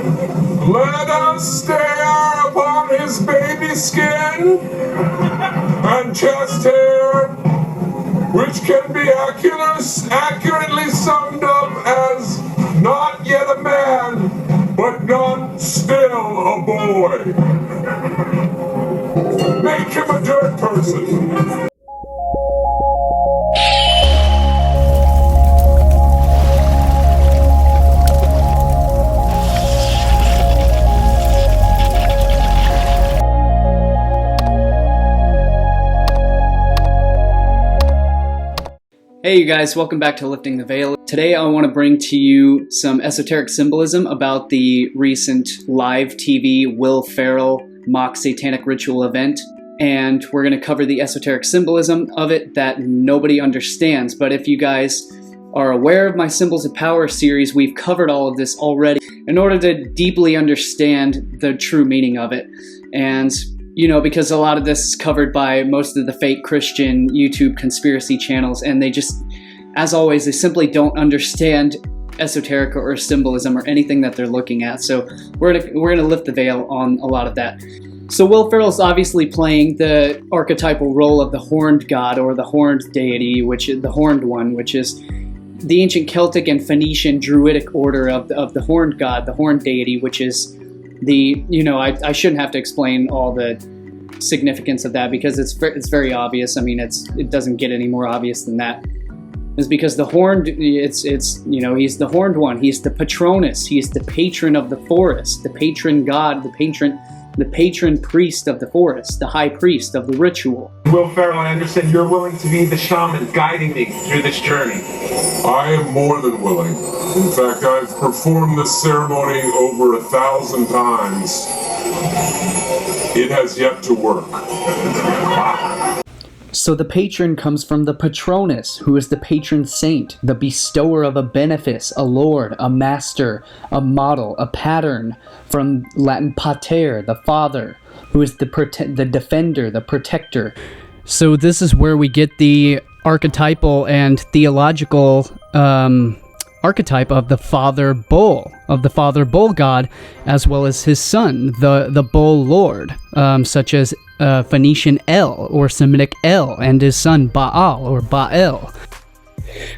Let us stare upon his baby skin and chest hair, which can be accurately summed up as not yet a man, but not still a boy. Make him a dirt person. Hey you guys, welcome back to Lifting the Veil. Today I want to bring to you some esoteric symbolism about the recent live TV Will Ferrell mock satanic ritual event. And we're going to cover the esoteric symbolism of it that nobody understands. But if you guys are aware of my Symbols of Power series, we've covered all of this already in order to deeply understand the true meaning of it. And you know, because a lot of this is covered by most of the fake Christian YouTube conspiracy channels, and they just, as always, they simply don't understand esoteric or symbolism or anything that they're looking at. So we're gonna lift the veil on a lot of that. So Will Ferrell's obviously playing the archetypal role of the horned god or the horned deity, which is the horned one, which is the ancient Celtic and Phoenician Druidic order of the horned god, the horned deity, which is the, you know, I shouldn't have to explain all the significance of that because it's very obvious. I mean, it doesn't get any more obvious than that. It's because the horned, it's you know, he's the horned one. He's the patronus. He's the patron of the forest, the patron god, the patron priest of the forest, the high priest of the ritual. Will Ferrell, I understand you're willing to be the shaman guiding me through this journey. I am more than willing. In fact, I've performed this ceremony over 1,000 times. It has yet to work. Wow. So the patron comes from the patronus, who is the patron saint, the bestower of a benefice, a lord, a master, a model, a pattern, from Latin pater, the father, who is the defender, the protector. So this is where we get the archetypal and theological archetype of the father bull god, as well as his son, the bull lord, such as Phoenician El or Semitic El, and his son Baal or Baal.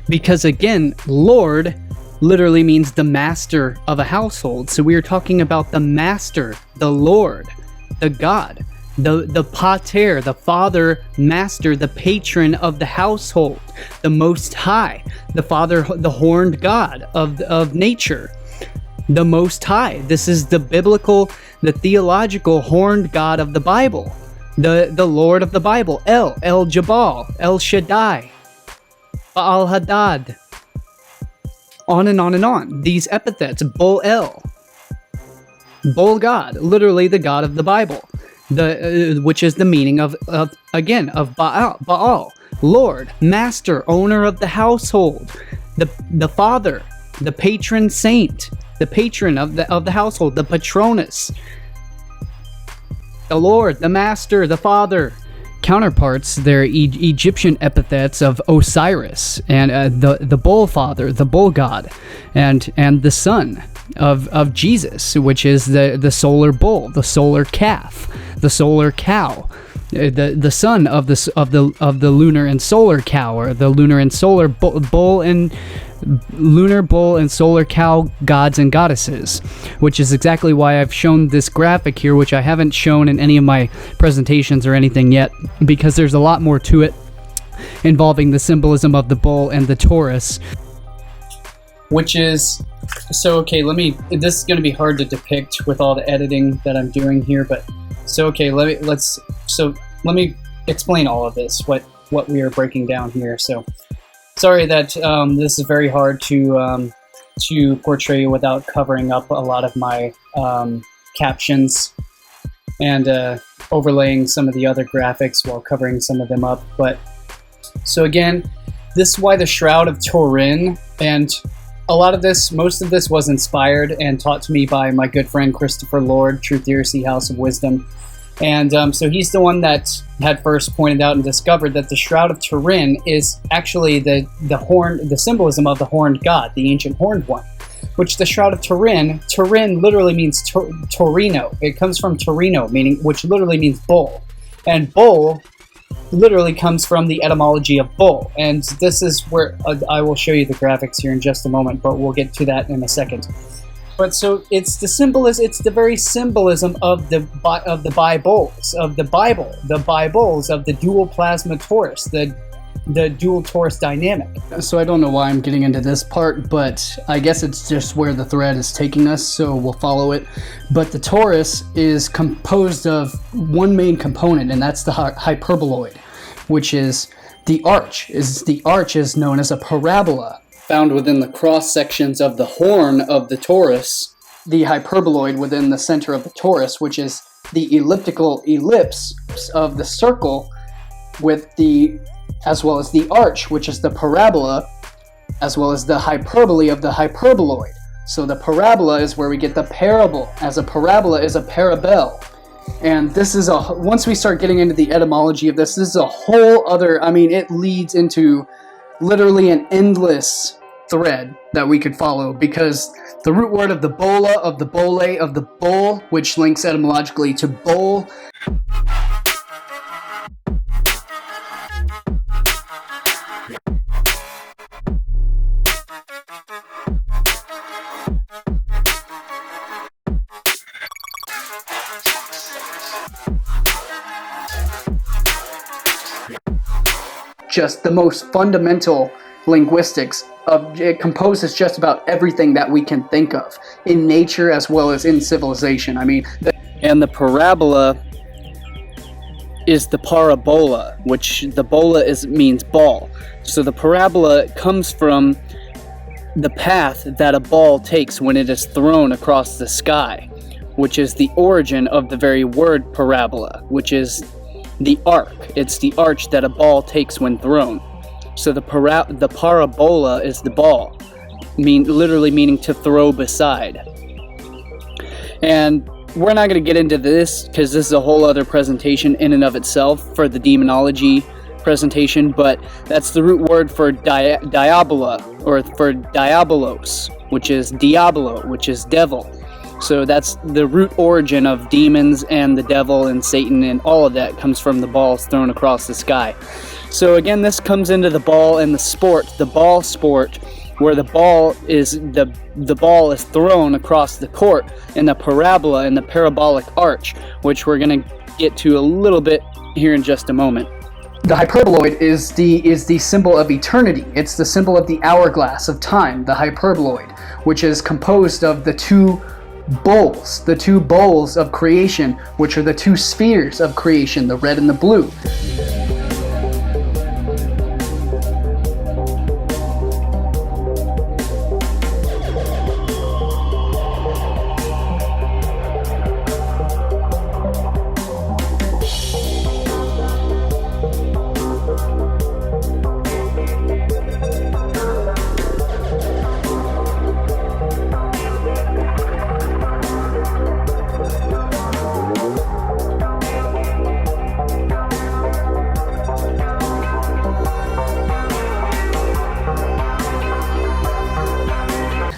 Because again, lord literally means the master of a household. So we are talking about the master, the lord, the god, the pater, the father, master, the patron of the household, the most high, the father, the horned god of nature, the most high. This is the biblical, the theological horned god of the Bible, the Lord of the Bible, El Jabal, El Shaddai, Baal Hadad, on and on and on. These epithets, Bull El, Bull God, literally the God of the Bible, which is the meaning of Baal, Lord, Master, Owner of the household, the Father, the Patron Saint, the Patron of the household, the Patronus, the Lord, the Master, the Father. Counterparts, their Egyptian epithets of Osiris and the Bull Father, the Bull God, and the Son of Jesus, which is the solar bull, the solar calf, the solar cow, the son of the lunar and solar cow, or the lunar and solar bull and lunar bull and solar cow gods and goddesses, which is exactly why I've shown this graphic here, which I haven't shown in any of my presentations or anything yet, because there's a lot more to it involving the symbolism of the bull and the Taurus, which is so okay. This is going to be hard to depict with all the editing that I'm doing here, but so okay, let me explain all of this, what we are breaking down here. So sorry that this is very hard to portray without covering up a lot of my captions and overlaying some of the other graphics while covering some of them up. But so again, this is why the Shroud of Turin, and a lot of this, most of this was inspired and taught to me by my good friend Christopher Lord, Truth Heresy House of Wisdom. And so he's the one that had first pointed out and discovered that the Shroud of Turin is actually the symbolism of the horned god, the ancient horned one. which the Shroud of Turin, Turin literally means Torino. It comes from Torino, which literally means bull. And bull literally comes from the etymology of bull. And this is where I will show you the graphics here in just a moment, but we'll get to that in a second. But so it's the very symbolism of the Bibles, of the Bible, the Bibles of the dual plasma torus, the dual torus dynamic. So I don't know why I'm getting into this part, but I guess it's just where the thread is taking us, so we'll follow it. But the torus is composed of one main component, and that's the hyperboloid, which is the arch. The arch is known as a parabola, found within the cross sections of the horn of the torus, the hyperboloid within the center of the torus, which is the elliptical ellipse of the circle, as well as the arch, which is the parabola, as well as the hyperbole of the hyperboloid. So the parabola is where we get the parable, as a parabola is a parabel. And this is once we start getting into the etymology of this is a whole other, it leads into literally an endless thread that we could follow, because the root word of the bola, of the bole, of the bull, which links etymologically to bowl, just the most fundamental linguistics it composes just about everything that we can think of in nature as well as in civilization. And the parabola is the parabola, which the bola means ball. So the parabola comes from the path that a ball takes when it is thrown across the sky, which is the origin of the very word parabola, which is the arc. It's the arch that a ball takes when thrown. So the parabola is the ball, literally meaning to throw beside. And we're not going to get into this because this is a whole other presentation in and of itself for the demonology presentation, but that's the root word for diabola, or for diabolos, which is diabolo, which is devil. So that's the root origin of demons and the devil and Satan, and all of that comes from the balls thrown across the sky. So again, this comes into the ball and the ball sport, where the ball is thrown across the court, and the parabola and the parabolic arch, which we're going to get to a little bit here in just a moment. The hyperboloid is the symbol of eternity. It's the symbol of the hourglass of time, the hyperboloid, which is composed of the two bowls of creation, which are the two spheres of creation, the red and the blue.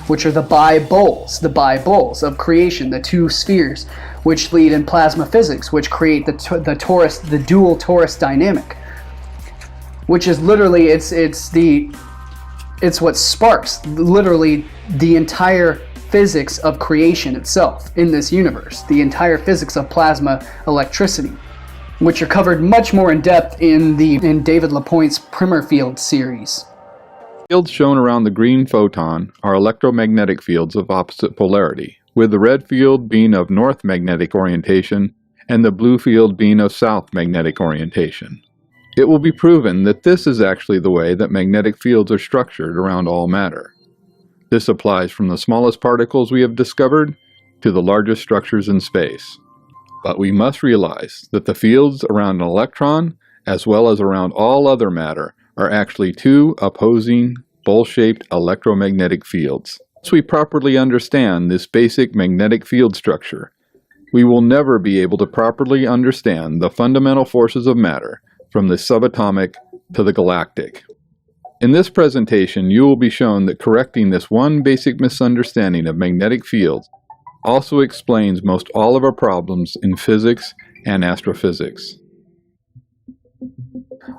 Which are the bi-bowls of creation, the two spheres, which lead in plasma physics, which create the dual torus dynamic, which is literally it's what sparks literally the entire physics of creation itself in this universe, the entire physics of plasma electricity, which are covered much more in depth in David LaPointe's Primer Field series. Fields shown around the green photon are electromagnetic fields of opposite polarity, with the red field being of north magnetic orientation and the blue field being of south magnetic orientation. It will be proven that this is actually the way that magnetic fields are structured around all matter. This applies from the smallest particles we have discovered to the largest structures in space. But we must realize that the fields around an electron, as well as around all other matter, are actually two opposing bowl-shaped electromagnetic fields. Once we properly understand this basic magnetic field structure, we will never be able to properly understand the fundamental forces of matter from the subatomic to the galactic. In this presentation, you will be shown that correcting this one basic misunderstanding of magnetic fields also explains most all of our problems in physics and astrophysics.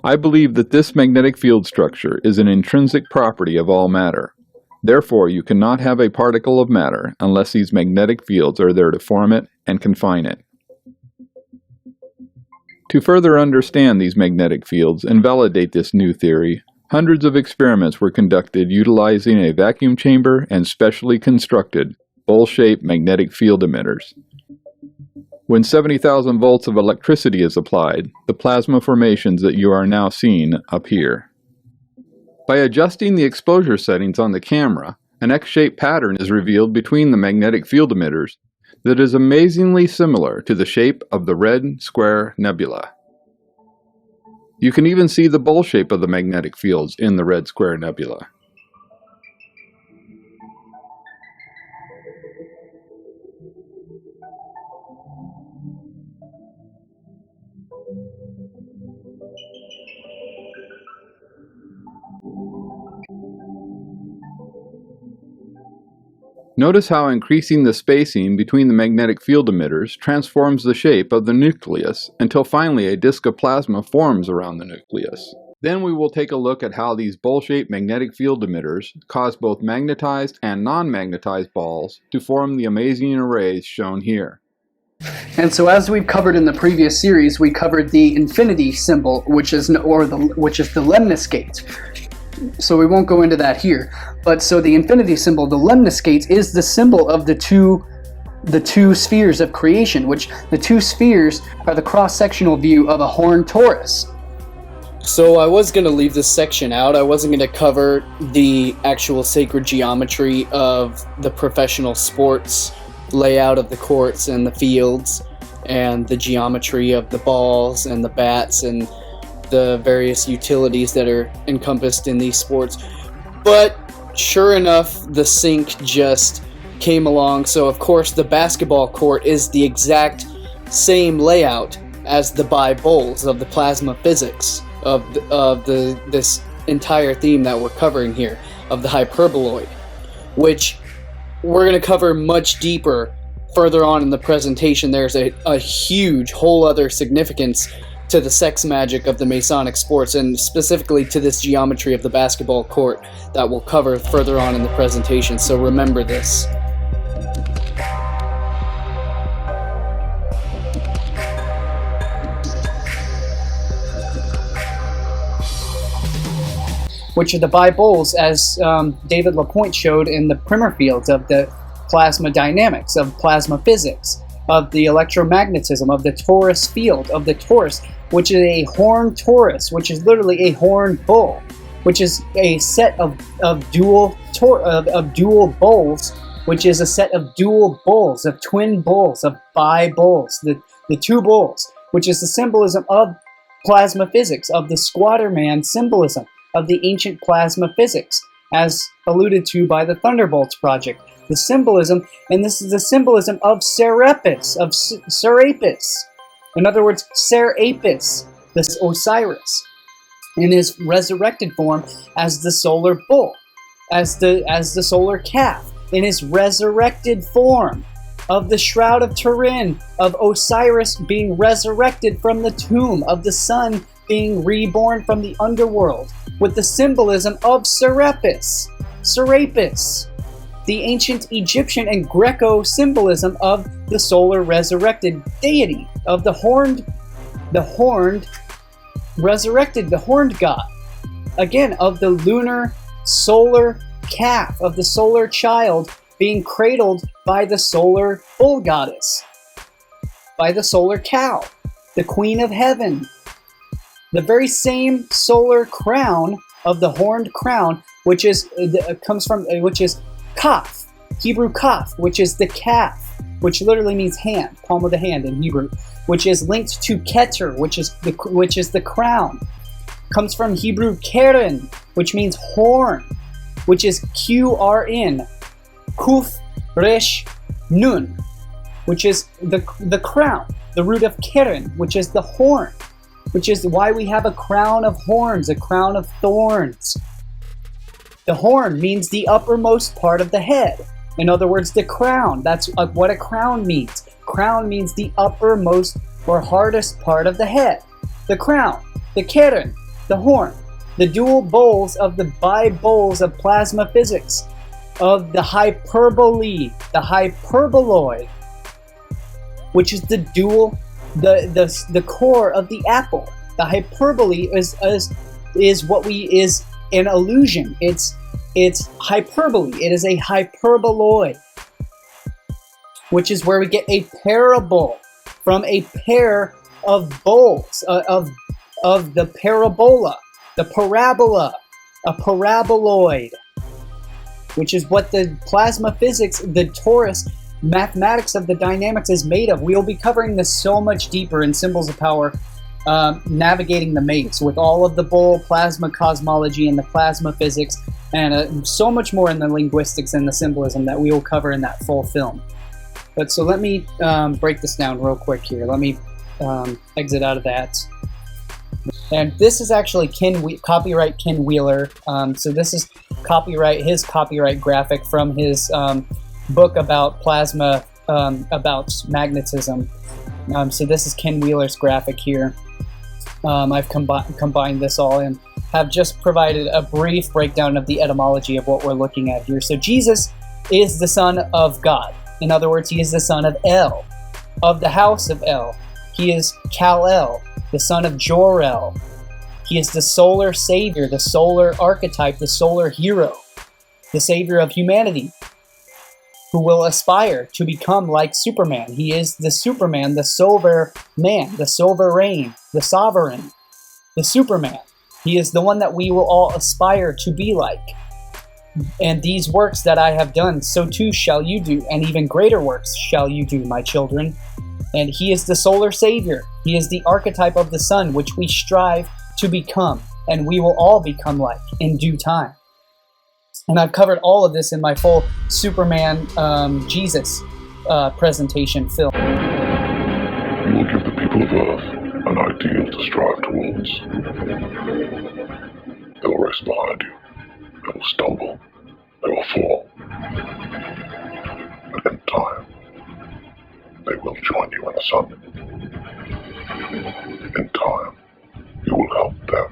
I believe that this magnetic field structure is an intrinsic property of all matter. Therefore, you cannot have a particle of matter unless these magnetic fields are there to form it and confine it. To further understand these magnetic fields and validate this new theory, hundreds of experiments were conducted utilizing a vacuum chamber and specially constructed bowl-shaped magnetic field emitters. When 70,000 volts of electricity is applied, the plasma formations that you are now seeing appear. By adjusting the exposure settings on the camera, an X-shaped pattern is revealed between the magnetic field emitters that is amazingly similar to the shape of the Red Square Nebula. You can even see the bowl shape of the magnetic fields in the Red Square Nebula. Notice how increasing the spacing between the magnetic field emitters transforms the shape of the nucleus until finally a disk of plasma forms around the nucleus. Then we will take a look at how these bowl-shaped magnetic field emitters cause both magnetized and non-magnetized balls to form the amazing arrays shown here. And so, as we've covered in the previous series, we covered the infinity symbol, which is the lemniscate. So we won't go into that here. But so the infinity symbol, the lemniscate, is the symbol of the two spheres of creation, which the two spheres are the cross-sectional view of a horned torus. So I was going to leave this section out. I wasn't going to cover the actual sacred geometry of the professional sports layout of the courts and the fields, and the geometry of the balls and the bats and the various utilities that are encompassed in these sports. But sure enough, the sync just came along. So of course the basketball court is the exact same layout as the bi-bowls of the plasma physics of this entire theme that we're covering here, of the hyperboloid, which we're going to cover much deeper further on in the presentation. There's a huge whole other significance to the sex magic of the Masonic sports, and specifically to this geometry of the basketball court that we'll cover further on in the presentation, so remember this. Which are the bi-bowls, as David Lapointe showed in the primer fields of the plasma dynamics, of plasma physics, of the electromagnetism, of the torus field, of the torus, which is a horned torus, which is literally a horned bull, which is a set of dual bowls, which is a set of dual bulls, of twin bulls, of bi-bulls, the two bulls, which is the symbolism of plasma physics, of the squatter man symbolism, of the ancient plasma physics, as alluded to by the Thunderbolts project. The symbolism, and this is the symbolism of Serapis, of Serapis. In other words, Serapis, this Osiris, in his resurrected form as the solar bull, as the solar calf, in his resurrected form of the Shroud of Turin, of Osiris being resurrected from the tomb, of the sun being reborn from the underworld, with the symbolism of Serapis, the ancient Egyptian and Greco symbolism of the solar resurrected deity, of the horned resurrected, the horned god, again, of the lunar solar calf, of the solar child being cradled by the solar bull goddess, by the solar cow, the queen of heaven. The very same solar crown of the horned crown, which is kaf, Hebrew kaf, which is the calf, which literally means hand, palm of the hand in Hebrew, which is linked to Keter, which is the crown, comes from Hebrew keren, which means horn, which is QRN, kuf resh nun, which is the crown, the root of keren, which is the horn, which is why we have a crown of horns, a crown of thorns, The horn means the uppermost part of the head. In other words, the crown. That's what a crown means. Crown means the uppermost or hardest part of the head. The crown, the keren, the horn, the dual bowls of the bi-bowls of plasma physics, of the hyperbole, the hyperboloi, which is the dual, the core of the apple. The hyperbole is an illusion. It's hyperbole. It is a hyperboloi, which is where we get a parable, from a pair of bowls, of the parabola, the parabola, a paraboloid, which is what the plasma physics, the torus mathematics of the dynamics is made of. We'll be covering this so much deeper in Symbols of Power, navigating the maze, with all of the bowl plasma cosmology and the plasma physics, and so much more in the linguistics and the symbolism that we will cover in that full film. But so let me break this down real quick here. Let me exit out of that. And this is actually copyright Ken Wheeler. So this is his copyright graphic from his book about plasma, about magnetism. So this is Ken Wheeler's graphic here. I've combined this all and have just provided a brief breakdown of the etymology of what we're looking at here. So Jesus is the son of God. In other words, he is the son of El, of the house of El. He is Kal-El, the son of Jor-El. He is the solar savior, the solar archetype, the solar hero, the savior of humanity, who will aspire to become like Superman. He is the Superman, the silver man, the sovereign, the sovereign, the Superman. He is the one that we will all aspire to be like. And these works that I have done, so too shall you do, and even greater works shall you do, my children. And he is the solar savior. He is the archetype of the sun, which we strive to become, and we will all become like in due time. And I've covered all of this in my full Superman Jesus presentation film. You will give the people of Earth an ideal to strive towards. They will race behind you. They will stumble. They will fall. But in time, they will join you in the sun. In time, you will help them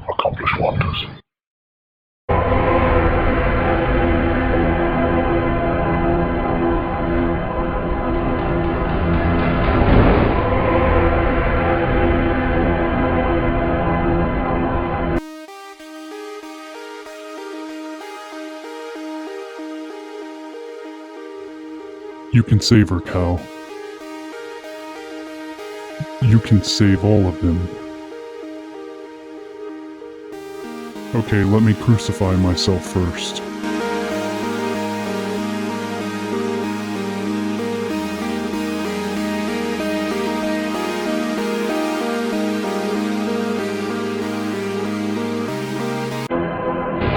accomplish wonders. You can save her, Cal. You can save all of them. Okay, let me crucify myself first.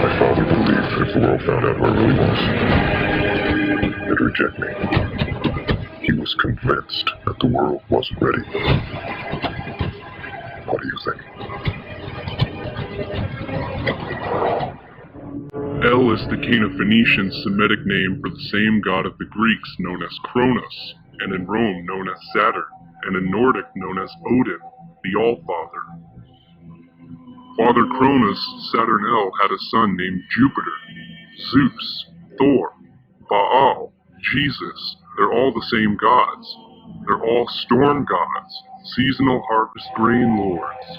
My father believed if the world found out who I really was, it'd reject me. He was convinced that the world wasn't ready. What do you think? El is the Cana-Phoenician Semitic name for the same god of the Greeks known as Cronus, and in Rome known as Saturn, and in Nordic known as Odin, the All-Father. Father Cronus, Saturn El, had a son named Jupiter, Zeus, Thor, Baal, Jesus. They're all the same gods. They're all storm gods, seasonal harvest grain lords.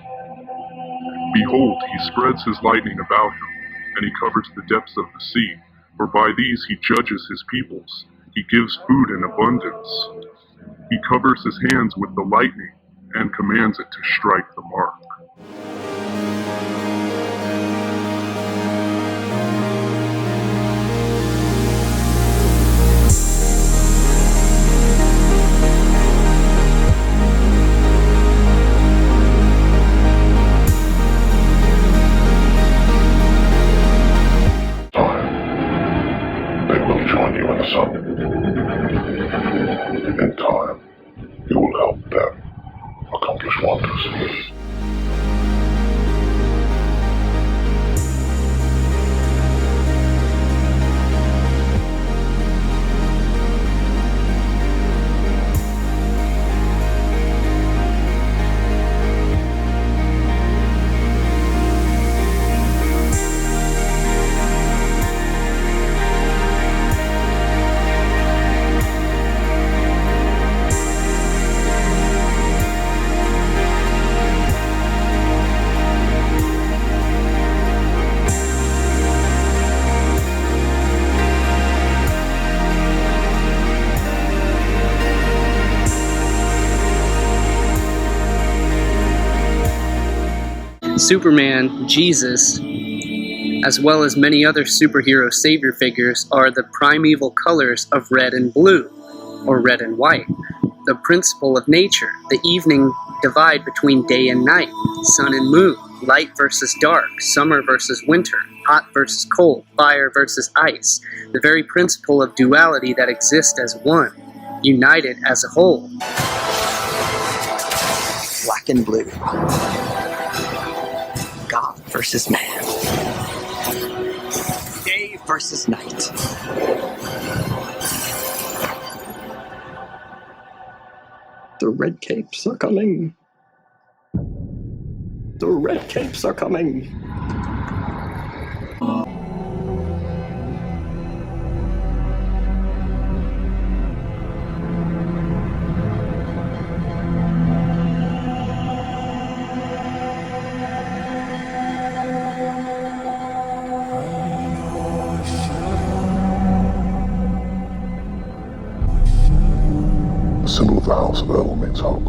Behold, he spreads his lightning about him, and he covers the depths of the sea, for by these he judges his peoples. He gives food in abundance. He covers his hands with the lightning, and commands it to strike the mark. Join you in the sun. In time, you will help them accomplish wonders. Superman, Jesus, as well as many other superhero savior figures, are the primeval colors of red and blue, or red and white. The principle of nature, the evening divide between day and night, sun and moon, light versus dark, summer versus winter, hot versus cold, fire versus ice, the very principle of duality that exists as one, united as a whole. Black and blue. God versus man. Day versus night. The red capes are coming. The red capes are coming. The symbol of the House of El means hope.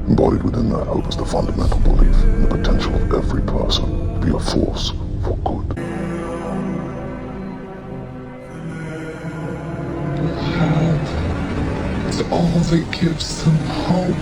Embodied within that hope is the fundamental belief in the potential of every person to be a force for good. Hope is all that gives them hope.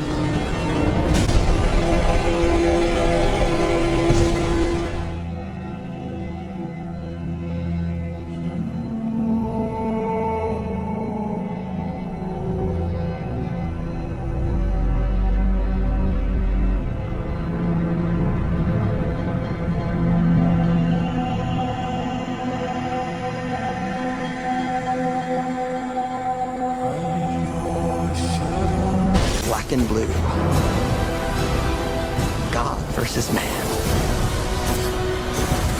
Black and blue. God versus man.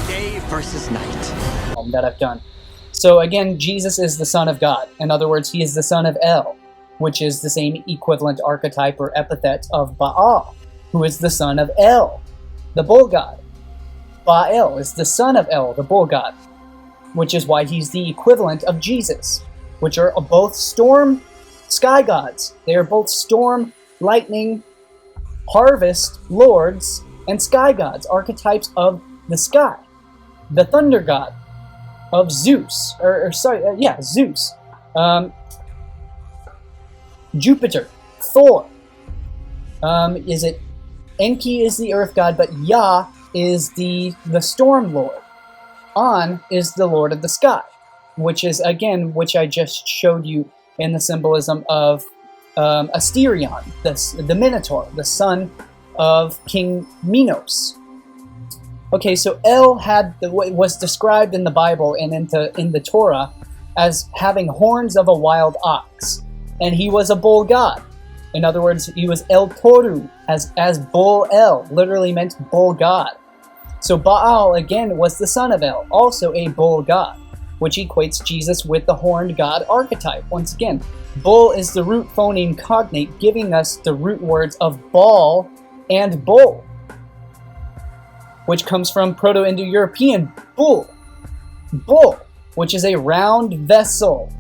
Day versus night. That I've done. So again, Jesus is the Son of God. In other words, he is the son of El, which is the same equivalent archetype or epithet of Baal, who is the son of El, the bull god. Baal is the son of El, the bull god, which is why he's the equivalent of Jesus, which are both storm sky gods. They are both storm, lightning, harvest lords, and sky gods, archetypes of the sky. The thunder god of Zeus, Zeus. Jupiter, Thor. Is it Enki is the earth god, but Yah is the storm lord. An is the lord of the sky, which is, again, which I just showed you in the symbolism of Asterion, the Minotaur, the son of King Minos. Okay, so El was described in the Bible and in the Torah as having horns of a wild ox, and he was a bull god. In other words, he was El Toru, as bull El, literally meant bull god. So Baal, again, was the son of El, also a bull god, which equates Jesus with the horned god archetype. Once again, bull is the root phoneme cognate, giving us the root words of ball and bull, which comes from Proto-Indo-European bull, which is a round vessel,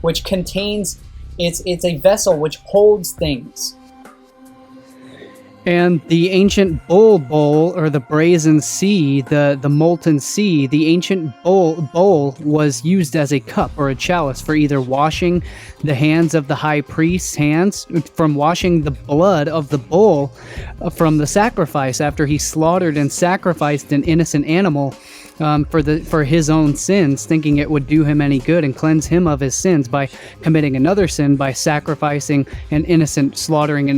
which contains, it's a vessel which holds things. And the ancient bull bowl, or the brazen sea, the molten sea, the ancient bowl was used as a cup or a chalice for either washing the hands of the high priest's hands, from washing the blood of the bull from the sacrifice after he slaughtered and sacrificed an innocent animal for his own sins, thinking it would do him any good and cleanse him of his sins by committing another sin by slaughtering an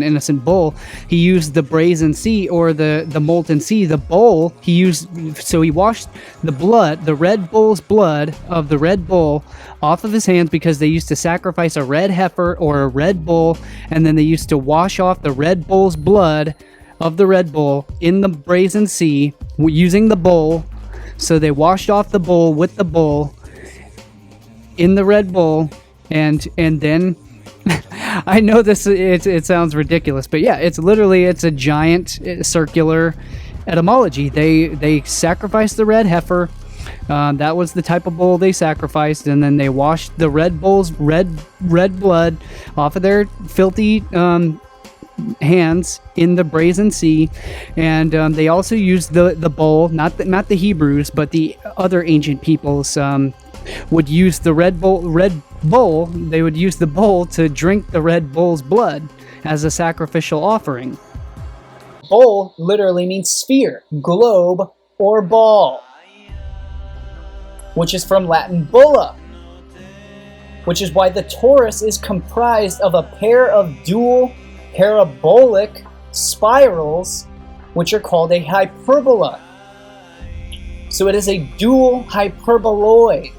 innocent bull. He used the brazen sea, or the molten sea, the bowl. He washed the blood, the red bull's blood of the red bull, off of his hands, because they used to sacrifice a red heifer or a red bull, and then they used to wash off the red bull's blood of the red bull in the brazen sea using the bowl. So they washed off the bull with the bull in the red bull, and then I know it sounds ridiculous, but yeah, it's a giant circular etymology. They sacrificed the red heifer. That was the type of bull they sacrificed, and then they washed the red bull's red blood off of their filthy hands in the brazen sea, and they also used the bowl. Not the Hebrews, but the other ancient peoples would use the red bowl. They would use the bowl to drink the red bull's blood as a sacrificial offering. Bowl literally means sphere, globe, or ball, which is from Latin bulla, which is why the torus is comprised of a pair of dual parabolic spirals, which are called a hyperbola. So it is a dual hyperboloid.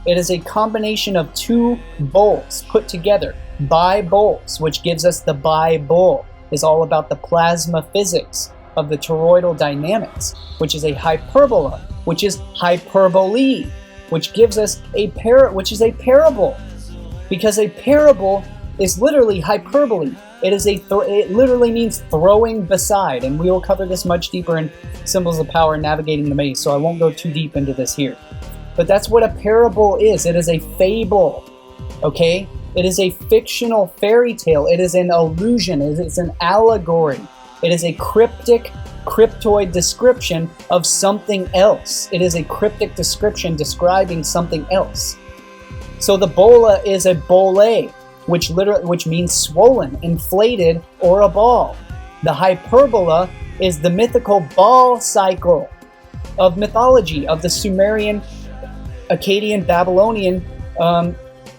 It is a combination of two bowls put together, bi-bowls, which gives us the bi-bowl. Is all about the plasma physics of the toroidal dynamics, which is a hyperbola, which is hyperbole, which gives us a parable, because a parable is literally hyperbole. It literally means throwing beside, and we will cover this much deeper in Symbols of Power and Navigating the Maze, so I won't go too deep into this here. But that's what a parable is. It is a fable, okay? It is a fictional fairy tale. It is an illusion. It is an allegory. It is a cryptoid description of something else. It is a cryptic description describing something else. So the bola is a bole, which means swollen, inflated, or a ball. The hyperbola is the mythical ball cycle of mythology, of the Sumerian, Akkadian, Babylonian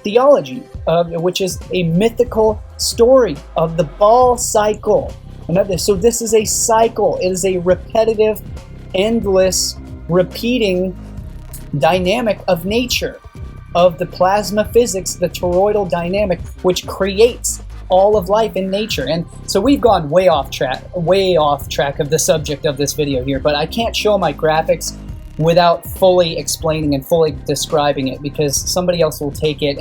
theology, which is a mythical story of the ball cycle. So this is a cycle. It is a repetitive, endless, repeating dynamic of nature, of the plasma physics, the toroidal dynamic, which creates all of life in nature. And so we've gone way off track of the subject of this video here, but I can't show my graphics without fully explaining and fully describing it, because somebody else will take it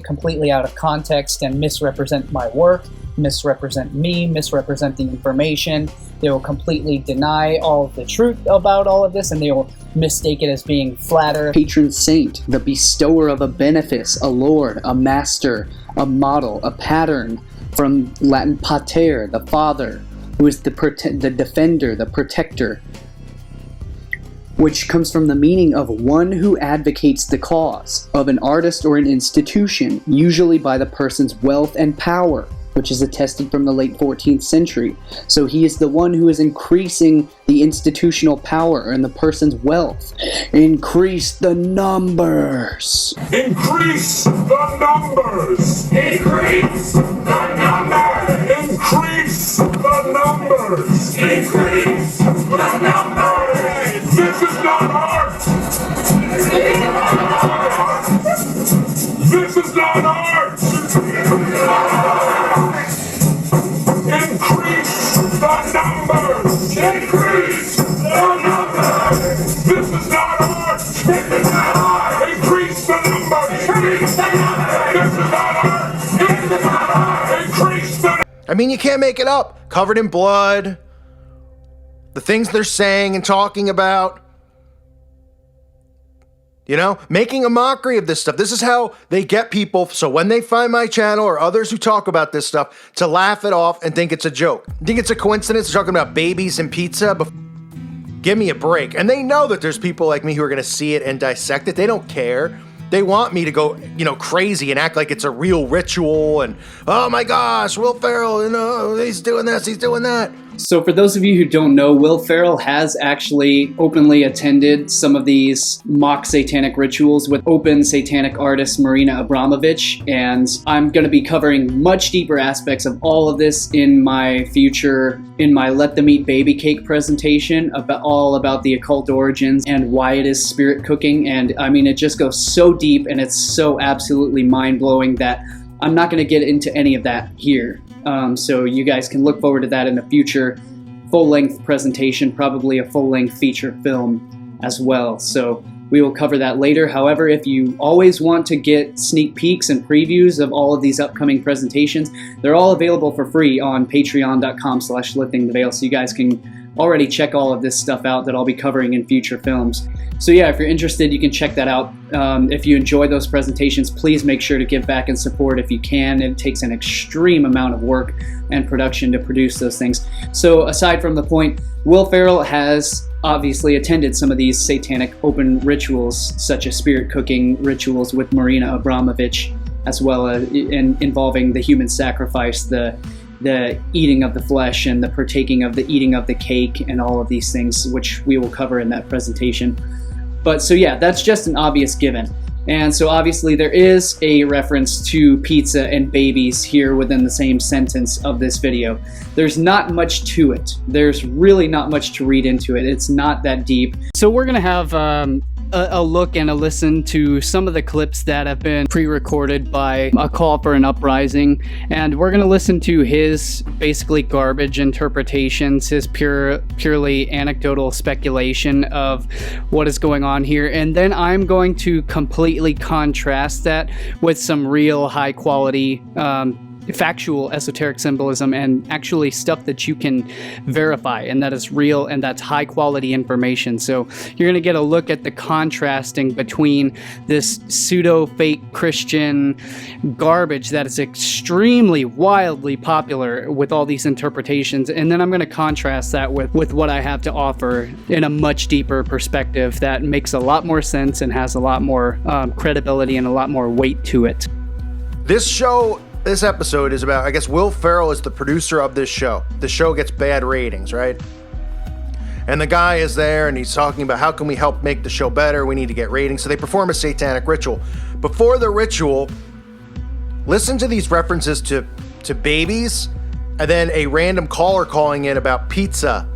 completely out of context and misrepresent my work, misrepresent me, misrepresent the information. They will completely deny all of the truth about all of this, and they will mistake it as being flatter. Patron saint, the bestower of a benefice, a lord, a master, a model, a pattern, from Latin pater, the father, who is the defender, the protector, which comes from the meaning of one who advocates the cause of an artist or an institution, usually by the person's wealth and power, which is attested from the late 14th century. So he is the one who is increasing the institutional power and the person's wealth. Increase the numbers. Increase the numbers. Increase the numbers. Increase the numbers. Increase the numbers. This is not art. This is not art. Increase the numbers. Increase the numbers. This is not art. This is not art. Increase the numbers. Increase the numbers. This is not art. This is not art. Increase the. I mean, you can't make it up. Covered in blood. The things they're saying and talking about. You know, making a mockery of this stuff. This is how they get people, so when they find my channel or others who talk about this stuff, to laugh it off and think it's a joke. Think it's a coincidence talking about babies and pizza? Give me a break. And they know that there's people like me who are going to see it and dissect it. They don't care. They want me to go, crazy and act like it's a real ritual and, oh my gosh, Will Ferrell, he's doing this, he's doing that. So for those of you who don't know, Will Ferrell has actually openly attended some of these mock satanic rituals with open satanic artist Marina Abramovich, and I'm going to be covering much deeper aspects of all of this in my Let Them Eat Baby Cake presentation, all about the occult origins and why it is spirit cooking. And I mean, it just goes so deep and it's so absolutely mind-blowing that I'm not going to get into any of that here. So you guys can look forward to that in a future full-length presentation, probably a full-length feature film as well. So we will cover that later. However, if you always want to get sneak peeks and previews of all of these upcoming presentations, they're all available for free on patreon.com/liftingtheveil. So you guys can already check all of this stuff out that I'll be covering in future films. So yeah, if you're interested, you can check that out. If you enjoy those presentations, please make sure to give back and support if you can. It takes an extreme amount of work and production to produce those things. So aside from the point, Will Ferrell has obviously attended some of these satanic open rituals, such as spirit cooking rituals with Marina Abramovich, as well as involving the human sacrifice, the eating of the flesh and the partaking of the eating of the cake and all of these things, which we will cover in that presentation. But so yeah, that's just an obvious given. And so obviously there is a reference to pizza and babies here within the same sentence of this video. There's not much to it. There's really not much to read into it. It's not that deep. So we're gonna have a look and a listen to some of the clips that have been pre-recorded by A Call for an Uprising, and we're going to listen to his basically garbage interpretations, his purely anecdotal speculation of what is going on here, and then I'm going to completely contrast that with some real high quality factual esoteric symbolism and actually stuff that you can verify and that is real and that's high quality information. So you're going to get a look at the contrasting between this pseudo fake Christian garbage that is extremely wildly popular with all these interpretations, and then I'm going to contrast that with what I have to offer in a much deeper perspective that makes a lot more sense and has a lot more credibility and a lot more weight to it. This episode is about, I guess Will Ferrell is the producer of this show. The show gets bad ratings, right? And the guy is there and he's talking about how can we help make the show better? We need to get ratings. So they perform a satanic ritual. Before the ritual, listen to these references to babies and then a random caller calling in about pizza.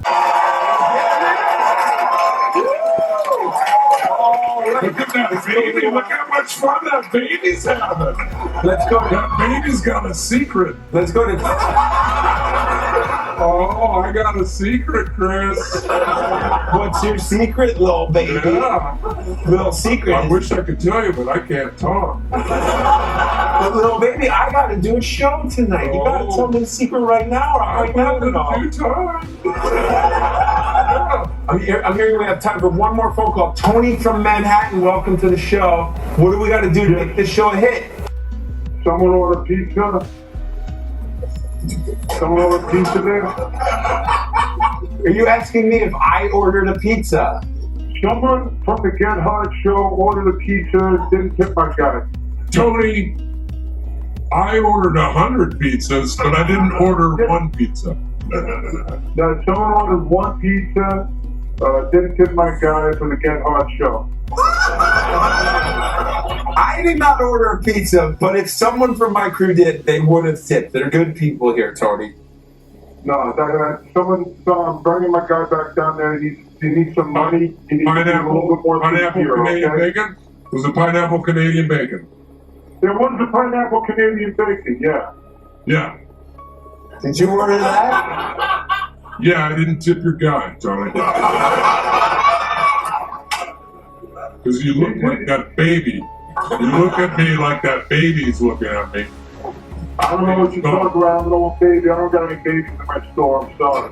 Look at that baby. Look how much fun that baby's having. Let's go. That baby's got a secret. Let's go to... Oh, I got a secret, Chris. What's your secret, little baby? Yeah. Little secret. I wish I could tell you, but I can't talk. But little baby, I gotta do a show tonight. You gotta tell me the secret right now, or right now, you know. I'm hearing we have time for one more phone call. Tony from Manhattan, welcome to the show. What do we got to do to make this show a hit? Someone order pizza. Someone order pizza there. Are you asking me if I ordered a pizza? Someone from the Gethard show ordered a pizza, didn't tip my guy. Tony, I ordered 100 pizzas, but I didn't order one pizza. No, someone ordered one pizza, didn't tip my guy for the Gethard show. I did not order a pizza, but if someone from my crew did, they would have tipped. They're good people here, Tony. No, I'm bringing my guy back down there. He needs some money. He needs a little bit more pineapple Canadian bacon? Was it pineapple Canadian bacon? There was a pineapple Canadian bacon, yeah. Yeah. Did you order that? Yeah, I didn't tip your guy, Tony. Because you look like that baby. You look at me like that baby's looking at me. I don't know what you're talking about, little baby. I don't got any babies in my store. I'm sorry.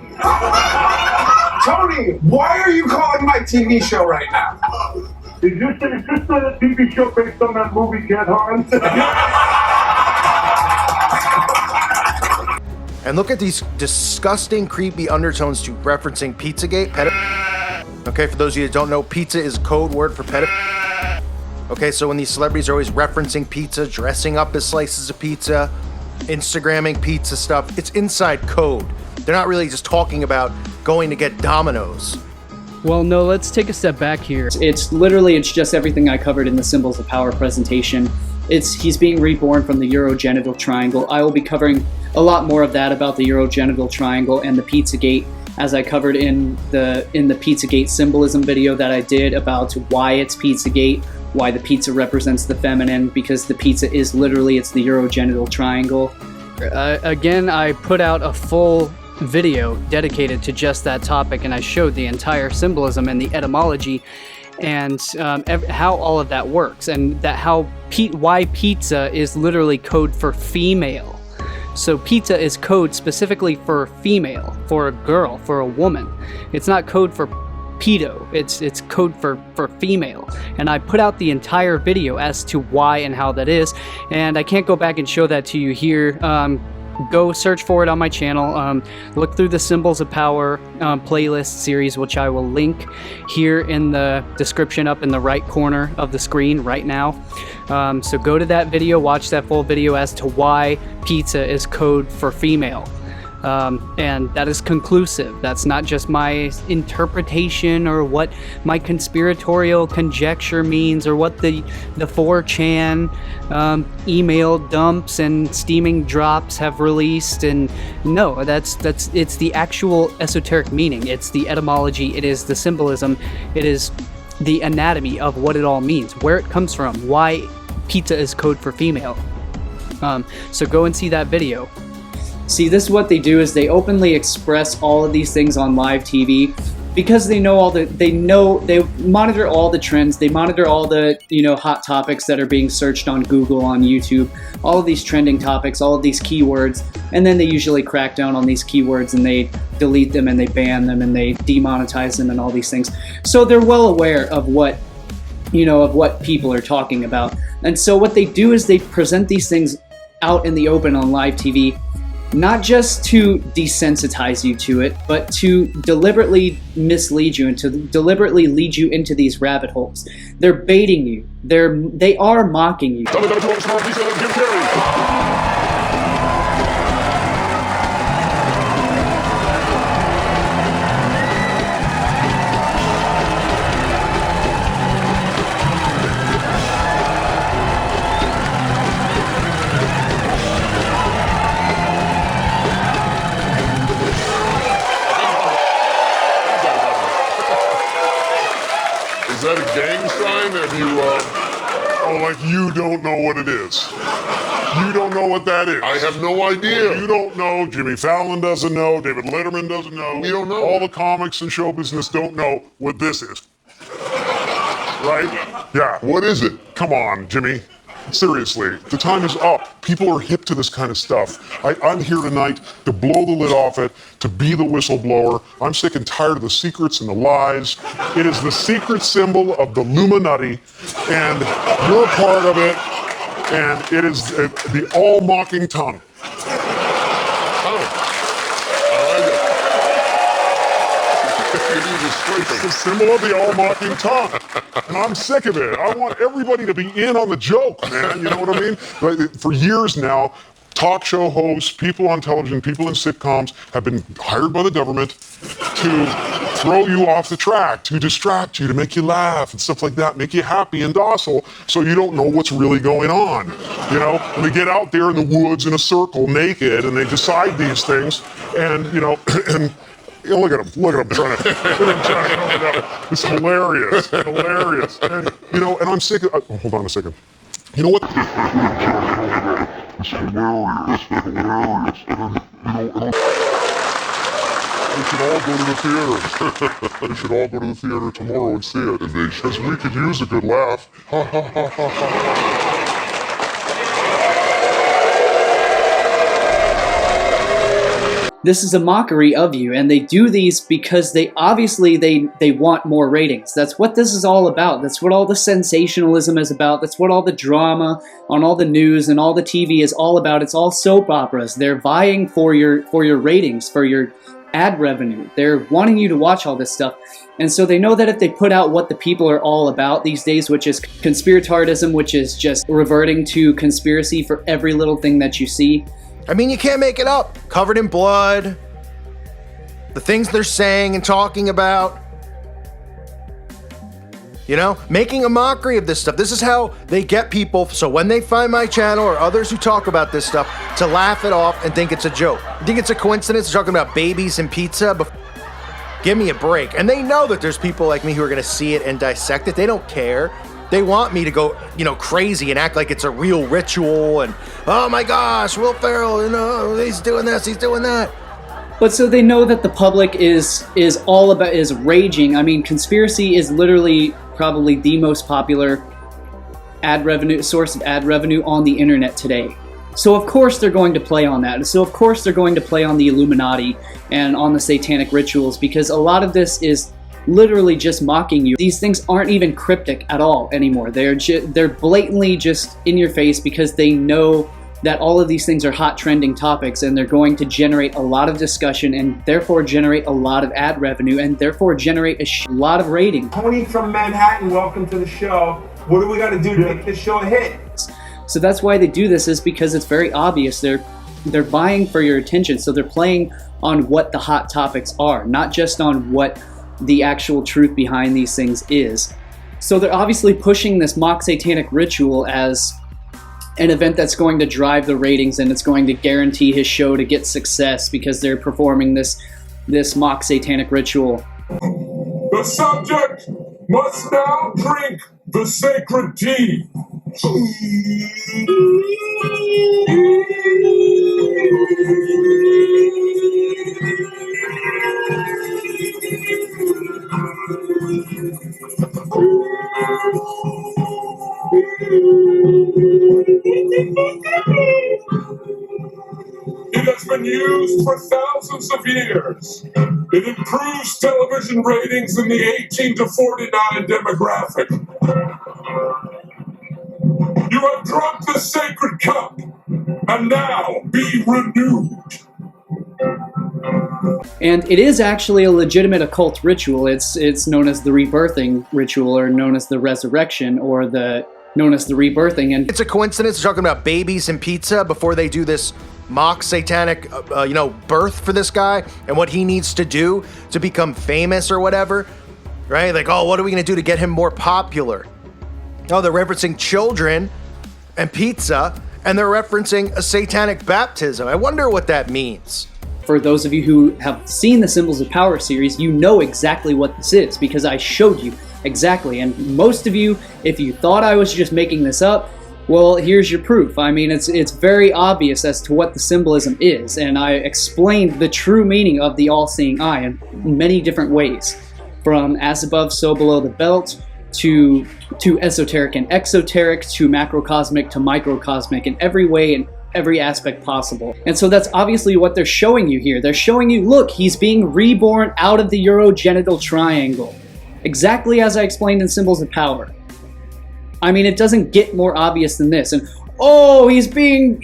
Tony, why are you calling my TV show right now? Is this a TV show based on that movie, Gethard? And look at these disgusting, creepy undertones to referencing Pizzagate. Okay, for those of you that don't know, pizza is code word for pedophilia. Okay, so when these celebrities are always referencing pizza, dressing up as slices of pizza, Instagramming pizza stuff, it's inside code. They're not really just talking about going to get Domino's. Well, no, let's take a step back here. It's just everything I covered in the Symbols of Power presentation. He's being reborn from the urogenital triangle. I will be covering a lot more of that about the urogenital triangle and the Pizzagate, as I covered in the Pizzagate symbolism video that I did about why it's Pizzagate, why the pizza represents the feminine, because the pizza is it's the urogenital triangle. Again, I put out a full video dedicated to just that topic, and I showed the entire symbolism and the etymology and how all of that works, and that why pizza is literally code for female. So pizza is code specifically for female, for a girl, for a woman. It's not code for pedo, it's code for female. And I put out the entire video as to why and how that is, and I can't go back and show that to you here. Go search for it on my channel. Look through the Symbols of Power playlist series, which I will link here in the description up in the right corner of the screen right now. So go to that video, watch that full video as to why pizza is code for female. And that is conclusive. That's not just my interpretation or what my conspiratorial conjecture means or what the 4chan email dumps and steaming drops have released. And no, it's the actual esoteric meaning. It's the etymology. It is the symbolism. It is the anatomy of what it all means, where it comes from, why pizza is code for female. So go and see that video. See, this is what they do, is they openly express all of these things on live TV because they monitor all the trends, they monitor all the, hot topics that are being searched on Google, on YouTube, all of these trending topics, all of these keywords, and then they usually crack down on these keywords and they delete them and they ban them and they demonetize them and all these things. So they're well aware of what people are talking about. And so what they do is they present these things out in the open on live TV, not just to desensitize you to it, but to deliberately mislead you and to deliberately lead you into these rabbit holes. They're baiting you. They are mocking you. Is that a gang sign? Like you don't know what it is. You don't know what that is. I have no idea. You don't know. Jimmy Fallon doesn't know. David Letterman doesn't know. We don't know. All the comics and show business don't know what this is. Right? Yeah. What is it? Come on, Jimmy. Seriously, the time is up. People are hip to this kind of stuff. I'm here tonight to blow the lid off it, to be the whistleblower. I'm sick and tired of the secrets and the lies. It is the secret symbol of the illuminati, and you're a part of it, and it is the all-mocking tongue. It's the symbol of the all-mocking tongue. And I'm sick of it. I want everybody to be in on the joke, man. You know what I mean? For years now, talk show hosts, people on television, people in sitcoms have been hired by the government to throw you off the track, to distract you, to make you laugh and stuff like that, make you happy and docile so you don't know what's really going on. And they get out there in the woods in a circle naked and they decide these things and, and look at him trying to come it out. It's hilarious. And, and I'm sick of, hold on a second. You know what? It's hilarious. We should all go to the theater. We should all go to the theater tomorrow and see it. Because we could use a good laugh. Ha ha ha ha ha. This is a mockery of you, and they do these because they want more ratings. That's what this is all about. That's what all the sensationalism is about. That's what all the drama on all the news and all the TV is all about. It's all soap operas. They're vying for your ratings, for your ad revenue. They're wanting you to watch all this stuff. And so they know that if they put out what the people are all about these days, which is conspiratardism, which is just reverting to conspiracy for every little thing that you see. I mean, you can't make it up. Covered in blood. The things they're saying and talking about. Making a mockery of this stuff. This is how they get people, so when they find my channel or others who talk about this stuff, to laugh it off and think it's a joke. Think it's a coincidence they're talking about babies and pizza? Give me a break. And they know that there's people like me who are going to see it and dissect it. They don't care. They want me to go, crazy and act like it's a real ritual and, oh my gosh, Will Ferrell, he's doing this, he's doing that. But so they know that the public is raging. I mean, conspiracy is literally probably the most popular source of ad revenue on the internet today. So of course they're going to play on that. So of course they're going to play on the Illuminati and on the satanic rituals, because a lot of this is literally just mocking you. These things aren't even cryptic at all anymore. They're blatantly just in your face, because they know that all of these things are hot trending topics, and they're going to generate a lot of discussion and therefore generate a lot of ad revenue and therefore generate a lot of rating. Tony from Manhattan, welcome to the show. What do we got to do to make this show a hit? So that's why they do this, is because it's very obvious. They're buying for your attention. So they're playing on what the hot topics are, not just on what the actual truth behind these things is. So they're obviously pushing this mock satanic ritual as an event that's going to drive the ratings, and it's going to guarantee his show to get success because they're performing this mock satanic ritual. The subject must now drink the sacred tea. It has been used for thousands of years. It improves television ratings in the 18 to 49 demographic. You have drunk the sacred cup, and now be renewed. And it is actually a legitimate occult ritual. It's known as the rebirthing ritual, or known as the resurrection, or known as the rebirthing. And it's a coincidence they're talking about babies and pizza before they do this mock satanic, birth for this guy and what he needs to do to become famous or whatever, right? Like, oh, what are we going to do to get him more popular? Oh, they're referencing children and pizza, and they're referencing a satanic baptism. I wonder what that means. For those of you who have seen the Symbols of Power series, you know exactly what this is, because I showed you exactly. And most of you, if you thought I was just making this up, well, here's your proof. I mean, it's very obvious as to what the symbolism is, and I explained the true meaning of the all-seeing eye in many different ways, from as above, so below the belt, to esoteric and exoteric, to macrocosmic to microcosmic, in every way and every aspect possible. And so that's obviously what they're showing you here. They're showing you, look, he's being reborn out of the urogenital triangle, exactly as I explained in Symbols of Power. I mean, it doesn't get more obvious than this. And oh, he's being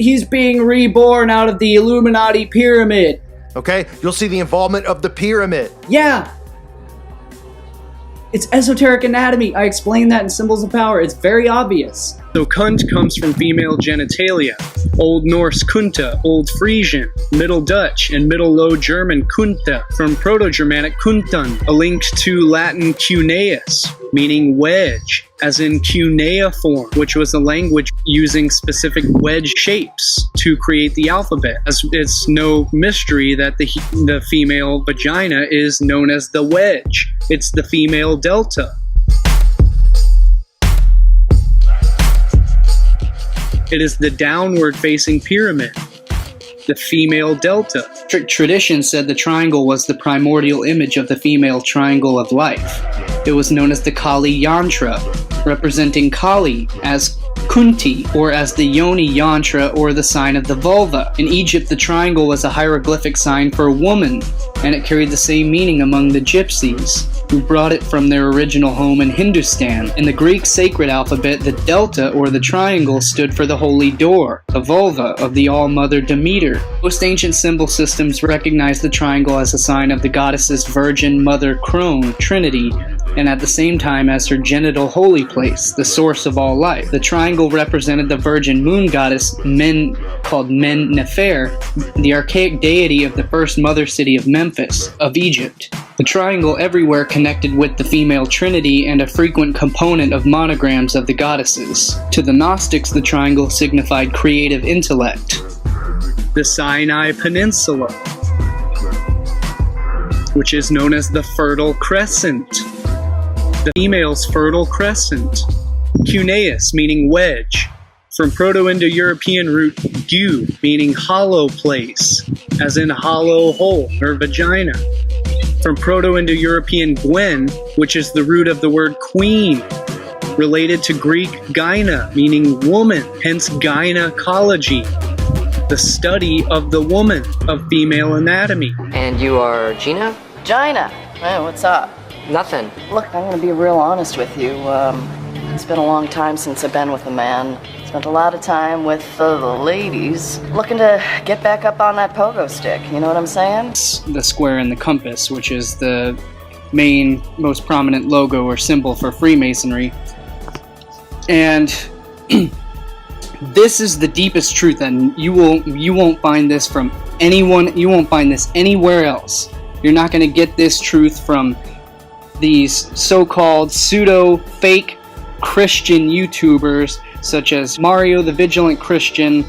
reborn out of the Illuminati pyramid. Okay, you'll see the involvement of the pyramid. Yeah. It's esoteric anatomy. I explained that in Symbols of Power. It's very obvious. So cunt comes from female genitalia. Old Norse kunta, Old Frisian, Middle Dutch, and Middle Low German kunta, from Proto-Germanic kuntun, a link to Latin cuneus, meaning wedge, as in cuneiform, which was a language using specific wedge shapes to create the alphabet. As it's no mystery that the female vagina is known as the wedge. It's the female delta. It is the downward-facing pyramid, the female delta. Tradition said the triangle was the primordial image of the female triangle of life. It was known as the Kali Yantra, representing Kali as Kunti, or as the Yoni Yantra, or the sign of the vulva. In Egypt, the triangle was a hieroglyphic sign for a woman, and it carried the same meaning among the gypsies, who brought it from their original home in Hindustan. In the Greek sacred alphabet, the delta, or the triangle, stood for the holy door, the vulva of the all-mother Demeter. Most ancient symbol systems recognize the triangle as a sign of the goddess's virgin mother crone, Trinity, and at the same time as her genital holy place, the source of all life. The triangle represented the virgin moon goddess, called Men Nefer, the archaic deity of the first mother city of Memphis, of Egypt. The triangle everywhere connected with the female trinity and a frequent component of monograms of the goddesses. To the Gnostics, the triangle signified creative intellect. The Sinai Peninsula, which is known as the Fertile Crescent. The female's fertile crescent. Cuneus, meaning wedge, from Proto-Indo-European root gu, meaning hollow place, as in hollow hole or vagina. From Proto-Indo-European gwen, which is the root of the word queen, related to Greek gyna, meaning woman, hence gynecology. the study of the woman, of female anatomy. And you are Gina? Gina! Hey, what's up? Nothing. Look, I'm gonna be real honest with you. It's been a long time since I've been with a man. Spent a lot of time with the ladies. Looking to get back up on that pogo stick, you know what I'm saying? The square and the compass, which is the main, most prominent logo or symbol for Freemasonry. And this is the deepest truth, and you won't find this from anyone. You won't find this anywhere else. You're not going to get this truth from these so-called pseudo-fake Christian YouTubers such as Mario the Vigilant Christian,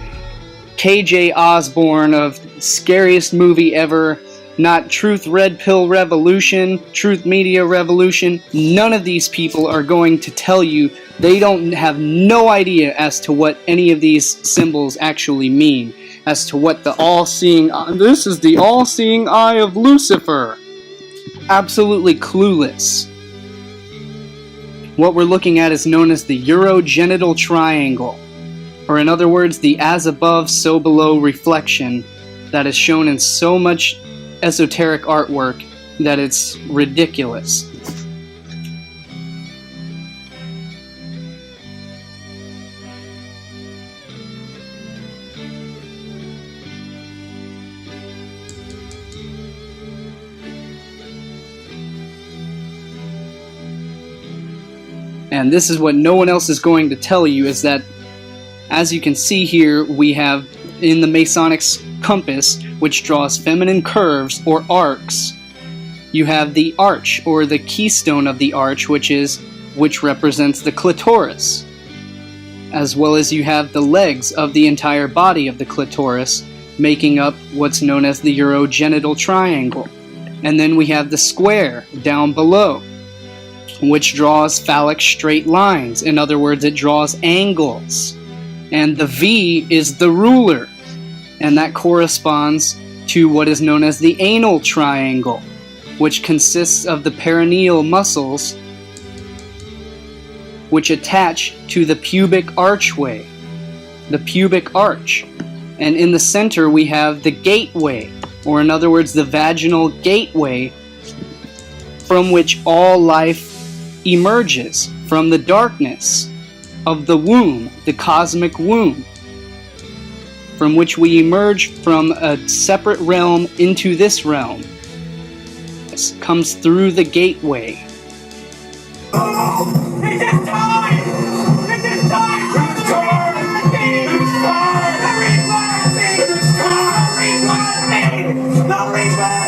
KJ Osborne of Scariest Movie Ever, not Truth Red Pill Revolution, Truth Media Revolution. None of these people are going to tell you. They don't have no idea as to what any of these symbols actually mean, as to what the all-seeing, this is the all-seeing eye of Lucifer. Absolutely clueless. What we're looking at is known as the urogenital triangle, or in other words, the as above, so below reflection that is shown in so much esoteric artwork that it's ridiculous. And this is what no one else is going to tell you, is that, as you can see here, we have in the Masonic compass, which draws feminine curves or arcs, you have the arch, or the keystone of the arch, which represents the clitoris, as well as you have the legs of the entire body of the clitoris, making up what's known as the urogenital triangle. And then we have the square down below, which draws phallic straight lines. In other words, it draws angles. And the V is the ruler, and that corresponds to what is known as the anal triangle, which consists of the perineal muscles which attach to the pubic archway, the pubic arch. And in the center we have the gateway, or in other words, the vaginal gateway, from which all life emerges, from the darkness of the womb, the cosmic womb, from which we emerge from a separate realm into this realm. This comes through the gateway. Oh, it is time! It is time! It is time! It is time! The rebirthing! It is time! The rebirthing!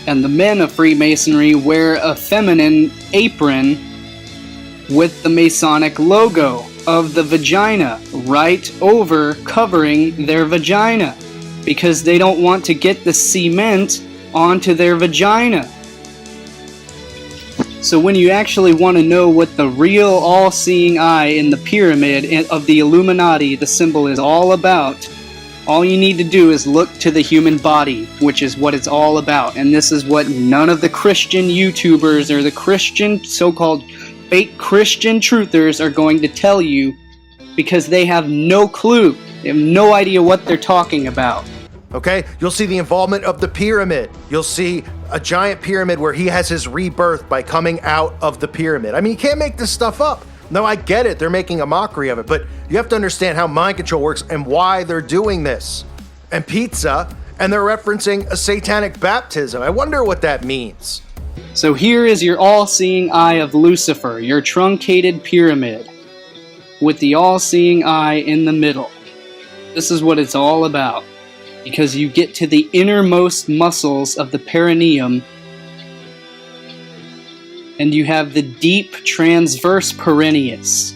And the men of Freemasonry wear a feminine apron with the Masonic logo of the vagina right over covering their vagina, because they don't want to get the cement onto their vagina. So when you actually want to know what the real all-seeing eye in the pyramid of the Illuminati, the symbol, is all about, all you need to do is look to the human body, which is what it's all about. And this is what none of the Christian YouTubers or the Christian, so-called fake Christian truthers are going to tell you, because they have no clue. They have no idea what they're talking about. Okay? You'll see the involvement of the pyramid. You'll see a giant pyramid where he has his rebirth by coming out of the pyramid. I mean, you can't make this stuff up. No, I get it. They're making a mockery of it, but you have to understand how mind control works and why they're doing this. And pizza, and they're referencing a satanic baptism. I wonder what that means. So here is your all-seeing eye of Lucifer, your truncated pyramid, with the all-seeing eye in the middle. This is what it's all about, because you get to the innermost muscles of the perineum, and you have the deep transverse perennius.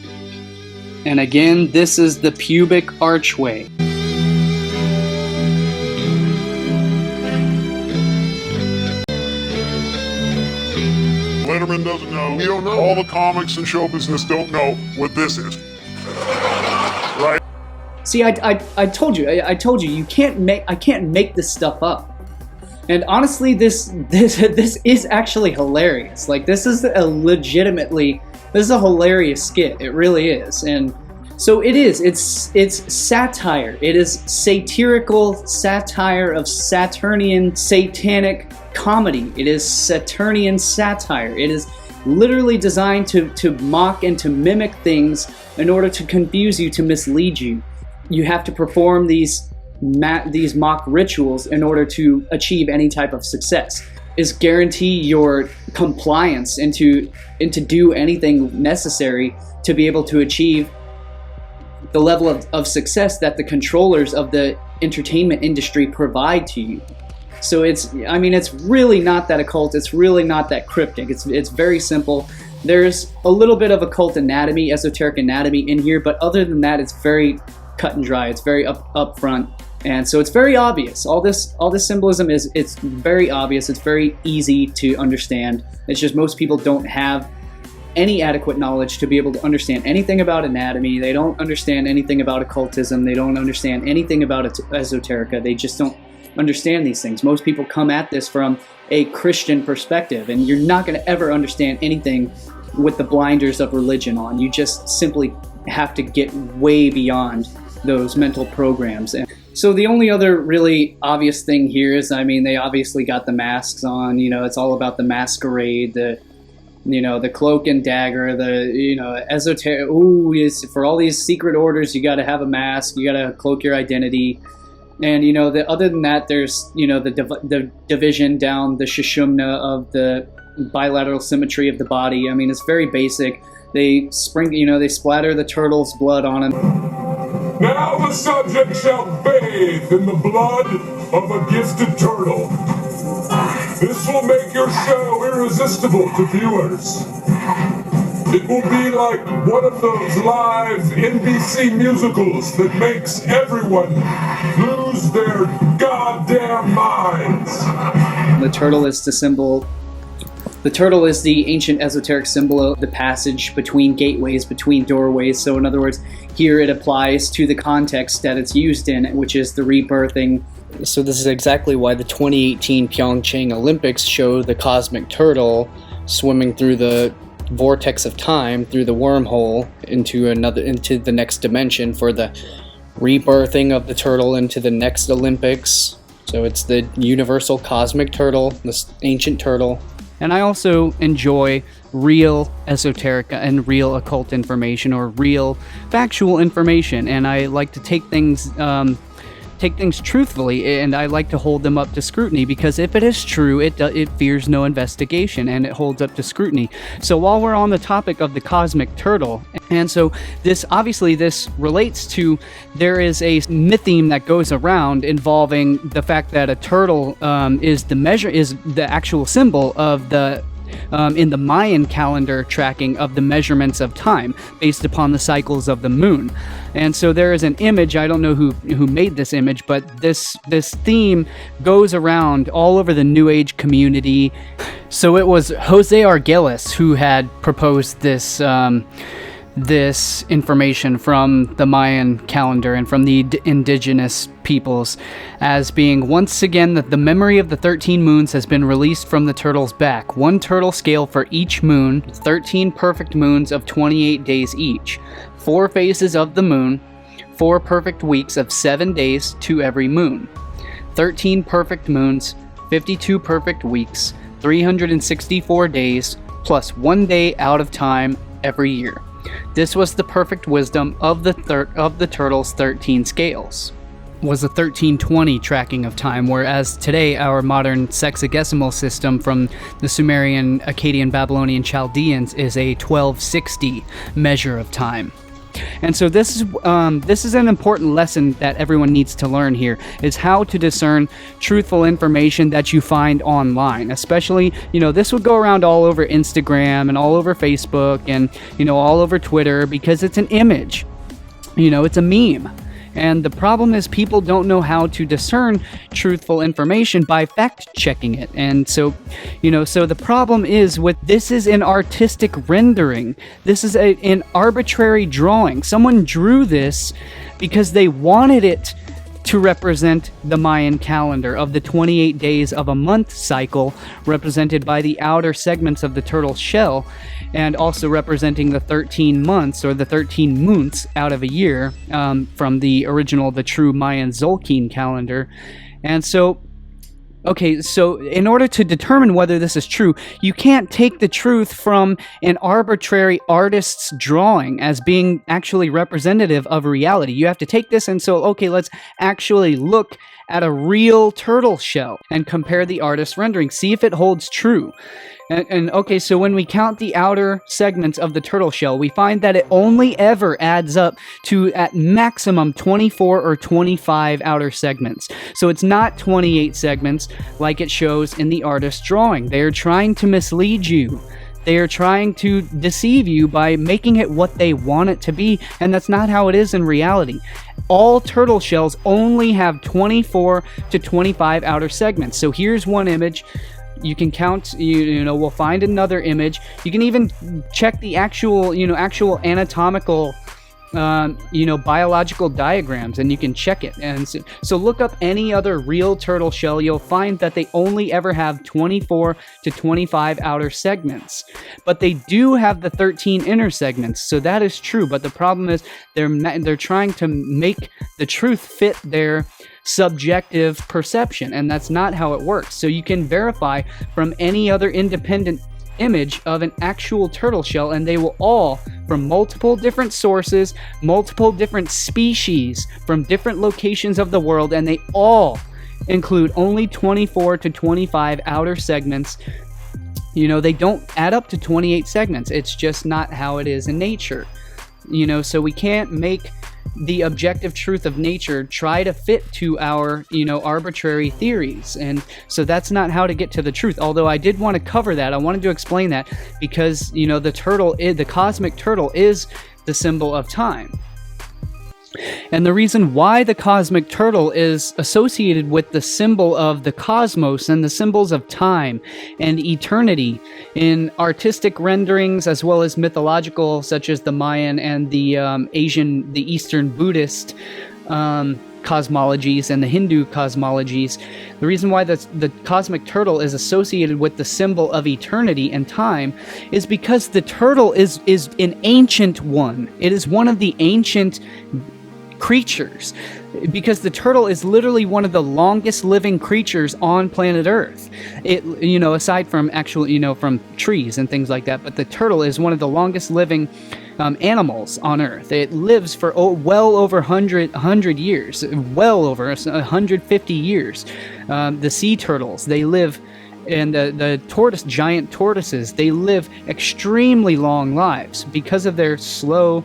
And again, this is the pubic archway. Letterman doesn't know. We don't know. All the comics and show business don't know what this is. Right? See, I told you, I told you, I can't make this stuff up. And honestly, this is actually hilarious. Like, this is a hilarious skit. It really is. And so it is. It's satire. It is satirical satire of Saturnian satanic comedy. It is Saturnian satire. It is literally designed to mock and to mimic things in order to confuse you, to mislead you. You have to perform these mock rituals in order to achieve any type of success. Is guarantee your compliance and to do anything necessary to be able to achieve the level of success that the controllers of the entertainment industry provide to you. So it's really not that occult. It's really not that cryptic. It's very simple. There's a little bit of occult anatomy, esoteric anatomy in here, but other than that, it's very cut and dry. It's very upfront, and so it's very obvious. All this symbolism it's very obvious. It's very easy to understand. It's just most people don't have any adequate knowledge to be able to understand anything about anatomy. They don't understand anything about occultism. They don't understand anything about esoterica. They just don't understand these things. Most people come at this from a Christian perspective, and you're not going to ever understand anything with the blinders of religion on. You just simply have to get way beyond those mental programs. And so the only other really obvious thing here is, they obviously got the masks on. It's all about the masquerade, the cloak and dagger, the esoteric. For all these secret orders, you got to have a mask. You got to cloak your identity. And other than that, there's the division down the Shishumna of the bilateral symmetry of the body. It's very basic. They splatter the turtle's blood on him. Now the subject shall bathe in the blood of a gifted turtle. This will make your show irresistible to viewers. It will be like one of those live NBC musicals that makes everyone lose their goddamn minds. The turtle is the symbol. The turtle is the ancient esoteric symbol of the passage between gateways, between doorways. So in other words, here it applies to the context that it's used in, which is the rebirthing. So this is exactly why the 2018 Pyeongchang Olympics show the cosmic turtle swimming through the vortex of time, through the wormhole into the next dimension for the rebirthing of the turtle into the next Olympics. So it's the universal cosmic turtle, this ancient turtle. And I also enjoy real esoteric and real occult information, or real factual information, and I like to take things take things truthfully, and I like to hold them up to scrutiny, because if it is true, it fears no investigation, and it holds up to scrutiny. So while we're on the topic of the cosmic turtle, and so this relates to, there is a myth theme that goes around involving the fact that a turtle is the actual symbol of the in the Mayan calendar tracking of the measurements of time based upon the cycles of the moon. And so there is an image, I don't know who made this image, but this theme goes around all over the New Age community. So it was Jose Arguelles who had proposed this this information from the Mayan calendar and from the indigenous peoples as being, once again, that the memory of the 13 moons has been released from the turtle's back. 1 turtle scale for each moon, 13 perfect moons of 28 days each, 4 phases of the moon, 4 perfect weeks of 7 days to every moon, 13 perfect moons, 52 perfect weeks, 364 days, plus 1 day out of time every year. This was the perfect wisdom of the turtle's 13 scales. Was a 1320 tracking of time, whereas today our modern sexagesimal system from the Sumerian, Akkadian, Babylonian, Chaldeans is a 1260 measure of time. And so this is an important lesson that everyone needs to learn here, is how to discern truthful information that you find online. Especially, this would go around all over Instagram and all over Facebook and, all over Twitter, because it's an image. It's a meme. And the problem is people don't know how to discern truthful information by fact-checking it. And so, so the problem is this is an artistic rendering. This is an arbitrary drawing. Someone drew this because they wanted it to represent the Mayan calendar of the 28 days of a month cycle, represented by the outer segments of the turtle's shell, and also representing the 13 months or the 13 moons out of a year from the true Mayan Zolkin calendar. And so, so in order to determine whether this is true, you can't take the truth from an arbitrary artist's drawing as being actually representative of reality. You have to take this and let's actually look at a real turtle shell and compare the artist's rendering, see if it holds true. So when we count the outer segments of the turtle shell, we find that it only ever adds up to at maximum 24 or 25 outer segments. So it's not 28 segments like it shows in the artist's drawing. They are trying to mislead you. They are trying to deceive you by making it what they want it to be, and that's not how it is in reality. All turtle shells only have 24 to 25 outer segments. So here's one image. You can count, we'll find another image. You can even check the actual anatomical, biological diagrams, and you can check it. And so look up any other real turtle shell. You'll find that they only ever have 24 to 25 outer segments. But they do have the 13 inner segments, so that is true. But the problem is they're trying to make the truth fit their subjective perception, and that's not how it works. So you can verify from any other independent image of an actual turtle shell, and they will all, from multiple different sources, multiple different species from different locations of the world, and they all include only 24 to 25 outer segments. They don't add up to 28 segments. It's just not how it is in nature. So we can't make the objective truth of nature try to fit to our, arbitrary theories. And so that's not how to get to the truth. Although I did want to cover that. I wanted to explain that because, the cosmic turtle is the symbol of time. And the reason why the cosmic turtle is associated with the symbol of the cosmos and the symbols of time and eternity in artistic renderings as well as mythological, such as the Mayan and the Eastern Buddhist cosmologies and the Hindu cosmologies, the reason why the cosmic turtle is associated with the symbol of eternity and time is because the turtle is an ancient one. It is one of the ancient creatures, because the turtle is literally one of the longest living creatures on planet Earth. It, aside from actual, from trees and things like that, but the turtle is one of the longest living animals on Earth. It lives for well over 100 years, well over 150 years. The sea turtles, they live, and the giant tortoises, they live extremely long lives because of their slow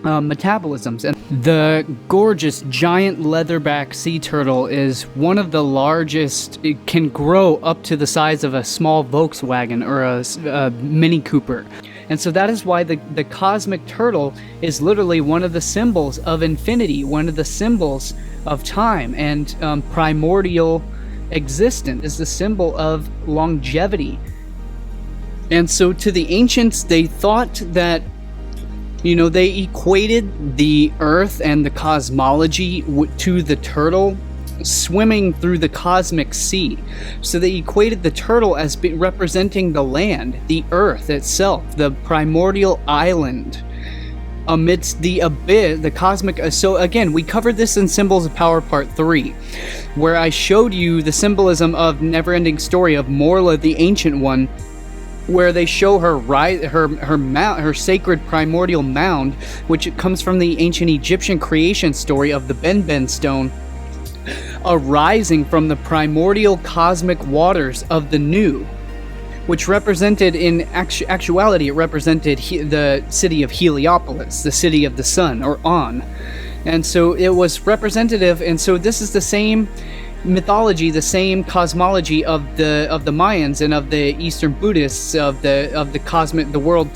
metabolisms. And the gorgeous giant leatherback sea turtle is one of the largest. It can grow up to the size of a small Volkswagen or a Mini Cooper. And so that is why the cosmic turtle is literally one of the symbols of infinity, one of the symbols of time, and primordial existence, is the symbol of longevity. And so to the ancients, they thought that, they equated the earth and the cosmology to the turtle swimming through the cosmic sea. So they equated the turtle as representing the land, the earth itself, the primordial island amidst the abyss, the cosmic. So again, we covered this in Symbols of Power Part 3, where I showed you the symbolism of never-ending story of Morla, the Ancient One, where they show her sacred primordial mound, which comes from the ancient Egyptian creation story of the Ben stone, arising from the primordial cosmic waters of the Nu, which represented, in actuality, it represented the city of Heliopolis, the city of the sun, or On. And so it was representative, and so this is the same mythology, the same cosmology of the Mayans and of the Eastern Buddhists, of the cosmic, the world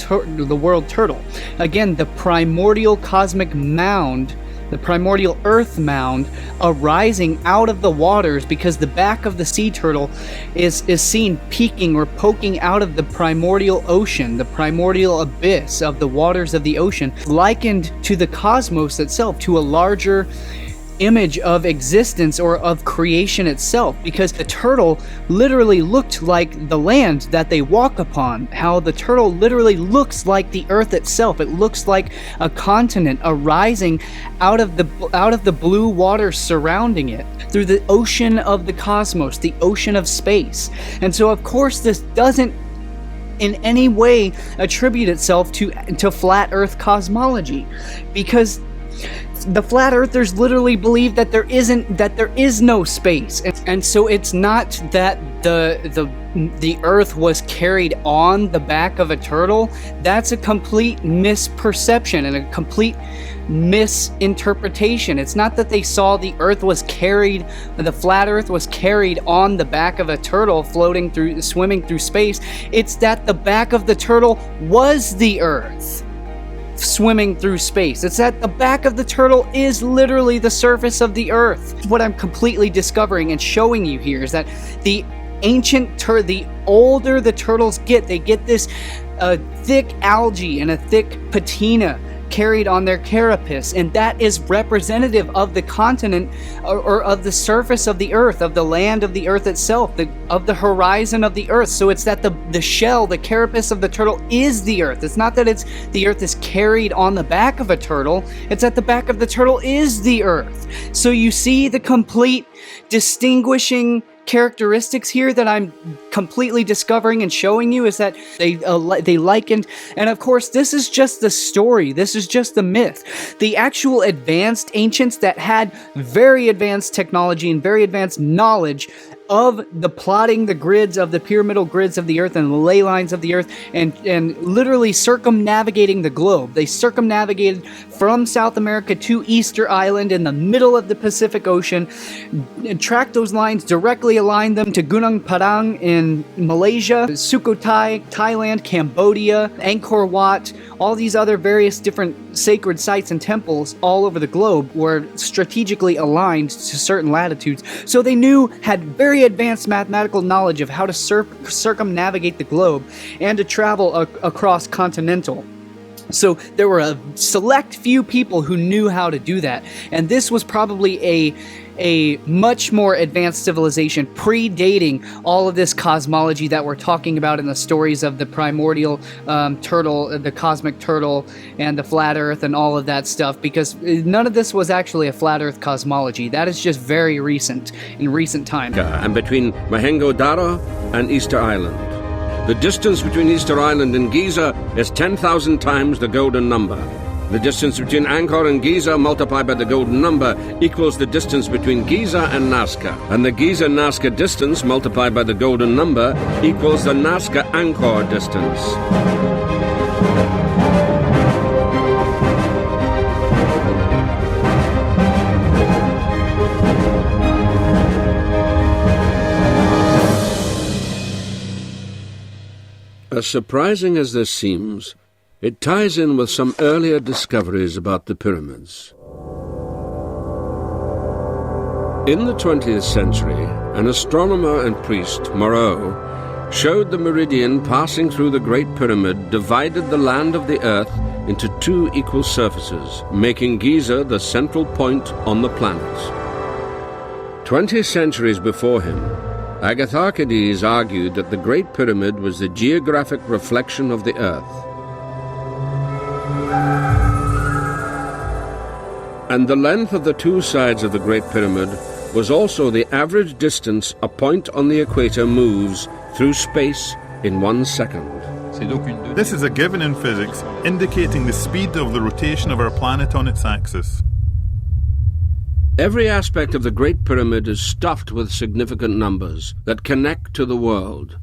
turtle. Again, the primordial cosmic mound, the primordial earth mound, arising out of the waters, because the back of the sea turtle is seen peeking or poking out of the primordial ocean, the primordial abyss of the waters of the ocean, likened to the cosmos itself, to a larger image of existence or of creation itself, because the turtle literally looked like the land that they walk upon. How the turtle literally looks like the earth itself. It looks like a continent arising out of the blue water surrounding it, through the ocean of the cosmos, the ocean of space. And so of course this doesn't in any way attribute itself to flat earth cosmology, because the flat earthers literally believe that there is no space, and so it's not that the earth was carried on the back of a turtle. That's a complete misperception and a complete misinterpretation. It's not that they saw the flat earth was carried on the back of a turtle swimming through space. It's that the back of the turtle was the earth swimming through space. It's that the back of the turtle is literally the surface of the earth. What I'm completely discovering and showing you here is that the the older the turtles get, they get this thick algae and a thick patina carried on their carapace, and that is representative of the continent or of the surface of the earth, of the land of the earth itself, of the horizon of the earth. So it's that the shell, the carapace of the turtle is the earth. It's not that the earth is carried on the back of a turtle, it's that the back of the turtle is the earth. So you see the complete distinguishing characteristics here that I'm completely discovering and showing you, is that they likened, and of course this is just the story, this is just the myth. The actual advanced ancients that had very advanced technology and very advanced knowledge of the plotting the grids of the pyramidal grids of the earth and the ley lines of the earth, and literally circumnavigating the globe. They circumnavigated from South America to Easter Island in the middle of the Pacific Ocean, and tracked those lines, directly aligned them to Gunung Padang in Malaysia, Sukhothai, Thailand, Cambodia, Angkor Wat. All these other various different sacred sites and temples all over the globe were strategically aligned to certain latitudes. So they had very advanced mathematical knowledge of how to circumnavigate the globe and to travel across continental. So there were a select few people who knew how to do that, and this was probably a much more advanced civilization, predating all of this cosmology that we're talking about in the stories of the primordial turtle, the cosmic turtle, and the flat earth and all of that stuff, because none of this was actually a flat earth cosmology. That is just very recent, in recent time. And between Mohenjo-Daro and Easter Island. The distance between Easter Island and Giza is 10,000 times the golden number. The distance between Angkor and Giza multiplied by the golden number equals the distance between Giza and Nazca. And the Giza-Nazca distance multiplied by the golden number equals the Nazca-Angkor distance. As surprising as this seems, it ties in with some earlier discoveries about the pyramids. In the 20th century, an astronomer and priest, Moreau, showed the meridian passing through the Great Pyramid divided the land of the Earth into two equal surfaces, making Giza the central point on the planet. 20 centuries before him, Agatharchides argued that the Great Pyramid was the geographic reflection of the Earth. And the length of the two sides of the Great Pyramid was also the average distance a point on the equator moves through space in 1 second. This is a given in physics, indicating the speed of the rotation of our planet on its axis. Every aspect of the Great Pyramid is stuffed with significant numbers that connect to the world.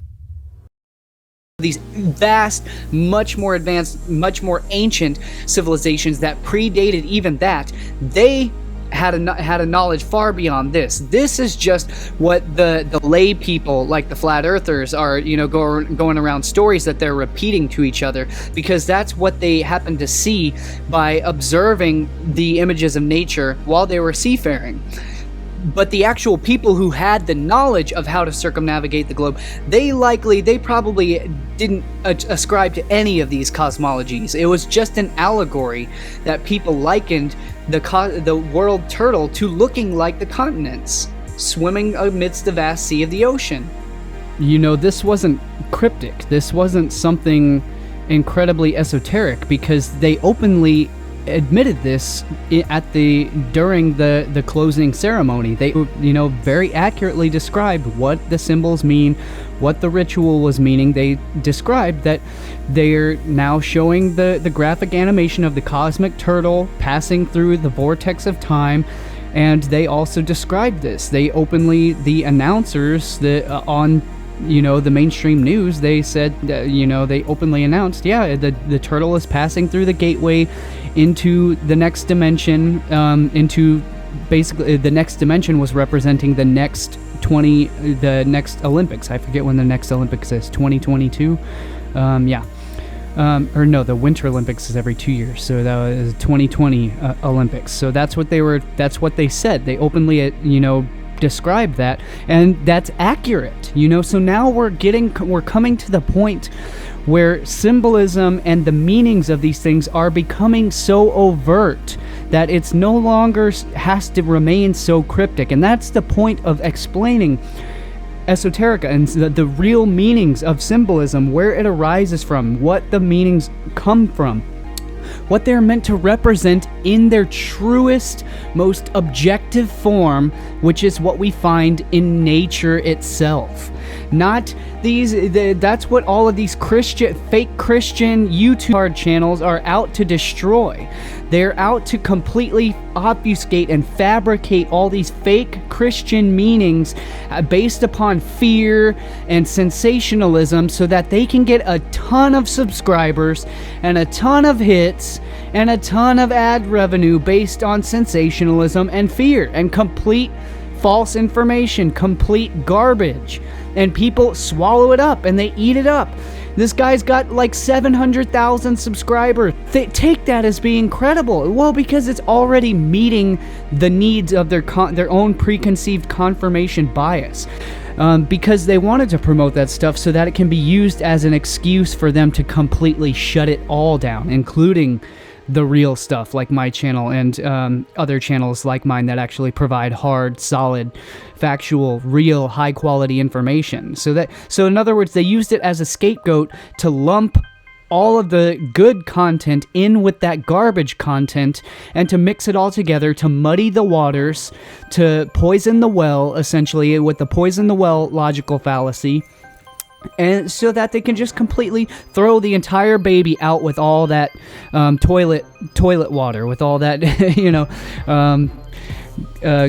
These vast, much more advanced, much more ancient civilizations that predated even that, they had a knowledge far beyond this. This is just what the lay people, like the flat earthers, are going around stories that they're repeating to each other, because that's what they happened to see by observing the images of nature while they were seafaring. But the actual people who had the knowledge of how to circumnavigate the globe, they probably didn't ascribe to any of these cosmologies. It was just an allegory that people likened the world turtle to looking like the continents, swimming amidst the vast sea of the ocean. This wasn't cryptic. This wasn't something incredibly esoteric, because they openly admitted this during the closing ceremony. They very accurately described what the symbols mean, what the ritual was meaning. They described that they're now showing the graphic animation of the cosmic turtle passing through the vortex of time, and they also described this. They openly, the announcers on the mainstream news, they said, they openly announced, the turtle is passing through the gateway into the next dimension, basically the next dimension was representing the next next Olympics. I forget when the next Olympics is, 2022? Or no, the Winter Olympics is every 2 years, so that was 2020 Olympics. So that's what they said. They openly, described that, and that's accurate. So now we're coming to the point where symbolism and the meanings of these things are becoming so overt that it's no longer has to remain so cryptic. And that's the point of explaining esoterica and the real meanings of symbolism, where it arises from, what the meanings come from, what they're meant to represent in their truest, most objective form, which is what we find in nature itself. Not that's what all of these fake Christian YouTube channels are out to destroy. They're out to completely obfuscate and fabricate all these fake Christian meanings based upon fear and sensationalism, so that they can get a ton of subscribers and a ton of hits and a ton of ad revenue based on sensationalism and fear and complete false information, complete garbage. And people swallow it up and they eat it up. This guy's got like 700,000 subscribers. They take that as being credible. Well, because it's already meeting the needs of their own preconceived confirmation bias. Because they wanted to promote that stuff so that it can be used as an excuse for them to completely shut it all down, including the real stuff like my channel and other channels like mine that actually provide hard, solid, factual, real, high-quality information. So in other words, they used it as a scapegoat to lump all of the good content in with that garbage content and to mix it all together, to muddy the waters, to poison the well, essentially, with the poison the well logical fallacy. and so that they can just completely throw the entire baby out with all that toilet water, with all that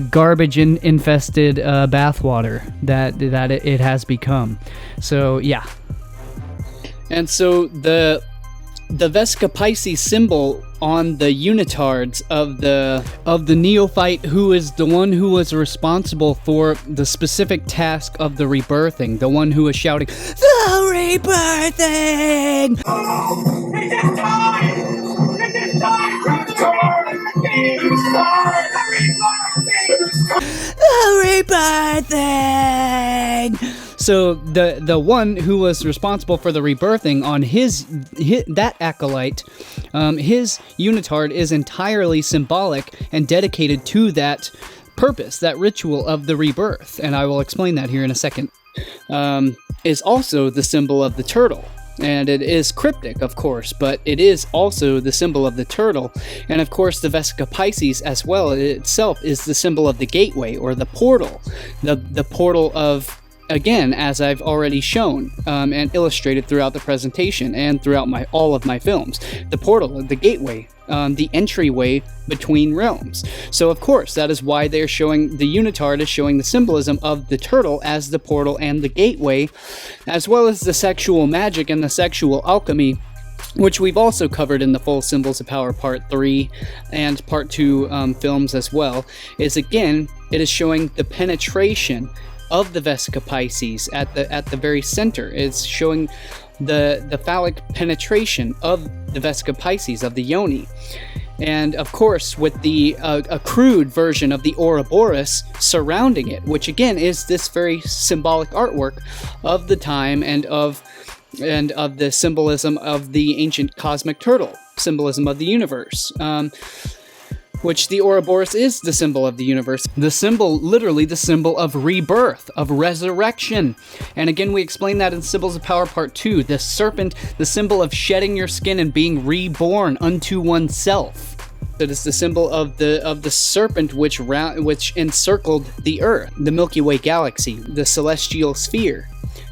garbage infested bathwater that it has become. So yeah. And so the Vesica Pisces symbol on the unitards of the neophyte, who is the one who was responsible for the specific task of the rebirthing, the one who was shouting, "The rebirthing!" It is time! It is time! It's time! It is time! The rebirthing! So the one who was responsible for the rebirthing on that acolyte, his unitard is entirely symbolic and dedicated to that purpose, that ritual of the rebirth, and I will explain that here in a second. Is also the symbol of the turtle. And it is cryptic, of course, but it is also the symbol of the turtle. And of course, the Vesica Pisces as well itself is the symbol of the gateway, or the portal. The portal of, again, as I've already shown and illustrated throughout the presentation and throughout all of my films, the portal, the gateway, the entryway between realms. So of course, that is why they're showing, the unitard is showing the symbolism of the turtle as the portal and the gateway, as well as the sexual magic and the sexual alchemy, which we've also covered in the full Symbols of Power Part 3 and Part 2 films as well, is again, it is showing the penetration of the Vesica Pisces at the very center. It's showing the phallic penetration of the Vesica Pisces, of the yoni. And of course, with the a crude version of the Ouroboros surrounding it, which again is this very symbolic artwork of the time and of the symbolism of the ancient cosmic turtle, symbolism of the universe. Which the Ouroboros is the symbol of the universe. The symbol, literally the symbol of rebirth, of resurrection. And again, we explain that in Symbols of Power Part 2. The serpent, the symbol of shedding your skin and being reborn unto oneself. That is the symbol of the serpent which encircled the Earth, the Milky Way galaxy, the celestial sphere.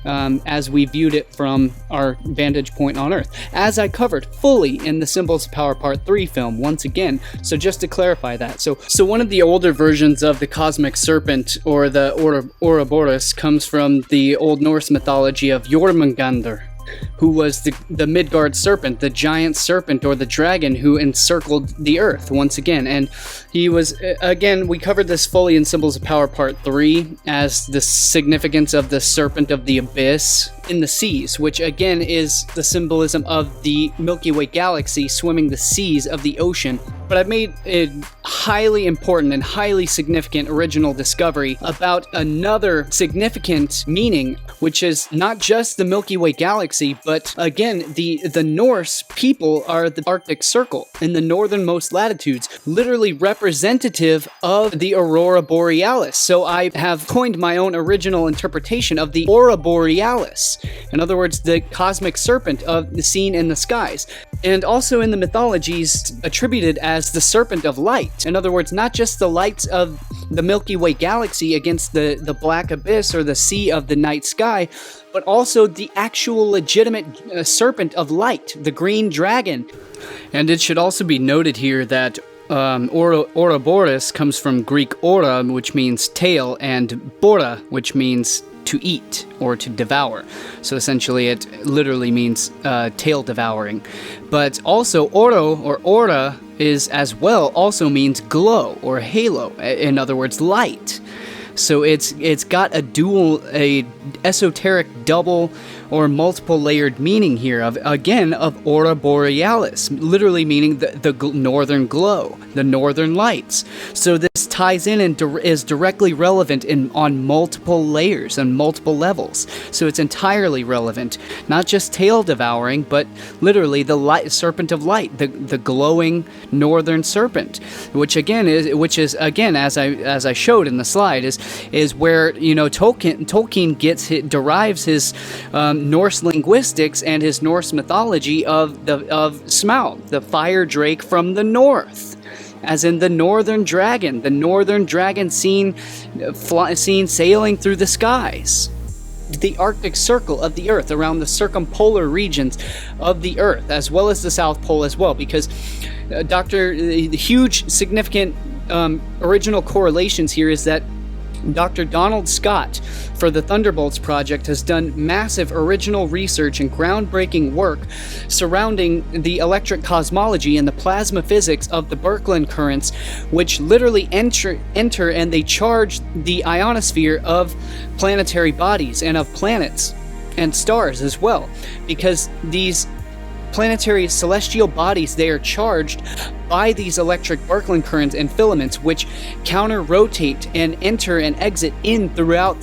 As we viewed it from our vantage point on Earth, as I covered fully in the Symbols of Power Part 3 film, once again. So just to clarify that, so one of the older versions of the cosmic serpent, or the Ouroboros, comes from the Old Norse mythology of Jormungandr, who was the Midgard serpent, the giant serpent or the dragon who encircled the Earth once again. And he was, again, we covered this fully in Symbols of Power Part 3 as the significance of the serpent of the abyss in the seas, which again is the symbolism of the Milky Way galaxy swimming the seas of the ocean. But I've made a highly important and highly significant original discovery about another significant meaning, which is not just the Milky Way galaxy, but again, the Norse people are the Arctic Circle in the northernmost latitudes, literally representative of the Aurora Borealis. So I have coined my own original interpretation of the Aurora Borealis. In other words, the cosmic serpent of the seen in the skies. And also in the mythologies attributed as the serpent of light. In other words, not just the lights of the Milky Way galaxy against the black abyss or the sea of the night sky, but also the actual legitimate serpent of light, the green dragon. And it should also be noted here that Ouroboros comes from Greek aura, which means tail, and bora, which means to eat or to devour. So essentially it literally means tail devouring. But also oro or aura is as well also means glow or halo, in other words light. So it's got a esoteric double or multiple layered meaning here of Aurora Borealis, literally meaning the northern glow, the northern lights. So this ties in and is directly relevant on multiple layers and multiple levels. So it's entirely relevant, not just tail devouring, but literally the serpent of light, the glowing northern serpent, which is as I showed in the slide is where Tolkien derives his Norse linguistics and his Norse mythology of Smaug, the fire drake from the north, as in the northern dragon seen sailing through the skies. the Arctic Circle of the Earth, around the circumpolar regions of the Earth, as well as the South Pole as well, because the huge significant original correlations here is that Dr. Donald Scott for the Thunderbolts Project has done massive original research and groundbreaking work surrounding the electric cosmology and the plasma physics of the Birkeland currents, which literally enter and they charge the ionosphere of planetary bodies and of planets and stars as well, because these planetary celestial bodies, they are charged by these electric Birkeland currents and filaments, which counter-rotate and enter and exit in throughout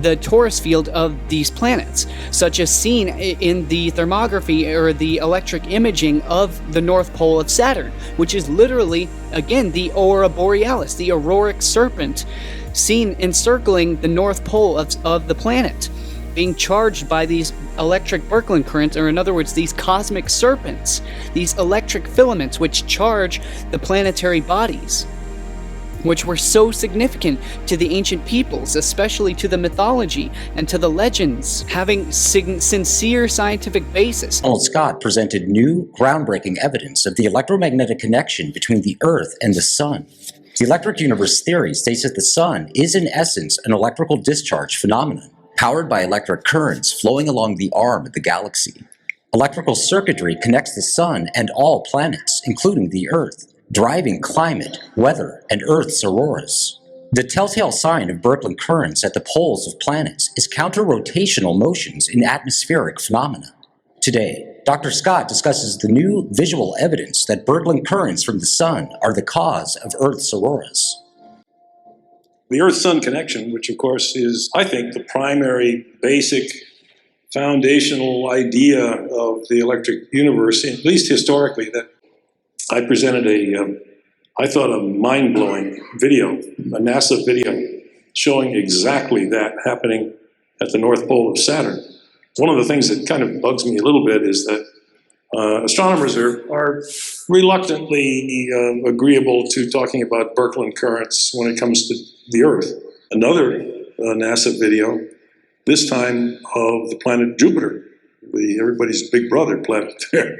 the torus field of these planets, such as seen in the thermography or the electric imaging of the North Pole of Saturn, which is literally, again, the aurora borealis, the auroric serpent, seen encircling the North Pole of the planet, being charged by these electric Birkeland currents, or in other words, these cosmic serpents, these electric filaments which charge the planetary bodies, which were so significant to the ancient peoples, especially to the mythology and to the legends, having sincere scientific basis. Donald Scott presented new, groundbreaking evidence of the electromagnetic connection between the Earth and the Sun. The electric universe theory states that the Sun is in essence an electrical discharge phenomenon, powered by electric currents flowing along the arm of the galaxy. Electrical circuitry connects the Sun and all planets, including the Earth, driving climate, weather, and Earth's auroras. The telltale sign of Birkeland currents at the poles of planets is counter-rotational motions in atmospheric phenomena. Today, Dr. Scott discusses the new visual evidence that Birkeland currents from the Sun are the cause of Earth's auroras. The Earth-Sun connection, which of course is, I think, the primary, basic, foundational idea of the electric universe, at least historically, that I presented I thought a mind-blowing video, a NASA video, showing exactly that happening at the North Pole of Saturn. One of the things that kind of bugs me a little bit is that astronomers are reluctantly agreeable to talking about Birkeland currents when it comes to the Earth. Another NASA video, this time of the planet Jupiter, everybody's big brother planet there.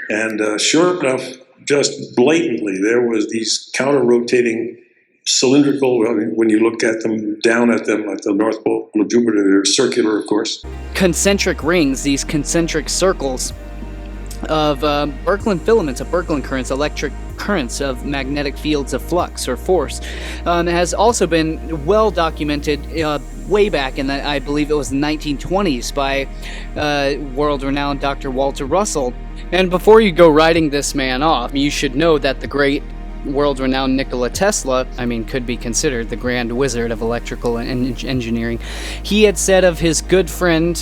And sure enough, just blatantly, there was these counter-rotating cylindrical, when you look at them, down at them at the North Pole of Jupiter, they're circular, of course. Concentric rings, these concentric circles of Birkeland filaments, of Birkeland currents, electric currents of magnetic fields of flux or force, has also been well documented way back in the, I believe it was the 1920s by world-renowned Dr. Walter Russell. And before you go writing this man off, you should know that the great world-renowned Nikola Tesla, could be considered the grand wizard of electrical engineering. He had said of his good friend,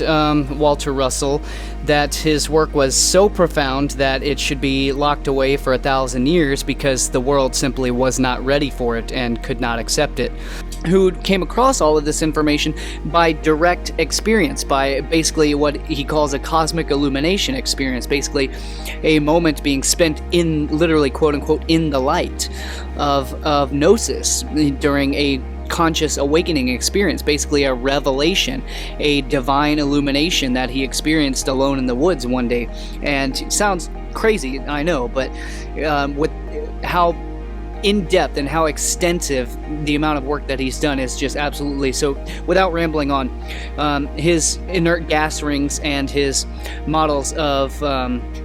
Walter Russell, that his work was so profound that it should be locked away for 1,000 years because the world simply was not ready for it and could not accept it. Who came across all of this information by direct experience, by basically what he calls a cosmic illumination experience, basically a moment being spent in, literally, quote-unquote, in the light of gnosis during a conscious awakening experience, basically a revelation, a divine illumination that he experienced alone in the woods one day. And it sounds crazy, I know, but with how in-depth and how extensive the amount of work that he's done is just absolutely so. Without rambling on, his inert gas rings and his models of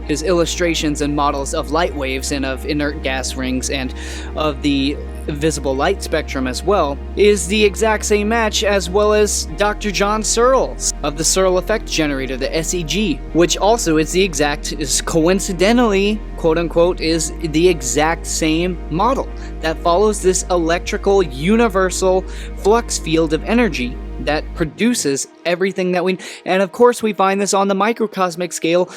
his illustrations and models of light waves and of inert gas rings and of the visible light spectrum as well is the exact same match as well as Dr. John Searle's of the Searle effect generator, the SEG, which also is coincidentally, quote unquote, is the exact same model that follows this electrical universal flux field of energy that produces everything that we... And of course we find this on the microcosmic scale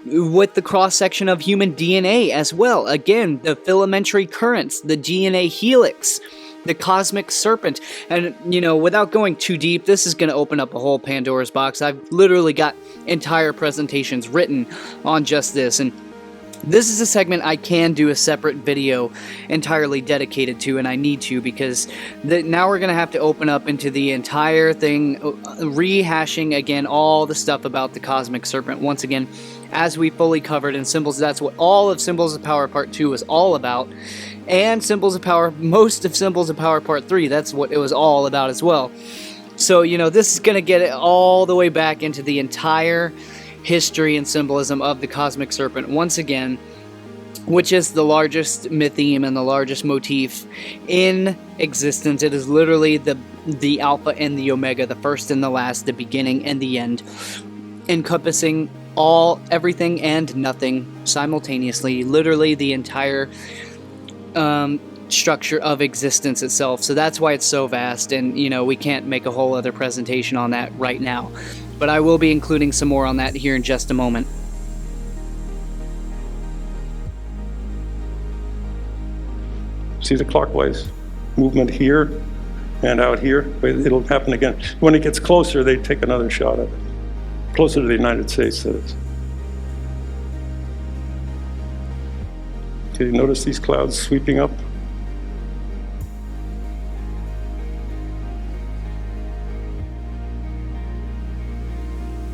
with the cross-section of human DNA as well. Again, the filamentary currents, the DNA helix, the cosmic serpent. And, without going too deep, this is going to open up a whole Pandora's box. I've literally got entire presentations written on just this. And This is a segment I can do a separate video entirely dedicated to, and I need to, because now we're going to have to open up into the entire thing, rehashing again all the stuff about the cosmic serpent. Once again, as we fully covered in Symbols, that's what all of Symbols of Power Part 2 was all about. And Symbols of Power, most of Symbols of Power Part 3, that's what it was all about as well. So, you know, this is going to get it all the way back into the entire history and symbolism of the cosmic serpent once again, which is the largest mytheme and the largest motif in existence. It is literally the alpha and the omega, the first and the last, the beginning and the end, encompassing everything and nothing simultaneously, literally the entire structure of existence itself. So that's why it's so vast, and you know, we can't make a whole other presentation on that right now, but I will be including some more on that here in just a moment. See the clockwise movement here and out here? It'll happen again. When it gets closer, they take another shot of it. Closer to the United States, that is. Okay, you notice these clouds sweeping up?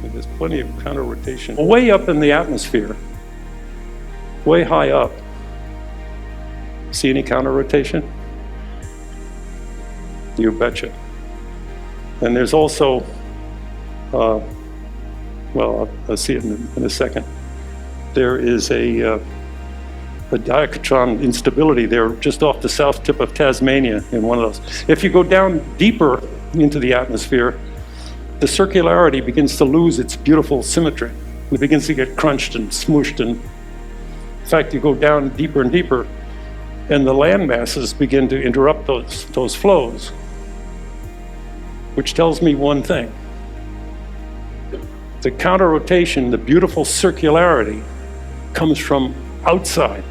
And there's plenty of counter rotation. Way up in the atmosphere, way high up. See any counter rotation? You betcha. And there's also, well, I'll see it in a second. There is a diachron instability there just off the south tip of Tasmania in one of those. If you go down deeper into the atmosphere, the circularity begins to lose its beautiful symmetry. It begins to get crunched and smooshed, and in fact, you go down deeper and deeper, and the land masses begin to interrupt those flows, which tells me one thing. The counter rotation, the beautiful circularity, comes from outside,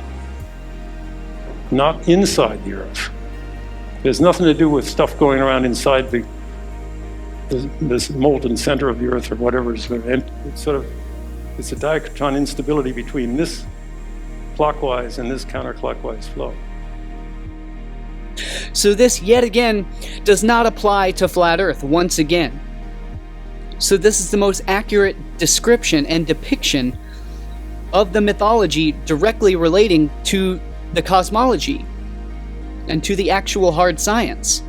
not inside the Earth. There's nothing to do with stuff going around inside this molten center of the Earth or whatever. It's a diachron instability between this clockwise and this counterclockwise flow. So this, yet again, does not apply to flat Earth, once again. So this is the most accurate description and depiction of the mythology directly relating to the cosmology and to the actual hard science.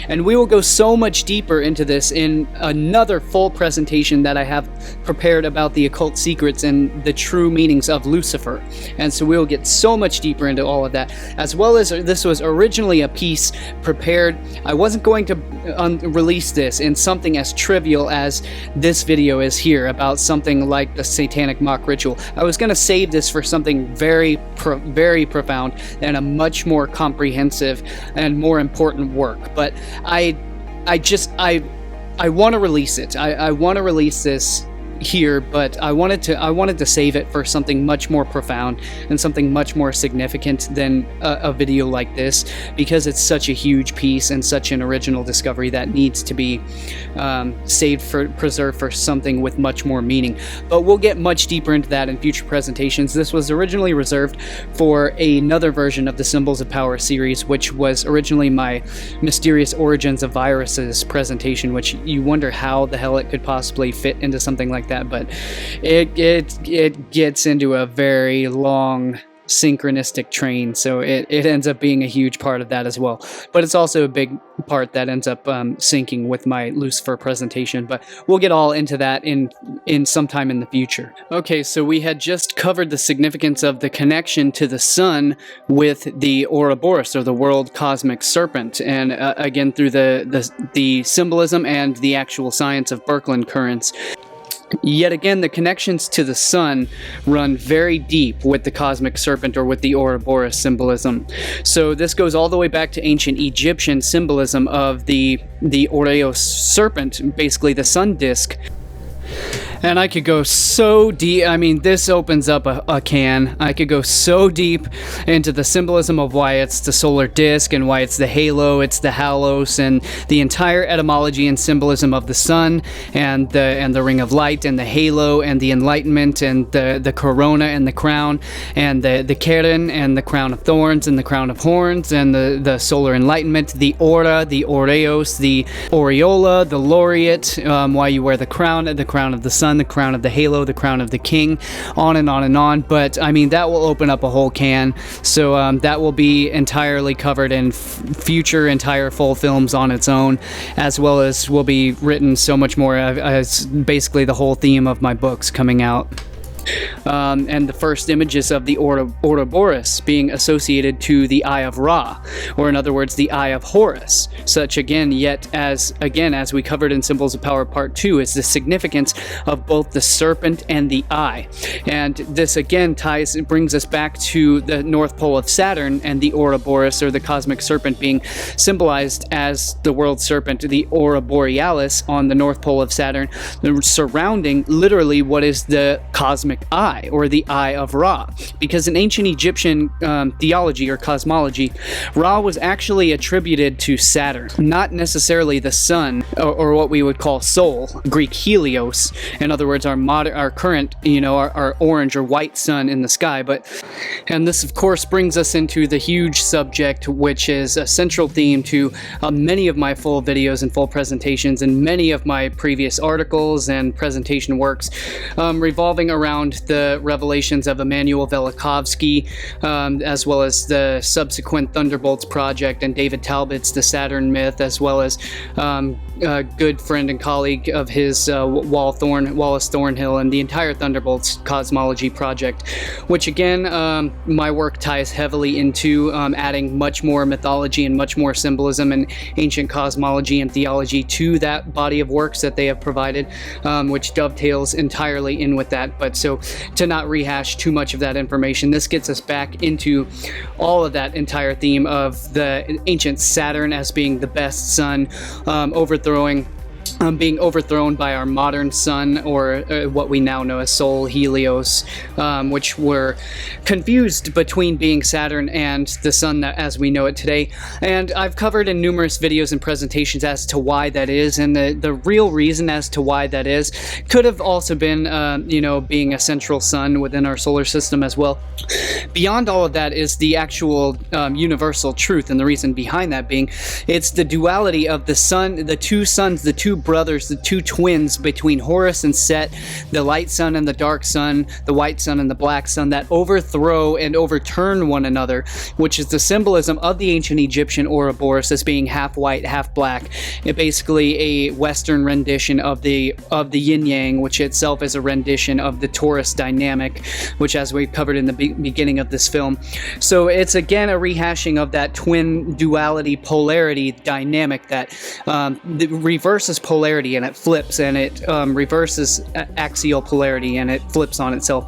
And we will go so much deeper into this in another full presentation that I have prepared about the occult secrets and the true meanings of Lucifer. And so we'll get so much deeper into all of that, as well as this was originally a piece prepared. I wasn't going to release this in something as trivial as this video is here about something like the Satanic mock ritual. I was going to save this for something very profound and a much more comprehensive and more important work. But I want to release it. I want to release this here, but I wanted to save it for something much more profound and something much more significant than a video like this, because it's such a huge piece and such an original discovery that needs to be preserved for something with much more meaning. But we'll get much deeper into that in future presentations. This was originally reserved for another version of the Symbols of Power series, which was originally my Mysterious Origins of Viruses presentation, which you wonder how the hell it could possibly fit into something like that, but it gets into a very long synchronistic train, so it ends up being a huge part of that as well. But it's also a big part that ends up syncing with my Lucifer presentation, but we'll get all into that in sometime in the future. Okay, so we had just covered the significance of the connection to the sun with the Ouroboros, or the world cosmic serpent, and again through the symbolism and the actual science of Birkeland currents. Yet again, the connections to the sun run very deep with the cosmic serpent, or with the Ouroboros symbolism. So this goes all the way back to ancient Egyptian symbolism of the Ouroboros serpent, basically the sun disk. And I could go so deep. I mean, this opens up a can. I could go so deep into the symbolism of why it's the solar disk and why it's the halo, it's the halos, and the entire etymology and symbolism of the sun and the ring of light and the halo and the enlightenment and the corona and the crown and the keren and the crown of thorns and the crown of horns and the solar enlightenment, the aura, the aureos, the aureola, the laureate, why you wear the crown of the sun, the crown of the halo, the crown of the king, on and on and on. But I mean, that will open up a whole can. So that will be entirely covered in future entire full films on its own, as well as will be written so much more as basically the whole theme of my books coming out. And the first images of the Ouroboros being associated to the Eye of Ra, or in other words, the Eye of Horus. Such as we covered in Symbols of Power Part 2, is the significance of both the serpent and the eye. And this again brings us back to the North Pole of Saturn and the Ouroboros, or the cosmic serpent, being symbolized as the world serpent, the Aurora Borealis on the North Pole of Saturn, surrounding literally what is the cosmic eye, or the Eye of Ra. Because in ancient Egyptian theology or cosmology, Ra was actually attributed to Saturn, not necessarily the sun, or what we would call Sol, Greek Helios. In other words, our current, our orange or white sun in the sky. And this, of course, brings us into the huge subject, which is a central theme to many of my full videos and full presentations, and many of my previous articles and presentation works, revolving around the revelations of Immanuel Velikovsky, as well as the subsequent Thunderbolts project and David Talbot's The Saturn Myth, as well as a good friend and colleague of his, Wallace Thornhill, and the entire Thunderbolts cosmology project, which again, my work ties heavily into adding much more mythology and much more symbolism and ancient cosmology and theology to that body of works that they have provided, which dovetails entirely in with that. But so to not rehash too much of that information, this gets us back into all of that entire theme of the ancient Saturn as being the best sun, being overthrown by our modern sun, or what we now know as Sol, Helios, which were confused between being Saturn and the sun as we know it today. And I've covered in numerous videos and presentations as to why that is, and the real reason as to why that is could have also been, being a central sun within our solar system as well. Beyond all of that is the actual universal truth, and the reason behind that being, it's the duality of the sun, the two suns, the two brothers, the two twins between Horus and Set, the light sun and the dark sun, the white sun and the black sun, that overthrow and overturn one another, which is the symbolism of the ancient Egyptian Ouroboros as being half white, half black. It basically a Western rendition of the yin yang, which itself is a rendition of the Taurus dynamic, which, as we've covered in the beginning of this film. So it's again a rehashing of that twin duality polarity dynamic that reverses polarity and it flips, and it reverses axial polarity and it flips on itself,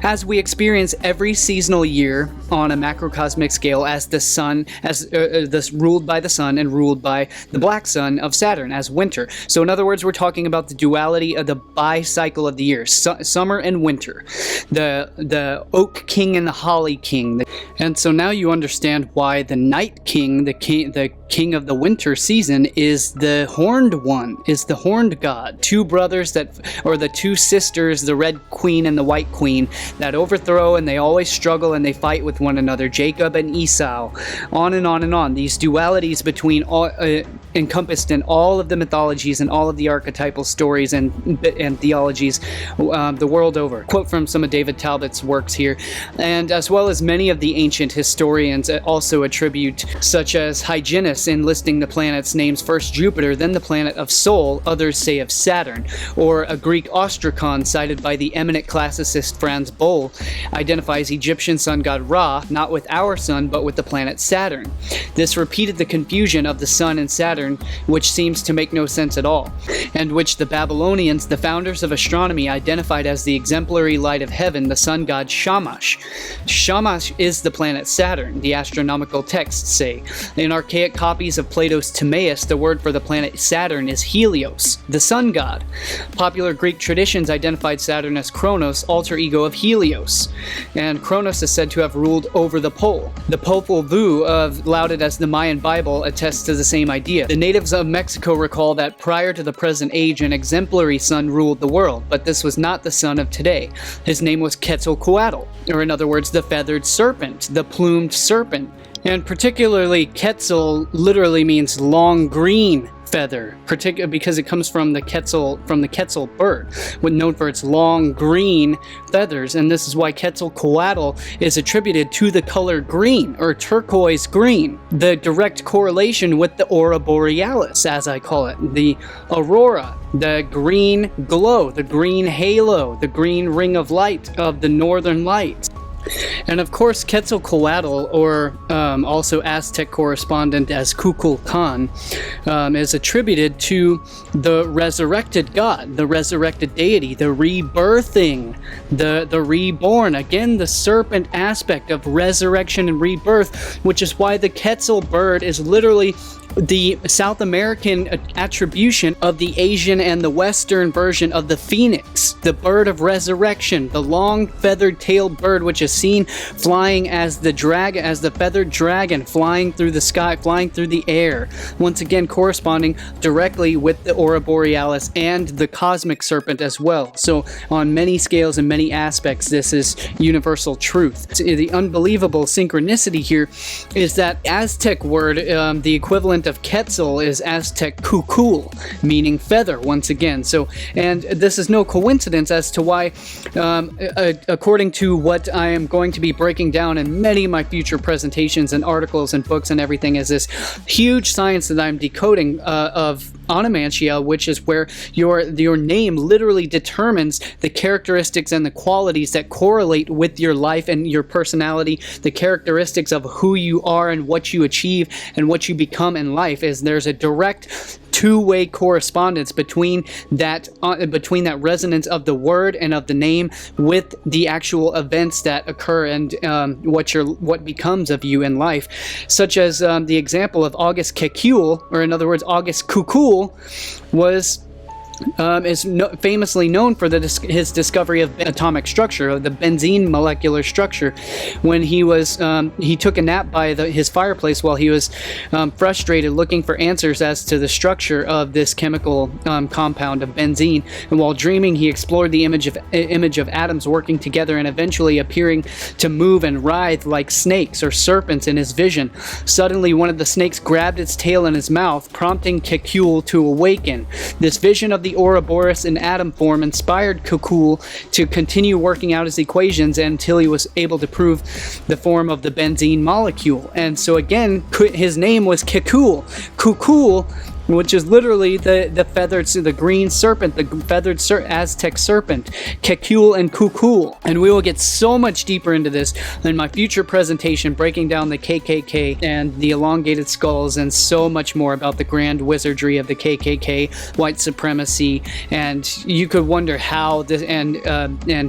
as we experience every seasonal year on a macrocosmic scale, as the sun, as this ruled by the sun and ruled by the black sun of Saturn as winter. So in other words, we're talking about the duality of the bicycle of the year, summer and winter, the oak king and the holly king. And so now you understand why the night king, the king of the winter season, is the horned one, is the horned god. Two brothers or the two sisters, the red queen and the white queen, that overthrow, and they always struggle and they fight with one another, Jacob and Esau, on and on and on. These dualities between all, encompassed in all of the mythologies and all of the archetypal stories and theologies the world over. Quote from some of David Talbot's works here, and as well as many of the ancient historians also attribute, such as Hyginus in listing the planets' names, first Jupiter, then the planet of Sol, others say of Saturn, or a Greek ostracon cited by the eminent classicist Franz Pan's bowl identifies Egyptian sun god Ra, not with our sun, but with the planet Saturn. This repeated the confusion of the sun and Saturn, which seems to make no sense at all, and which the Babylonians, the founders of astronomy, identified as the exemplary light of heaven, the sun god Shamash. Shamash is the planet Saturn, the astronomical texts say. In archaic copies of Plato's Timaeus, the word for the planet Saturn is Helios, the sun god. Popular Greek traditions identified Saturn as Kronos, alter ego of Helios, and Kronos is said to have ruled over the pole. The Popol Vuh, lauded as the Mayan Bible, attests to the same idea. The natives of Mexico recall that prior to the present age, an exemplary sun ruled the world, but this was not the sun of today. His name was Quetzalcoatl, or in other words, the feathered serpent, the plumed serpent. And particularly Quetzal literally means long green feather, because it comes from the quetzal bird, known for its long green feathers, and this is why Quetzalcoatl is attributed to the color green or turquoise green, the direct correlation with the aurora borealis, as I call it, the aurora, the green glow, the green halo, the green ring of light of the northern lights. And of course, Quetzalcoatl, or also Aztec correspondent as Kukulkan, is attributed to the resurrected god, the resurrected deity, the rebirthing, the reborn. Again, the serpent aspect of resurrection and rebirth, which is why the Quetzal bird is literally the South American attribution of the Asian and the Western version of the phoenix, the bird of resurrection, the long feathered tailed bird which is seen flying as the feathered dragon flying through the sky, flying through the air, once again corresponding directly with the aurora borealis and the cosmic serpent as well. So on many scales and many aspects, this is universal truth. The unbelievable synchronicity here is that Aztec word, the equivalent of Quetzal, is Aztec kukul, meaning feather, once again. So, and this is no coincidence as to why, according to what I am going to be breaking down in many of my future presentations and articles and books and everything, is this huge science that I'm decoding of onomantia, which is where your name literally determines the characteristics and the qualities that correlate with your life and your personality, the characteristics of who you are and what you achieve and what you become in life. Is there's a direct two-way correspondence between that resonance of the word and of the name with the actual events that occur and what becomes of you in life, such as the example of August Kekule, or in other words August Kukul, is famously known for his discovery of atomic structure, of the benzene molecular structure, when he took a nap by his fireplace while he was frustrated looking for answers as to the structure of this chemical compound of benzene. And while dreaming, he explored the image of atoms working together and eventually appearing to move and writhe like snakes or serpents in his vision. Suddenly, one of the snakes grabbed its tail in his mouth, prompting Kekule to awaken. This vision of the Ouroboros in atom form inspired Kekule to continue working out his equations until he was able to prove the form of the benzene molecule. And so again, his name was Kekule. Kukul, which is literally the green serpent, the feathered Aztec serpent, Kekule and Kukul. And we will get so much deeper into this in my future presentation, breaking down the KKK and the elongated skulls and so much more about the grand wizardry of the KKK, white supremacy, and you could wonder how this and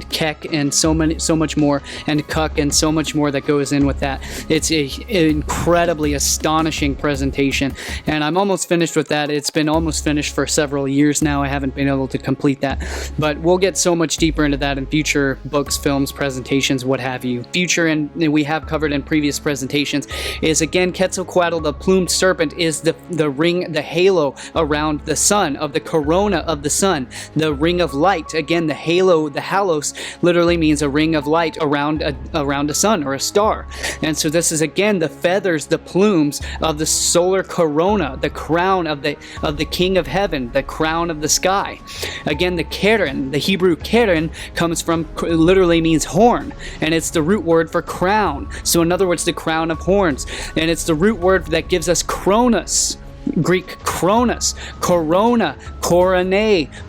Kek and so much more, and Kuk and so much more that goes in with that. It's an incredibly astonishing presentation, and I'm almost finished with that. It's been almost finished for several years now. I haven't been able to complete that, but we'll get so much deeper into that in future books, films, presentations, what have you. Future, and we have covered in previous presentations, is again Quetzalcoatl, the plumed serpent, is the ring, the halo around the sun, of the corona of the sun, the ring of light. Again, the halo, the halos, literally means a ring of light around a sun or a star. And so this is again the feathers, the plumes of the solar corona, the crown of the king of heaven, the crown of the sky. Again, the keren, the Hebrew keren, comes from, literally means horn, and it's the root word for crown. So in other words, the crown of horns, and it's the root word that gives us Kronos, Greek Kronos, corona,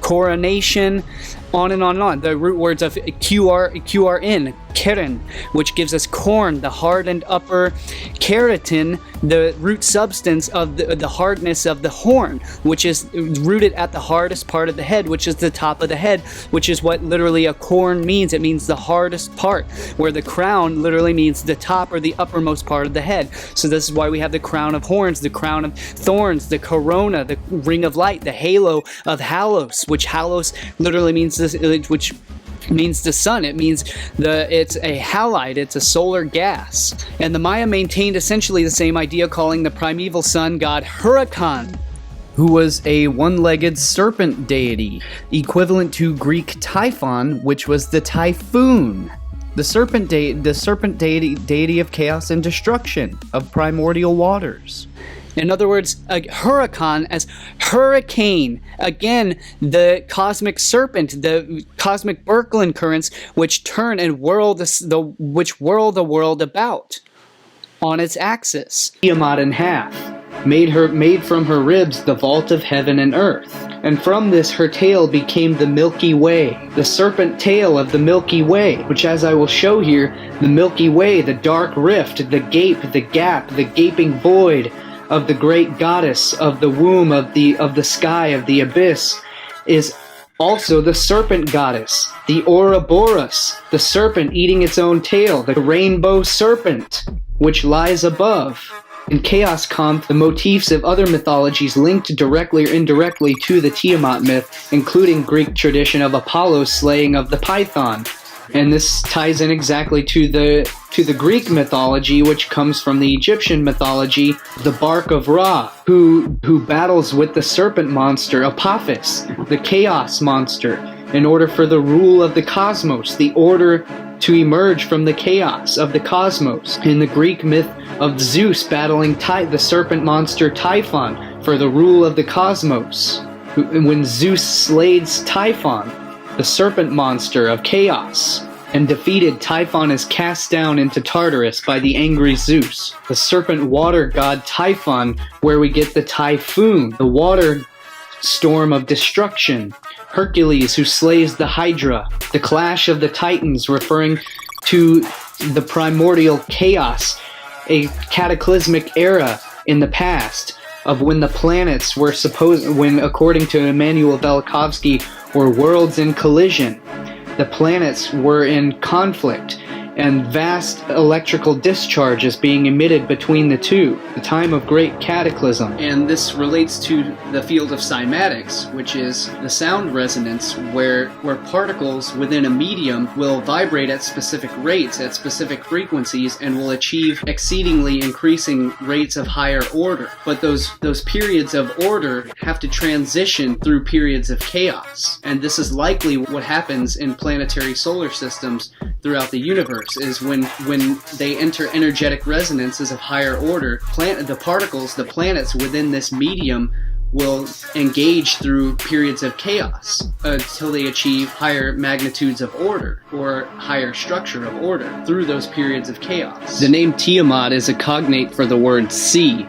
coronation, On and on and on. The root words of QRN, keren, which gives us corn, the hard and upper, keratin, the root substance of the hardness of the horn, which is rooted at the hardest part of the head, which is the top of the head, which is what literally a corn means. It means the hardest part, where the crown literally means the top or the uppermost part of the head. So this is why we have the crown of horns, the crown of thorns, the corona, the ring of light, the halo of halos, which halos literally means this, which means the sun. It means it's a halide, it's a solar gas. And the Maya maintained essentially the same idea, calling the primeval sun god Huracan, who was a one-legged serpent deity, equivalent to Greek Typhon, which was the typhoon. The serpent deity of chaos and destruction, of primordial waters. In other words, a huracan as hurricane. Again, the cosmic serpent, the cosmic Birkeland currents, which turn and whirl the world about on its axis. Tiamat in half, made from her ribs the vault of heaven and earth. And from this her tail became the Milky Way, the serpent tail of the Milky Way, which, as I will show here, the Milky Way, the dark rift, the gape, the gap, the gaping void of the great goddess of the womb, of the sky, of the abyss, is also the serpent goddess, the Ouroboros, the serpent eating its own tail, the rainbow serpent, which lies above. In Chaos Conf, the motifs of other mythologies linked directly or indirectly to the Tiamat myth, including Greek tradition of Apollo's slaying of the Python. And this ties in exactly to the Greek mythology, which comes from the Egyptian mythology, the bark of Ra, who battles with the serpent monster Apophis, the chaos monster, in order for the rule of the cosmos, the order to emerge from the chaos of the cosmos. In the Greek myth of Zeus battling the serpent monster Typhon for the rule of the cosmos. When Zeus slays Typhon, the serpent monster of chaos, and defeated, Typhon is cast down into Tartarus by the angry Zeus. The serpent water god Typhon, where we get the typhoon, the water storm of destruction. Hercules, who slays the Hydra. The clash of the Titans, referring to the primordial chaos, a cataclysmic era in the past of when the planets were according to Immanuel Velikovsky, were worlds in collision. The planets were in conflict, and vast electrical discharges being emitted between the two, the time of great cataclysm. And this relates to the field of cymatics, which is the sound resonance, where particles within a medium will vibrate at specific rates, at specific frequencies, and will achieve exceedingly increasing rates of higher order. But those periods of order have to transition through periods of chaos. And this is likely what happens in planetary solar systems throughout the universe, is when they enter energetic resonances of higher order, the particles, the planets within this medium will engage through periods of chaos until they achieve higher magnitudes of order or higher structure of order through those periods of chaos. The name Tiamat is a cognate for the word sea.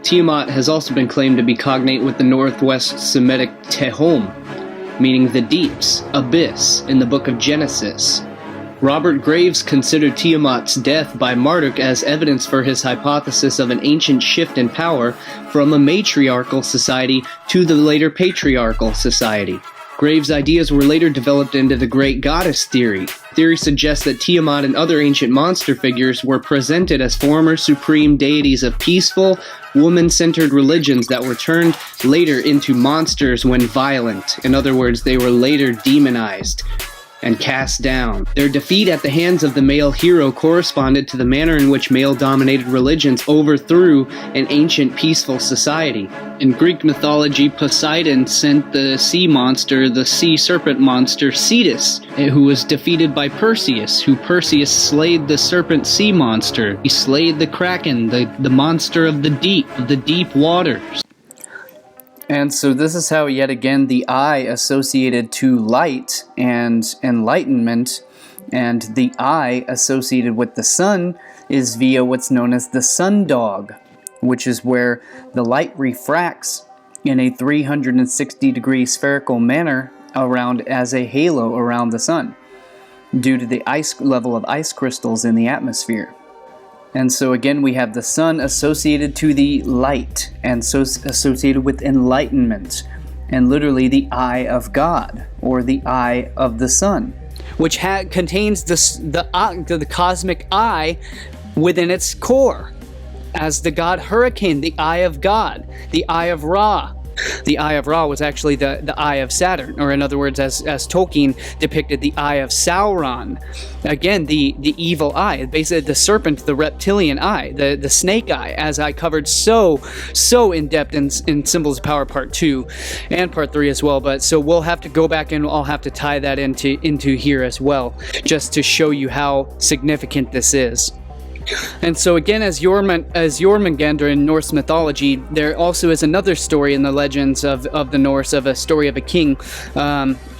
Tiamat has also been claimed to be cognate with the Northwest Semitic Tehom, meaning the deeps, abyss, in the book of Genesis. Robert Graves considered Tiamat's death by Marduk as evidence for his hypothesis of an ancient shift in power from a matriarchal society to the later patriarchal society. Graves' ideas were later developed into the Great Goddess theory. Theory suggests that Tiamat and other ancient monster figures were presented as former supreme deities of peaceful, woman-centered religions that were turned later into monsters when violent. In other words, they were later demonized and cast down. Their defeat at the hands of the male hero corresponded to the manner in which male-dominated religions overthrew an ancient peaceful society. In Greek mythology, Poseidon sent the sea monster, the sea serpent monster Cetus, who was defeated by Perseus, who Perseus slayed the serpent sea monster. He slayed the kraken, the monster of the deep waters. And so this is how, yet again, the eye associated to light and enlightenment, and the eye associated with the sun is via what's known as the sundog, which is where the light refracts in a 360-degree spherical manner around as a halo around the sun due to the ice level of ice crystals in the atmosphere. And so again, we have the sun associated to the light and so associated with enlightenment and literally the eye of God or the eye of the sun, which contains the cosmic eye within its core as the god Hurricane, the eye of God, the eye of Ra. The eye of Ra was actually the eye of Saturn, or in other words, as Tolkien depicted, the eye of Sauron. Again, the evil eye, basically the serpent, the reptilian eye, the snake eye, as I covered so in depth in Symbols of Power Part 2 and Part 3 as well. But so we'll have to go back and I'll have to tie that into here as well, just to show you how significant this is. And so again, as Jormungandr in Norse mythology, there also is another story in the legends of the Norse of a story of a king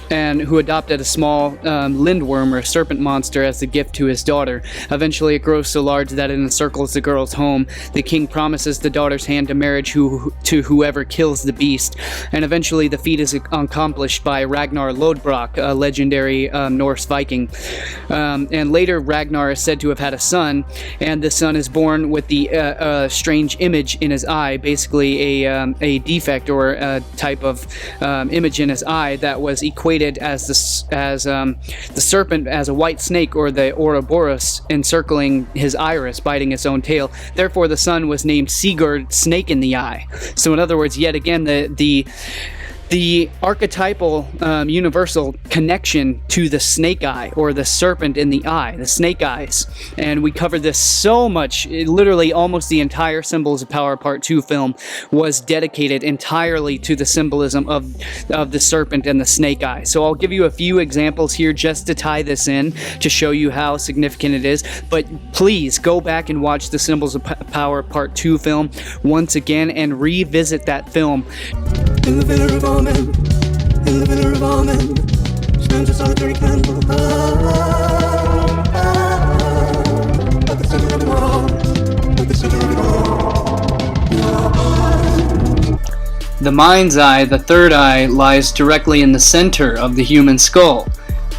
and who adopted a small lindworm or serpent monster as a gift to his daughter. Eventually it grows so large that it encircles the girl's home. The king promises the daughter's hand in marriage to whoever kills the beast, and eventually the feat is accomplished by Ragnar Lodbrok, a legendary Norse Viking. And later Ragnar is said to have had a son, and the son is born with the strange image in his eye, basically a defect or a type of image in his eye that was equated as the serpent as a white snake, or the Ouroboros encircling his iris, biting its own tail. Therefore, the son was named Sigurd, Snake in the Eye. So, in other words, yet again, the archetypal universal connection to the snake eye, or the serpent in the eye, the snake eyes. And we covered this so much. Literally almost the entire Symbols of Power Part 2 film was dedicated entirely to the symbolism of the serpent and the snake eye. So I'll give you a few examples here just to tie this in, to show you how significant it is. But please go back and watch the Symbols of Power Part 2 film once again and revisit that film. In the villa of all men, in the villa of all men, stands a solitary candle. At the center of it all, at the center of it all. The mind's eye, the third eye, lies directly in the center of the human skull.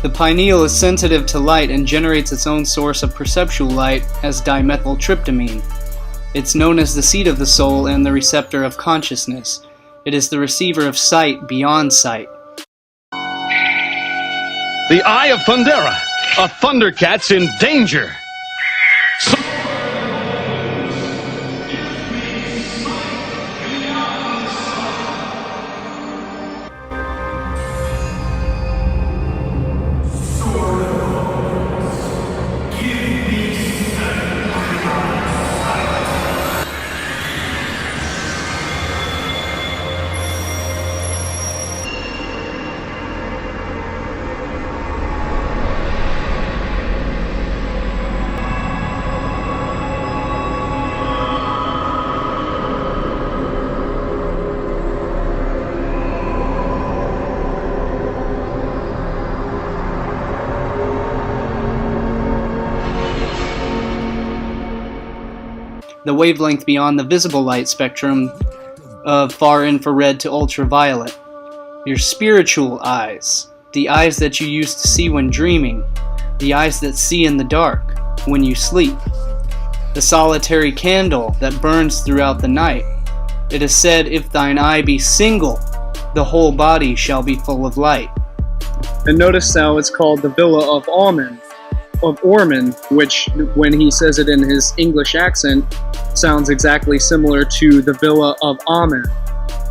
The pineal is sensitive to light and generates its own source of perceptual light as dimethyltryptamine. It's known as the seat of the soul and the receptor of consciousness. It is the receiver of sight beyond sight. The Eye of Thundera! A Thundercat's in danger! The wavelength beyond the visible light spectrum of far infrared to ultraviolet. Your spiritual eyes, the eyes that you used to see when dreaming, the eyes that see in the dark when you sleep. The solitary candle that burns throughout the night. It is said, if thine eye be single, the whole body shall be full of light. And notice how it's called the Villa of Ormond, which, when he says it in his English accent, sounds exactly similar to the Villa of Amen,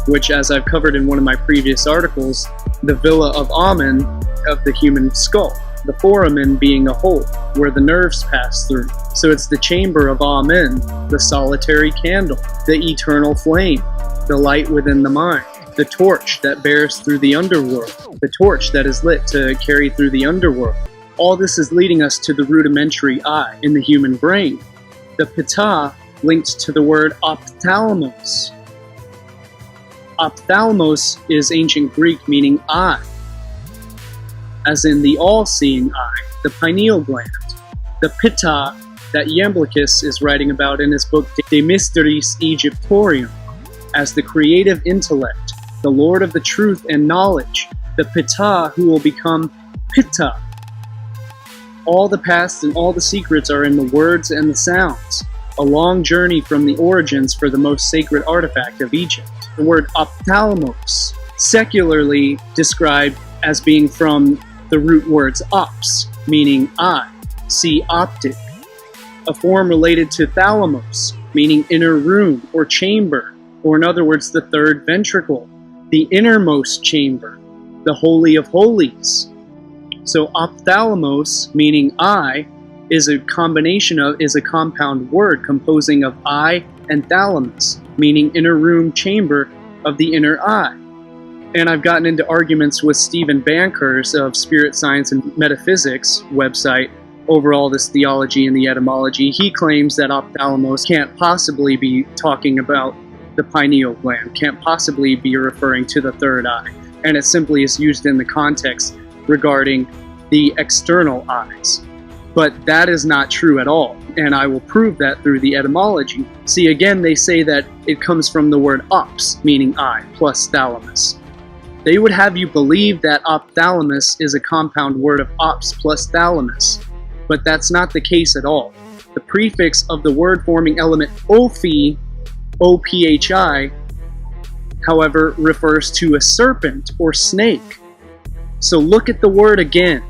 which, as I've covered in one of my previous articles, the Villa of Amen of the human skull, the foramen being a hole where the nerves pass through. So it's the chamber of Amen, the solitary candle, the eternal flame, the light within the mind, the torch that bears through the underworld, the torch that is lit to carry through the underworld. All this is leading us to the rudimentary eye in the human brain. The pita linked to the word ophthalmos. Ophthalmos is ancient Greek meaning eye, as in the all-seeing eye, the pineal gland. The pitta that Iamblichus is writing about in his book De Mysteris Egyptorium, as the creative intellect, the lord of the truth and knowledge, the pita who will become pitta. All the past and all the secrets are in the words and the sounds. A long journey from the origins for the most sacred artifact of Egypt. The word ophthalmos, secularly described as being from the root words ops, meaning eye, see optic. A form related to thalamus, meaning inner room or chamber, or in other words, the third ventricle, the innermost chamber, the holy of holies. So ophthalmos, meaning eye, is a compound word composing of eye and thalamus, meaning inner room chamber of the inner eye. And I've gotten into arguments with Stephen Bankhurst of Spirit Science and Metaphysics website over all this theology and the etymology. He claims that ophthalmos can't possibly be talking about the pineal gland, can't possibly be referring to the third eye, and it simply is used in the context regarding the external eyes. But that is not true at all, and I will prove that through the etymology. See, again, they say that it comes from the word ops, meaning eye, plus thalamus. They would have you believe that ophthalmos is a compound word of ops plus thalamus, but that's not the case at all. The prefix of the word-forming element ophi, O-P-H-I, however, refers to a serpent or snake. So look at the word again.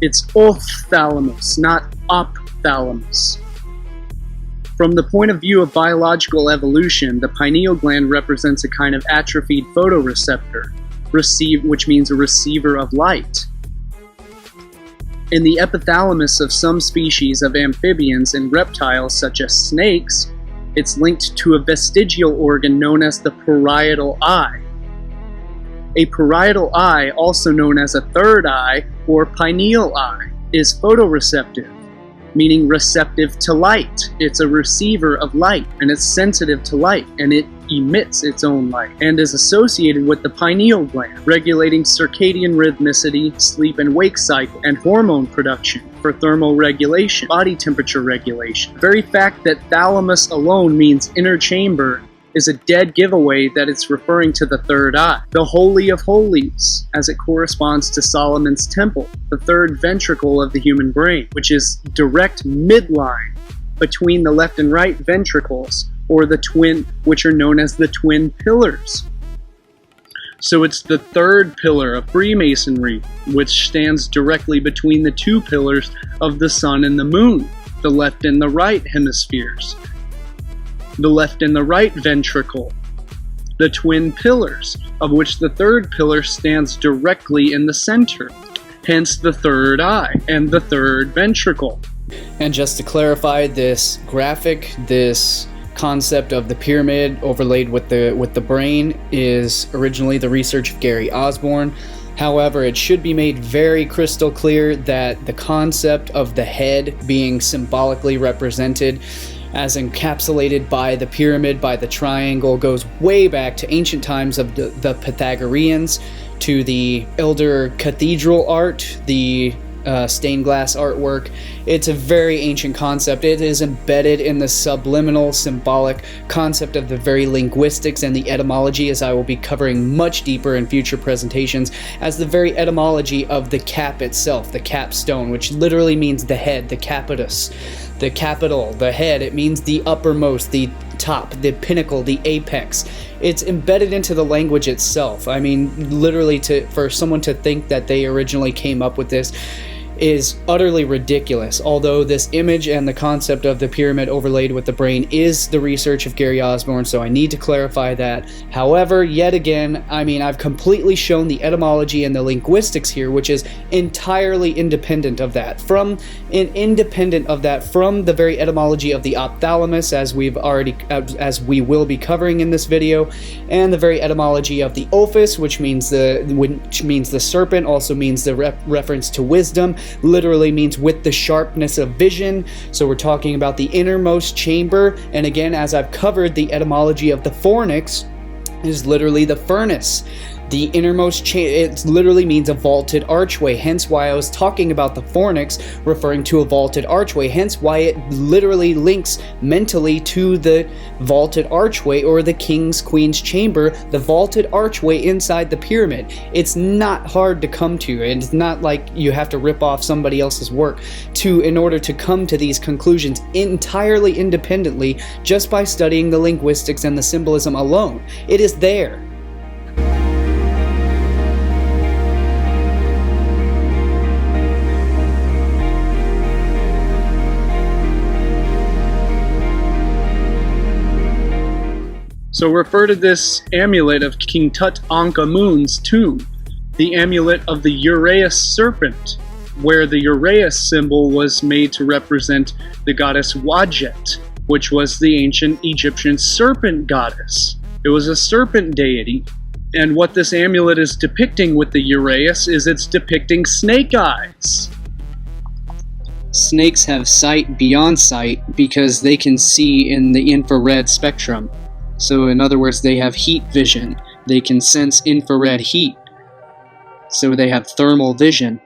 It's ophthalmos, not ophthalmos. From the point of view of biological evolution, the pineal gland represents a kind of atrophied photoreceptor, which means a receiver of light. In the epithalamus of some species of amphibians and reptiles, such as snakes, it's linked to a vestigial organ known as the parietal eye. A parietal eye, also known as a third eye or pineal eye, is photoreceptive, meaning receptive to light. It's a receiver of light, and it's sensitive to light, and it emits its own light, and is associated with the pineal gland, regulating circadian rhythmicity, sleep and wake cycle, and hormone production for thermal regulation, body temperature regulation. The very fact that thalamus alone means inner chamber is a dead giveaway that it's referring to the third eye, the Holy of Holies, as it corresponds to Solomon's temple, the third ventricle of the human brain, which is direct midline between the left and right ventricles, or the twin, which are known as the twin pillars. So it's the third pillar of Freemasonry, which stands directly between the two pillars of the sun and the moon, the left and the right hemispheres, the left and the right ventricle, the twin pillars, of which the third pillar stands directly in the center, hence the third eye and the third ventricle. And just to clarify, this graphic, this concept of the pyramid overlaid with the brain is originally the research of Gary Osborne. However, it should be made very crystal clear that the concept of the head being symbolically represented as encapsulated by the pyramid, by the triangle, goes way back to ancient times of the Pythagoreans, to the elder cathedral art, the stained glass artwork. It's a very ancient concept. It is embedded in the subliminal, symbolic concept of the very linguistics and the etymology, as I will be covering much deeper in future presentations, as the very etymology of the cap itself, the capstone, which literally means the head, the capitus, the capital, the head. It means the uppermost, the top, the pinnacle, the apex. It's embedded into the language itself. I mean, literally, for someone to think that they originally came up with this is utterly ridiculous. Although this image and the concept of the pyramid overlaid with the brain is the research of Gary Osborne, so I need to clarify that. However, yet again, I mean, I've completely shown the etymology and the linguistics here, which is entirely independent of that. From the very etymology of the ophthalmos, as we will be covering in this video, and the very etymology of the ophis, which means the serpent, also means the reference to wisdom. Literally means with the sharpness of vision. So we're talking about the innermost chamber, and again, as I've covered, the etymology of the fornix is literally the furnace. The innermost it literally means a vaulted archway, hence why I was talking about the fornix referring to a vaulted archway, hence why it literally links mentally to the vaulted archway or the king's queen's chamber, the vaulted archway inside the pyramid. It's not hard to come to, and it's not like you have to rip off somebody else's work in order to come to these conclusions entirely independently just by studying the linguistics and the symbolism alone. It is there. So refer to this amulet of King Tutankhamun's tomb, the amulet of the Uraeus serpent, where the Uraeus symbol was made to represent the goddess Wadjet, which was the ancient Egyptian serpent goddess. It was a serpent deity, and what this amulet is depicting with the Uraeus is it's depicting snake eyes. Snakes have sight beyond sight because they can see in the infrared spectrum. So in other words, they have heat vision. They can sense infrared heat. So they have thermal vision.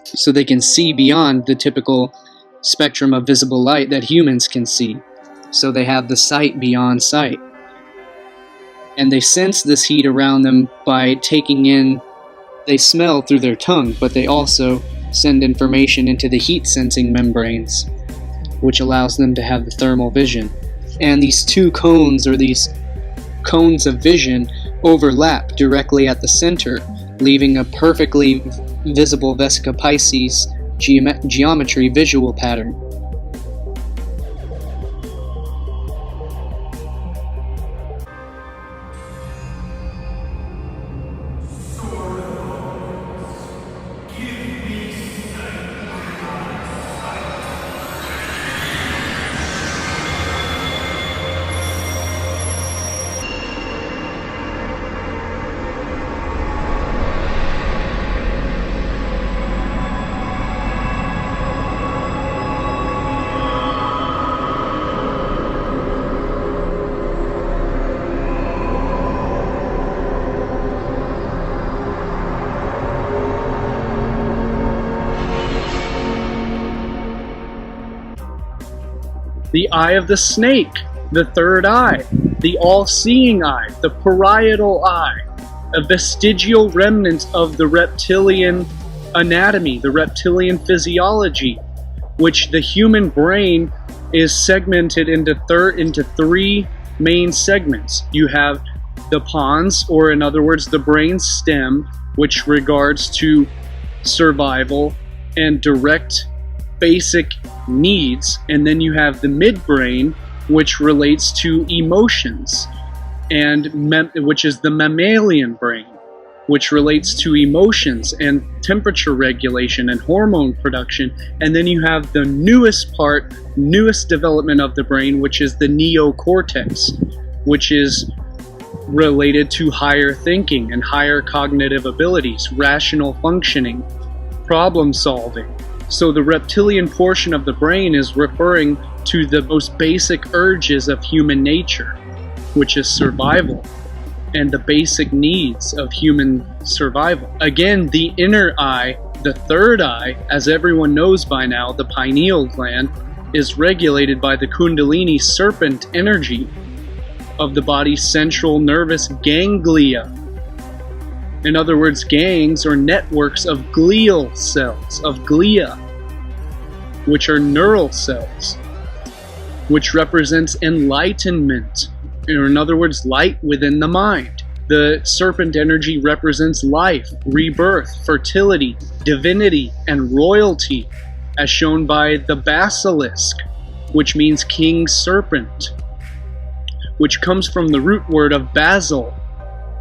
So they can see beyond the typical spectrum of visible light that humans can see. So they have the sight beyond sight. And they sense this heat around them by taking in, they smell through their tongue, but they also send information into the heat sensing membranes, which allows them to have the thermal vision. And these two cones, or these cones of vision, overlap directly at the center, leaving a perfectly visible Vesica Pisces geometry visual pattern. The eye of the snake, the third eye, the all-seeing eye, the parietal eye, a vestigial remnant of the reptilian anatomy, the reptilian physiology, which the human brain is segmented into three main segments. You have the pons, or in other words, the brain stem, which regards to survival and direct basic needs, and then you have the midbrain, which relates to emotions, and which is the mammalian brain, which relates to emotions and temperature regulation and hormone production. And then you have the newest development of the brain, which is the neocortex, which is related to higher thinking and higher cognitive abilities, rational functioning, problem solving. So the reptilian portion of the brain is referring to the most basic urges of human nature, which is survival, and the basic needs of human survival. Again, the inner eye, the third eye, as everyone knows by now, the pineal gland, is regulated by the Kundalini serpent energy of the body's central nervous ganglia. In other words, gangs or networks of glial cells, of glia, which are neural cells, which represents enlightenment, or in other words, light within the mind. The serpent energy represents life, rebirth, fertility, divinity, and royalty, as shown by the basilisk, which means king serpent, which comes from the root word of basil,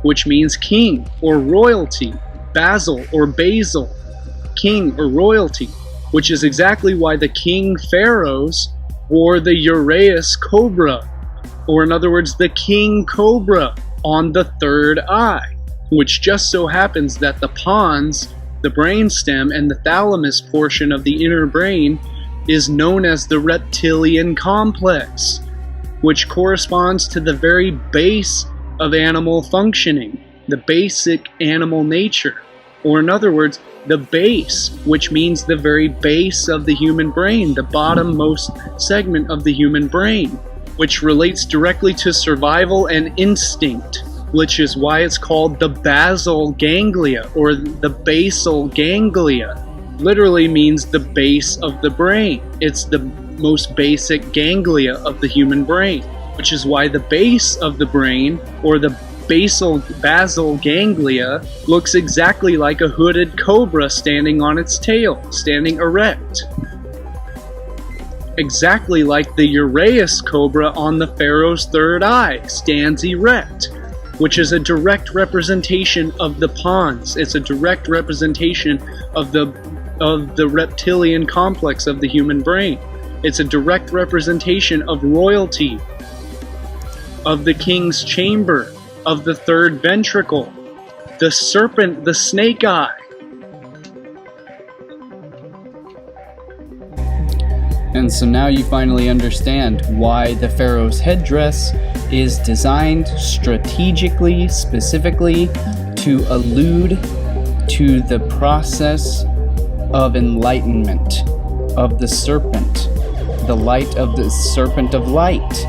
which means king or royalty, basil or basil, king or royalty, which is exactly why the king pharaohs wore the Uraeus cobra, or in other words, the king cobra on the third eye, which just so happens that the pons, the brainstem, and the thalamus portion of the inner brain is known as the reptilian complex, which corresponds to the very base of animal functioning, the basic animal nature. Or in other words, the base, which means the very base of the human brain, the bottommost segment of the human brain, which relates directly to survival and instinct, which is why it's called the basal ganglia or the basal ganglia. Literally means the base of the brain. It's the most basic ganglia of the human brain, which is why the base of the brain, or the basal ganglia, looks exactly like a hooded cobra standing on its tail, standing erect. Exactly like the Uraeus cobra on the pharaoh's third eye, stands erect, which is a direct representation of the pons. It's a direct representation of the reptilian complex of the human brain. It's a direct representation of royalty, of the king's chamber, of the third ventricle, the serpent, the snake eye. And so now you finally understand why the pharaoh's headdress is designed strategically, specifically, to allude to the process of enlightenment, of the serpent, the light of the serpent of light.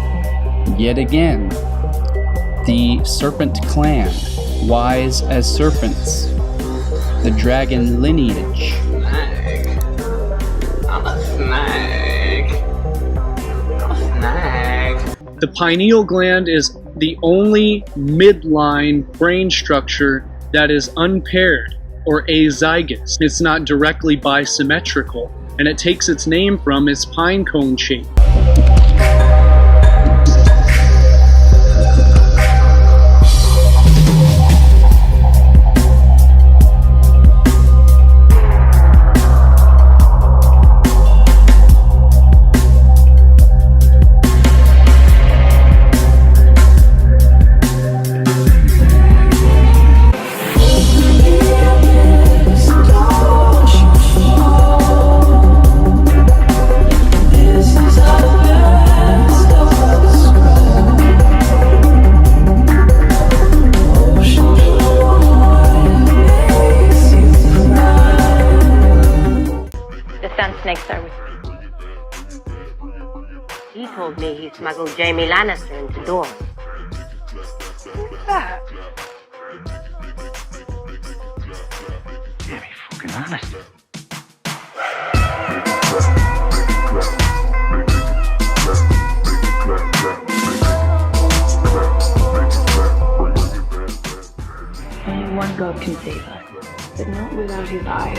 Yet again, the serpent clan, wise as serpents, the dragon lineage. I'm a snake. The pineal gland is the only midline brain structure that is unpaired or azygous. It's not directly bisymmetrical, and it takes its name from its pine cone shape. He told me he smuggled Jamie Lannister into Dorne. Who's that? Yeah, be fucking honest. Only one God can save us, but not without his eyes.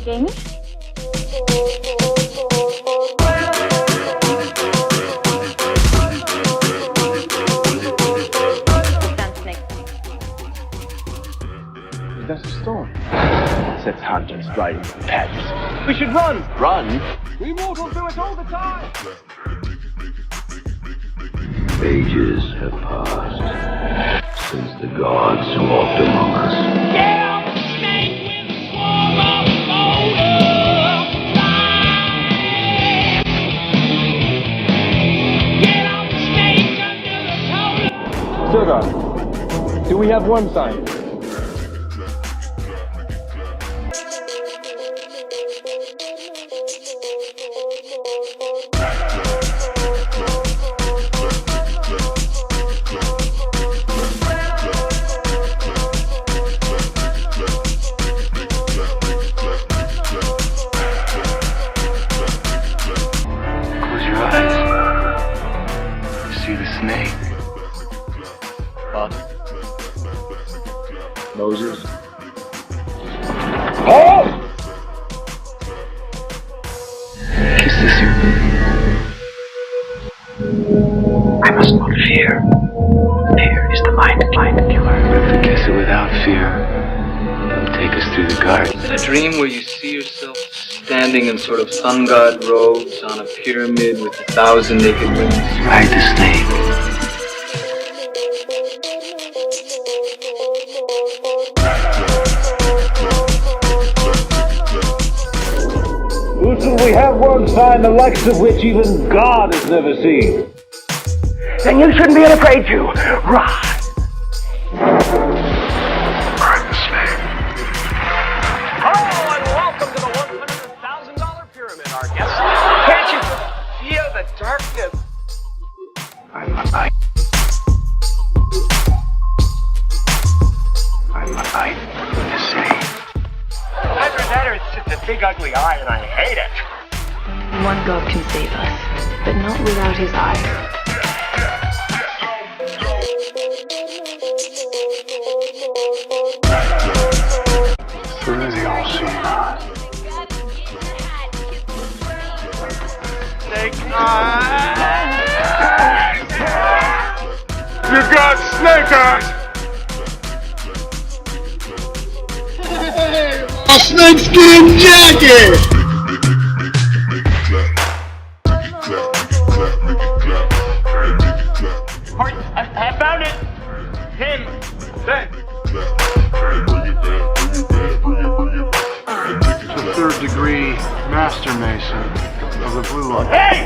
Jamie? That's a storm. Sets hunters right into the patches. We should run! Run? We mortals do it all the time! Ages have passed since the gods walked among us. Yeah, snake with swarm of Sugar, do we have worm sign? Close your eyes. You see the snake. Moses. Oh! Kiss the serpent. I must not fear. Fear is the mind killer. But to kiss it without fear will take us through the garden. Is it a dream where you see yourself standing in sort of sun god robes on a pyramid with 1,000 naked women? Ride the snake. we have one sign the likes of which even God has never seen. Then you shouldn't be afraid to rise. I'm the snake. Hello and welcome to the $100,000 pyramid, our guest. Can't you feel the darkness? I'm the night. I'm the night with the city. Either that or it's just a big ugly eye and I hate it. One God can save us, but not without his eye. Through the all-seeing eye. Snake eyes! You got snake eyes! A snakeskin jacket! I found it! Him! Then! The third degree master mason of the blue line. Hey!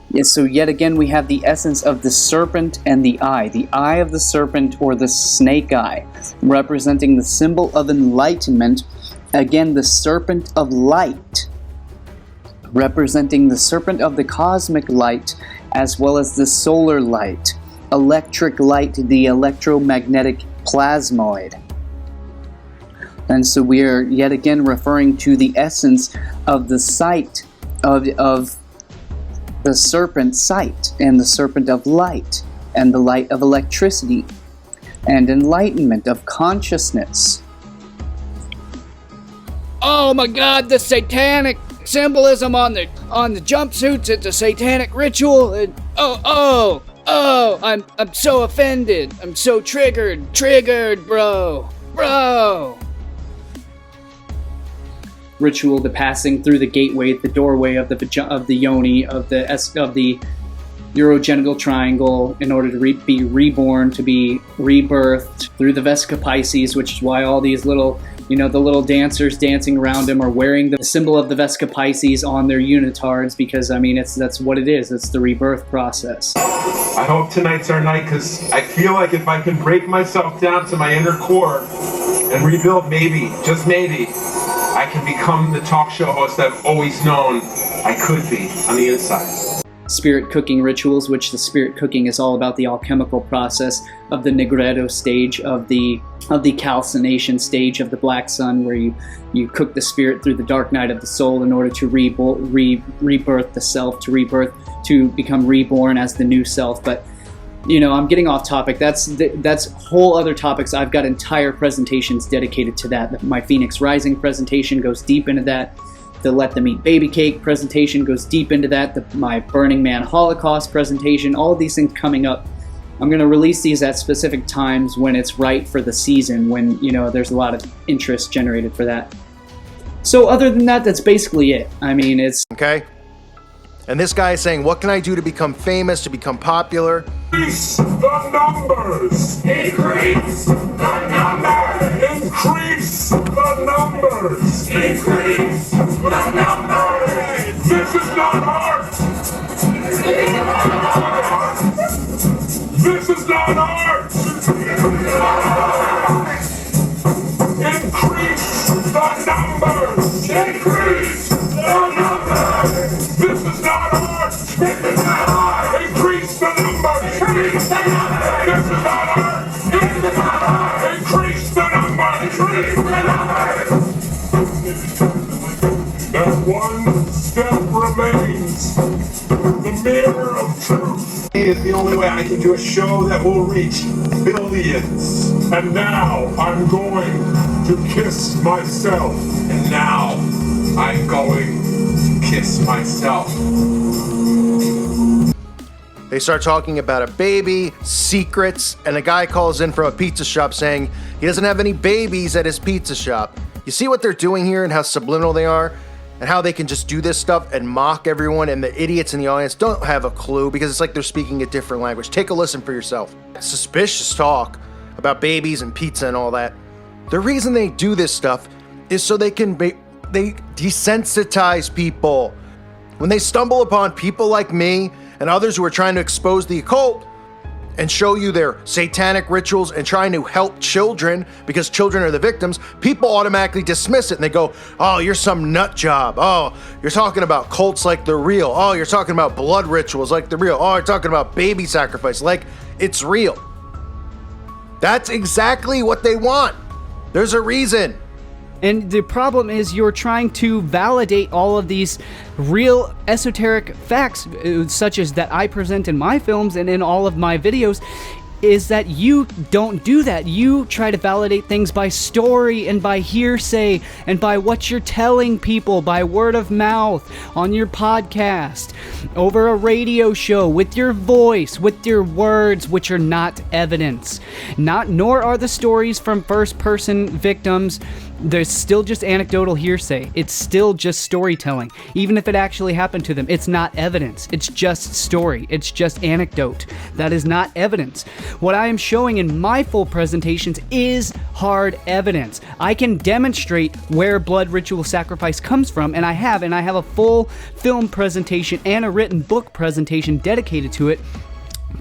Yes, so yet again we have the essence of the serpent and the eye of the serpent or the snake eye, representing the symbol of enlightenment. Again, the serpent of light, representing the serpent of the cosmic light, as well as the solar light, electric light, the electromagnetic plasmoid. And so we are yet again referring to the essence of the sight of the serpent sight, and the serpent of light, and the light of electricity, and enlightenment of consciousness. Oh my God, the satanic symbolism on the jumpsuits, it's a satanic ritual. I'm so offended. I'm so triggered, bro. Ritual, the passing through the gateway, the doorway of the yoni, of the urogenital triangle, in order to be reborn, to be rebirthed through the Vesica Pisces, which is why all these little, the little dancers dancing around him are wearing the symbol of the Vesica Pisces on their unitards, because that's what it is. It's the rebirth process. I hope tonight's our night, because I feel like if I can break myself down to my inner core and rebuild, maybe, just maybe, I can become the talk show host I've always known I could be on the inside. Spirit cooking rituals, which the spirit cooking is all about the alchemical process of the Negredo stage, of the calcination stage of the Black Sun, where you cook the spirit through the dark night of the soul in order to rebirth the self, to become reborn as the new self. But I'm getting off topic. That's whole other topics. I've got entire presentations dedicated to that. My Phoenix Rising presentation goes deep into that. The Let Them Eat Baby Cake presentation goes deep into that. My Burning Man Holocaust presentation, all of these things coming up. I'm going to release these at specific times when it's right for the season, when, there's a lot of interest generated for that. So other than that, that's basically it. It's... Okay. And this guy is saying, what can I do to become famous, to become popular? Increase the numbers! Increase the numbers! Increase the numbers! Increase the numbers! This is not art! This is not art! Increase the numbers! Increase the numbers! This is not art! This is not art! Increase the numbers! Increase the numbers! This is not art! This is not art! Increase the numbers! Increase the numbers! And one step remains. The mirror of truth is the only way I can do a show that will reach billions. And now I'm going to kiss myself. And now I'm going to kiss myself. They start talking about a baby, secrets, and a guy calls in from a pizza shop saying he doesn't have any babies at his pizza shop. You see what they're doing here and how subliminal they are? and how they can just do this stuff and mock everyone, and the idiots in the audience don't have a clue because it's like they're speaking a different language. Take a listen for yourself. Suspicious talk about babies and pizza and all that. The reason they do this stuff is so they desensitize people. When they stumble upon people like me and others who are trying to expose the occult and show you their satanic rituals and trying to help children because children are the victims, people automatically dismiss it and they go, oh, you're some nut job. Oh, you're talking about cults like they're real. Oh, you're talking about blood rituals like they're real. Oh, you're talking about baby sacrifice like it's real. That's exactly what they want. There's a reason. And the problem is you're trying to validate all of these real esoteric facts, such as that I present in my films and in all of my videos, is that you don't do that. You try to validate things by story and by hearsay and by what you're telling people by word of mouth on your podcast, over a radio show, with your voice, with your words, which are not evidence. Nor are the stories from first-person victims. There's still just anecdotal hearsay. It's still just storytelling. Even if it actually happened to them, it's not evidence. It's just story. It's just anecdote. That is not evidence. What I am showing in my full presentations is hard evidence. I can demonstrate where blood ritual sacrifice comes from, and I have a full film presentation and a written book presentation dedicated to it,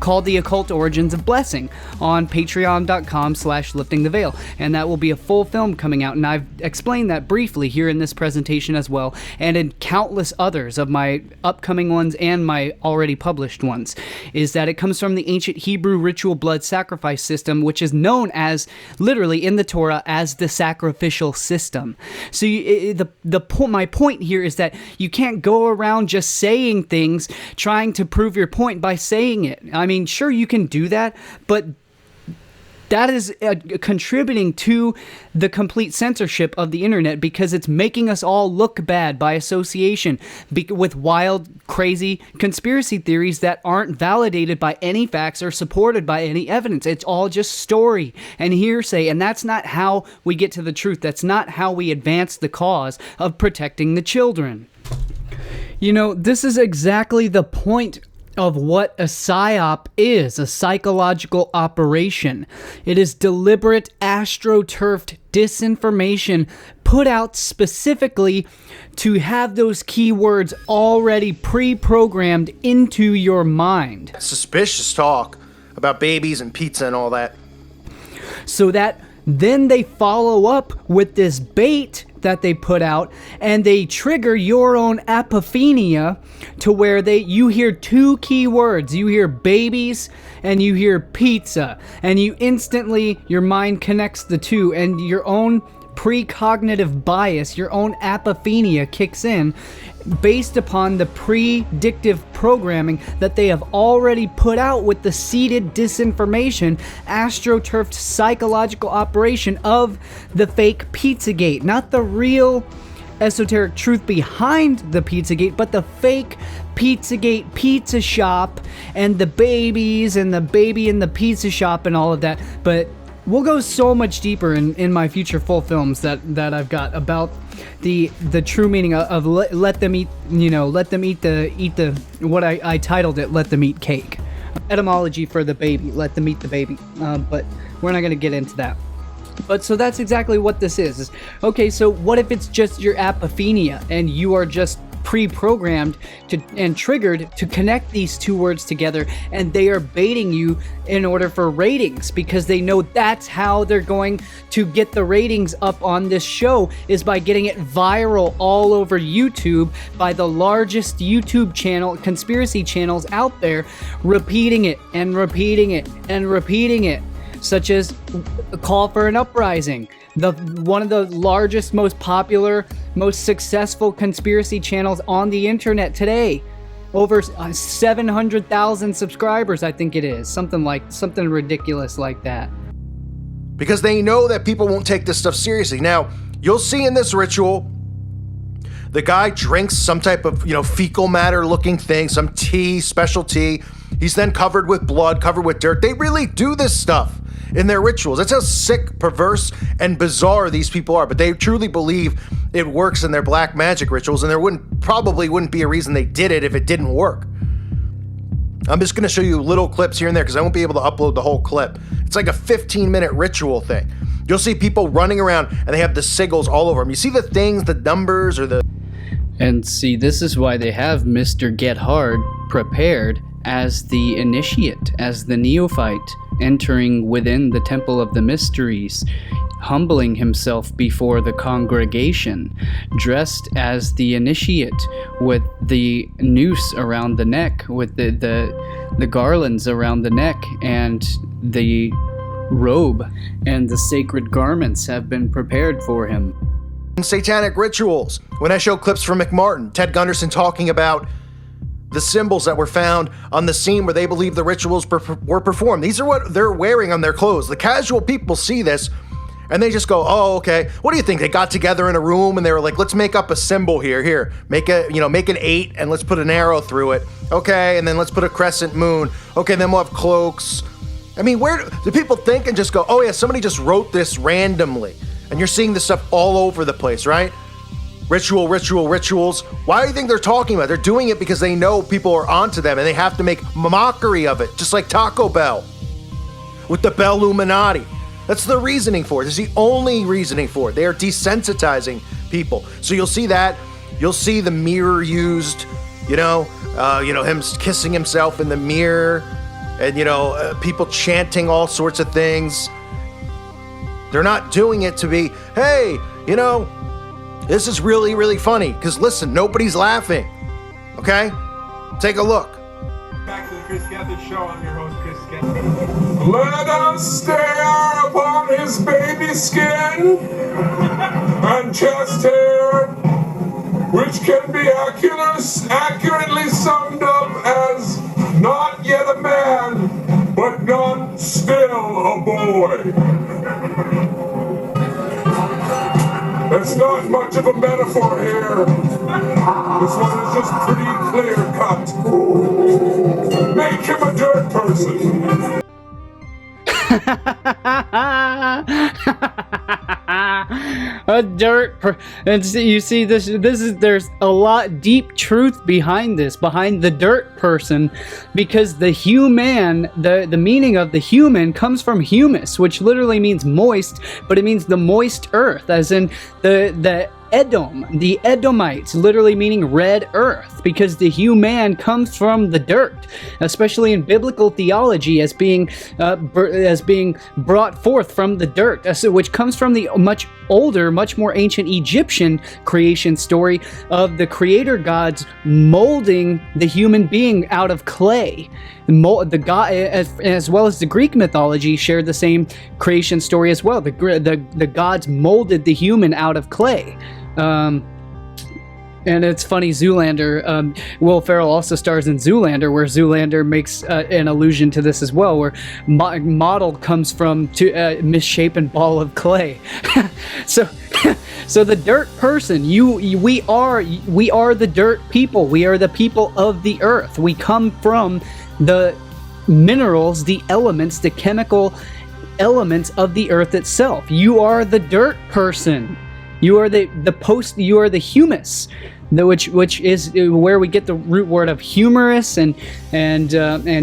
called The Occult Origins of Blessing, on patreon.com/liftingtheveil, and that will be a full film coming out, and I've explained that briefly here in this presentation as well, and in countless others of my upcoming ones and my already published ones, is that it comes from the ancient Hebrew ritual blood sacrifice system, which is known as, literally in the Torah, as the sacrificial system. So my point here is that you can't go around just saying things, trying to prove your point by saying it. I mean, sure, you can do that, but that is contributing to the complete censorship of the internet, because it's making us all look bad by association with wild, crazy conspiracy theories that aren't validated by any facts or supported by any evidence. It's all just story and hearsay, and that's not how we get to the truth. That's not how we advance the cause of protecting the children. You know, this is exactly the point of what a psyop is, a psychological operation. It is deliberate, astroturfed disinformation put out specifically to have those keywords already pre-programmed into your mind. Suspicious talk about babies and pizza and all that. So that then they follow up with this bait that they put out, and they trigger your own apophenia to where you hear two key words. You hear babies and you hear pizza, and you instantly, your mind connects the two, and your own precognitive bias, your own apophenia kicks in based upon the predictive programming that they have already put out with the seeded disinformation, astroturfed psychological operation of the fake Pizzagate. Not the real esoteric truth behind the Pizzagate, but the fake Pizzagate pizza shop and the babies and the baby in the pizza shop and all of that. But we'll go so much deeper in my future full films that I've got about the true meaning of let them eat, let them eat the what I titled it, let them eat cake. Etymology for the baby, let them eat the baby. But we're not going to get into that. But so that's exactly what this is. Okay, so what if it's just your apophenia and you are just pre-programmed and triggered to connect these two words together, and they are baiting you in order for ratings, because they know that's how they're going to get the ratings up on this show, is by getting it viral all over YouTube by the largest YouTube channel, conspiracy channels out there, repeating it and repeating it and repeating it, such as a call for an uprising. One of the largest, most popular, most successful conspiracy channels on the internet today. Over 700,000 subscribers, I think it is. Something ridiculous like that. Because they know that people won't take this stuff seriously. Now, you'll see in this ritual, the guy drinks some type of, fecal matter looking thing, some tea, special tea. He's then covered with blood, covered with dirt. They really do this stuff. in their rituals. That's how sick, perverse, and bizarre these people are. But they truly believe it works in their black magic rituals, and there probably wouldn't be a reason they did it if it didn't work. I'm just going to show you little clips here and there because I won't be able to upload the whole clip. It's like a 15-minute ritual thing. You'll see people running around and they have the sigils all over them. You see the things, the numbers, or the... And see, this is why they have Mr. Gethard prepared as the initiate, as the neophyte, entering within the Temple of the Mysteries, humbling himself before the congregation, dressed as the initiate with the noose around the neck, with the garlands around the neck, and the robe and the sacred garments have been prepared for him. Satanic rituals. When I show clips from McMartin, Ted Gunderson talking about the symbols that were found on the scene where they believe the rituals were performed. These are what they're wearing on their clothes. The casual people see this and they just go, oh, okay. What do you think? They got together in a room and they were like, let's make up a symbol here. Here, make an 8 and let's put an arrow through it. Okay, and then let's put a crescent moon. Okay, then we'll have cloaks. I mean, where do people think and just go, oh yeah, somebody just wrote this randomly. And you're seeing this stuff all over the place, right? Rituals. Why do you think they're talking about it? They're doing it because they know people are onto them and they have to make mockery of it, just like Taco Bell with the Bell Illuminati. That's the reasoning for it. It's the only reasoning for it. They are desensitizing people. So you'll see that. You'll see the mirror used, him kissing himself in the mirror, and people chanting all sorts of things. They're not doing it to be, hey, this is really, really funny. Because listen, nobody's laughing. Okay? Take a look. Back to the Chris Gethard Show. I'm your host, Chris Gethard. Let us stare upon his baby skin and chest hair, which can be accurately summed up as not yet a man, but not still a boy. There's not much of a metaphor here. This one is just pretty clear cut. Make him a dirt person. And you see this is there's a lot deep truth behind the dirt person, because the human, the meaning of the human comes from humus, which literally means moist, but it means the moist earth, as in the Edom, the Edomites, literally meaning red earth, because the human comes from the dirt, especially in biblical theology as being brought forth from the dirt, which comes from the much older, much more ancient Egyptian creation story of the creator gods molding the human being out of clay. The god, as well as the Greek mythology, shared the same creation story as well. The gods molded the human out of clay. And it's funny, Zoolander, Will Ferrell also stars in Zoolander, where Zoolander makes an allusion to this as well, where model comes from a misshapen ball of clay. So the dirt person, we are the dirt people. We are the people of the earth. We come from the minerals, the elements, the chemical elements of the earth itself. You are the dirt person. You are you are the humus, which is where we get the root word of humorous and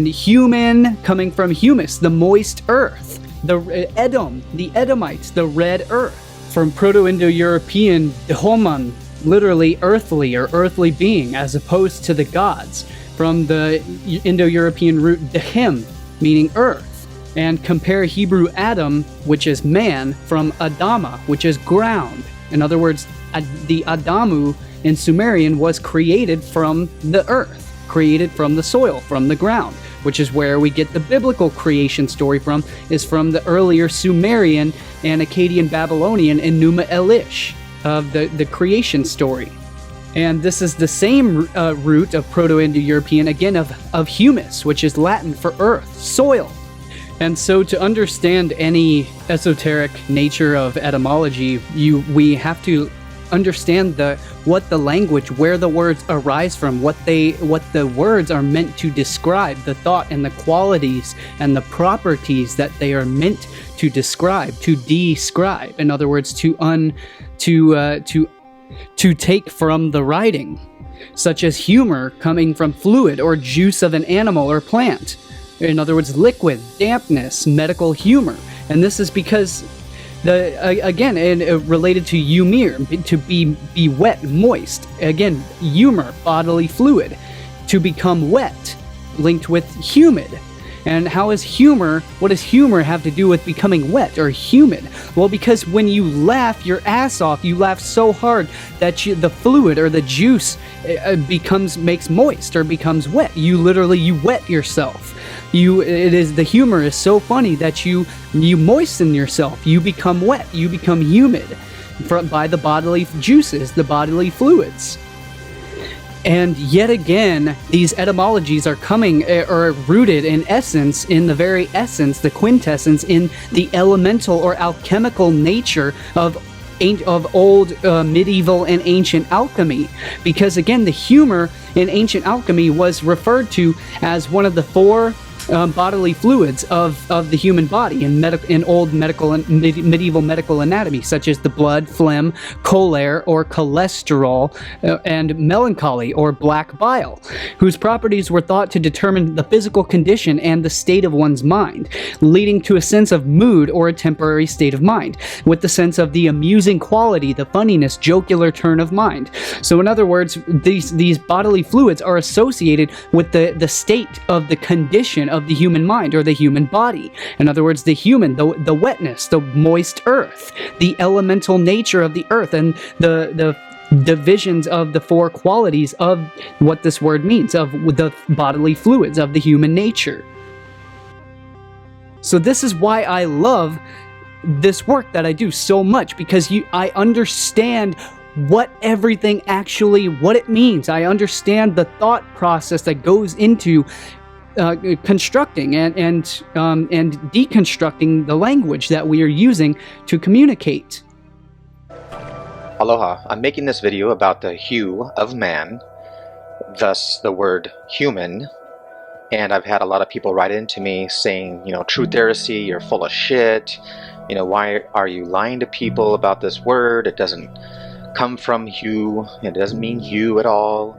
human, coming from humus, the moist earth. The Edomites, the red earth. From Proto-Indo-European homan, literally earthly or earthly being, as opposed to the gods. From the Indo-European root dehem, meaning earth. And compare Hebrew Adam, which is man, from Adama, which is ground. In other words, the Adamu in Sumerian was created from the earth, created from the soil, from the ground, which is where we get the biblical creation story from, is from the earlier Sumerian and Akkadian Babylonian Enuma Elish of the creation story. And this is the same root of Proto-Indo-European, again, of humus, which is Latin for earth, soil. And so to understand any esoteric nature of etymology, we have to understand what the language, where the words arise from, what the words are meant to describe, the thought and the qualities and the properties that they are meant to describe, to describe. In other words, to take from the writing, such as humor coming from fluid or juice of an animal or plant. In other words, liquid, dampness, medical humor. And this is because related to humor, to be wet, moist. Again, humor, bodily fluid. To become wet, linked with humid. And how is humor, what does humor have to do with becoming wet or humid? Well, because when you laugh your ass off, you laugh so hard that the fluid or the juice makes moist or becomes wet. You wet yourself. The humor is so funny that you moisten yourself. You become wet. You become humid by the bodily juices, the bodily fluids. And yet again, these etymologies are rooted in essence, in the very essence, the quintessence, in the elemental or alchemical nature of old medieval and ancient alchemy. Because again, the humor in ancient alchemy was referred to as one of the four bodily fluids of the human body in old medical and medieval medical anatomy, such as the blood, phlegm, choler or cholesterol, and melancholy or black bile, whose properties were thought to determine the physical condition and the state of one's mind, leading to a sense of mood or a temporary state of mind, with the sense of the amusing quality, the funniness, jocular turn of mind. So in other words, these bodily fluids are associated with the state of the condition of the human mind or the human body. In other words, the human, the wetness, the moist earth, the elemental nature of the earth, and the divisions of the four qualities of what this word means, of the bodily fluids of the human nature. So this is why I love this work that I do so much, because I understand what everything actually, what it means. I understand the thought process that goes into constructing and deconstructing the language that we are using to communicate. Aloha, I'm making this video about the hue of man, thus the word human, and I've had a lot of people write into me saying, truth heresy, you're full of shit, why are you lying to people about this word? It doesn't come from hue, it doesn't mean hue at all.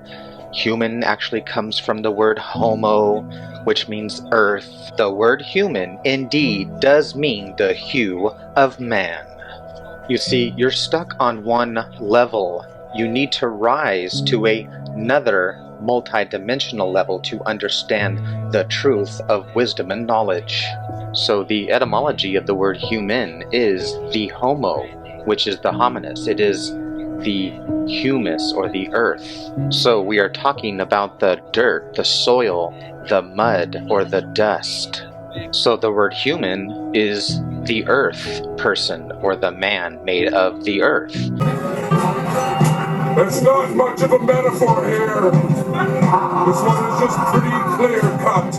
Human actually comes from the word homo, which means earth. The word human indeed does mean the hue of man. You see, you're stuck on one level. You need to rise to another multi-dimensional level to understand the truth of wisdom and knowledge. So the etymology of the word human is the homo, which is the hominis. It is the humus or the earth. So we are talking about the dirt, the soil, the mud, or the dust. So the word human is the earth person, or the man made of the earth. There's not much of a metaphor here. This one is just pretty clear cut.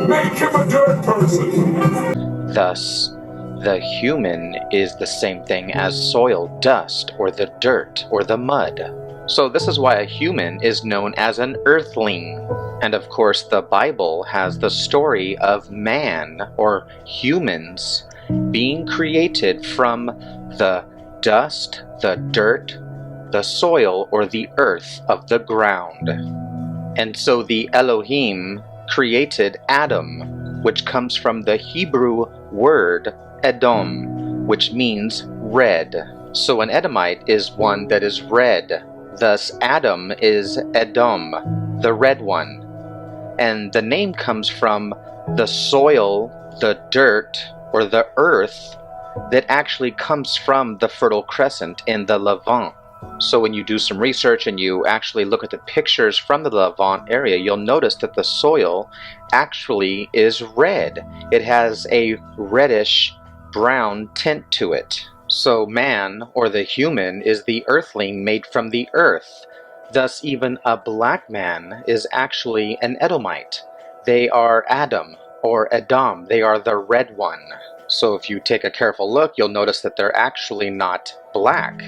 Make him a dirt person. Thus, the human is the same thing as soil, dust, or the dirt, or the mud. So this is why a human is known as an earthling. And of course, the Bible has the story of man, or humans, being created from the dust, the dirt, the soil, or the earth of the ground. And so the Elohim created Adam, which comes from the Hebrew word Edom, which means red. So an Edomite is one that is red. Thus Adam is Edom, the red one. And the name comes from the soil, the dirt, or the earth that actually comes from the Fertile Crescent in the Levant. So when you do some research and you actually look at the pictures from the Levant area, you'll notice that the soil actually is red. It has a reddish brown tint to it. So man, or the human, is the earthling made from the earth. Thus even a black man is actually an Edomite. They are Adam, or Edom. They are the red one. So if you take a careful look, you'll notice that they're actually not black.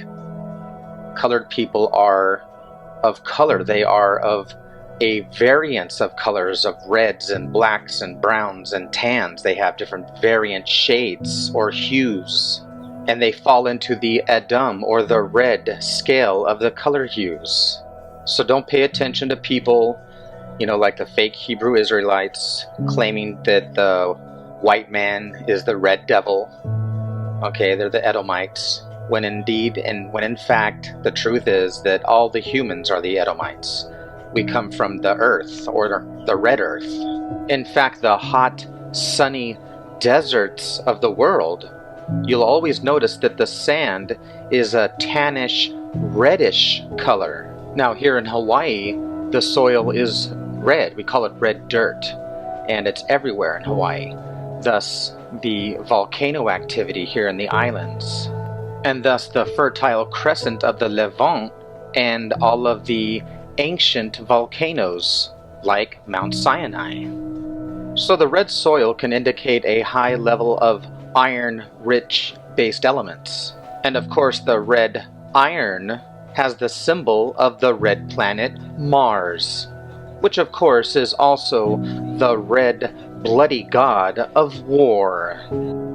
colored people are of color. They are of a variance of colors, of reds and blacks and browns and tans. They have different variant shades or hues, and they fall into the Adam or the red scale of the color hues. So don't pay attention to people, you know, like the fake Hebrew Israelites claiming that the white man is the red devil. Okay, they're the Edomites. When indeed, and when in fact, the truth is that all the humans are the Edomites. We come from the earth, or the red earth. In fact, the hot, sunny deserts of the world, you'll always notice that the sand is a tannish, reddish color. Now here in Hawaii, the soil is red. We call it red dirt, and it's everywhere in Hawaii. Thus, the volcano activity here in the islands, and thus the fertile crescent of the Levant and all of the ancient volcanoes like Mount Sinai. So the red soil can indicate a high level of iron-rich based elements. And of course the red iron has the symbol of the red planet Mars, which of course is also the red bloody god of war.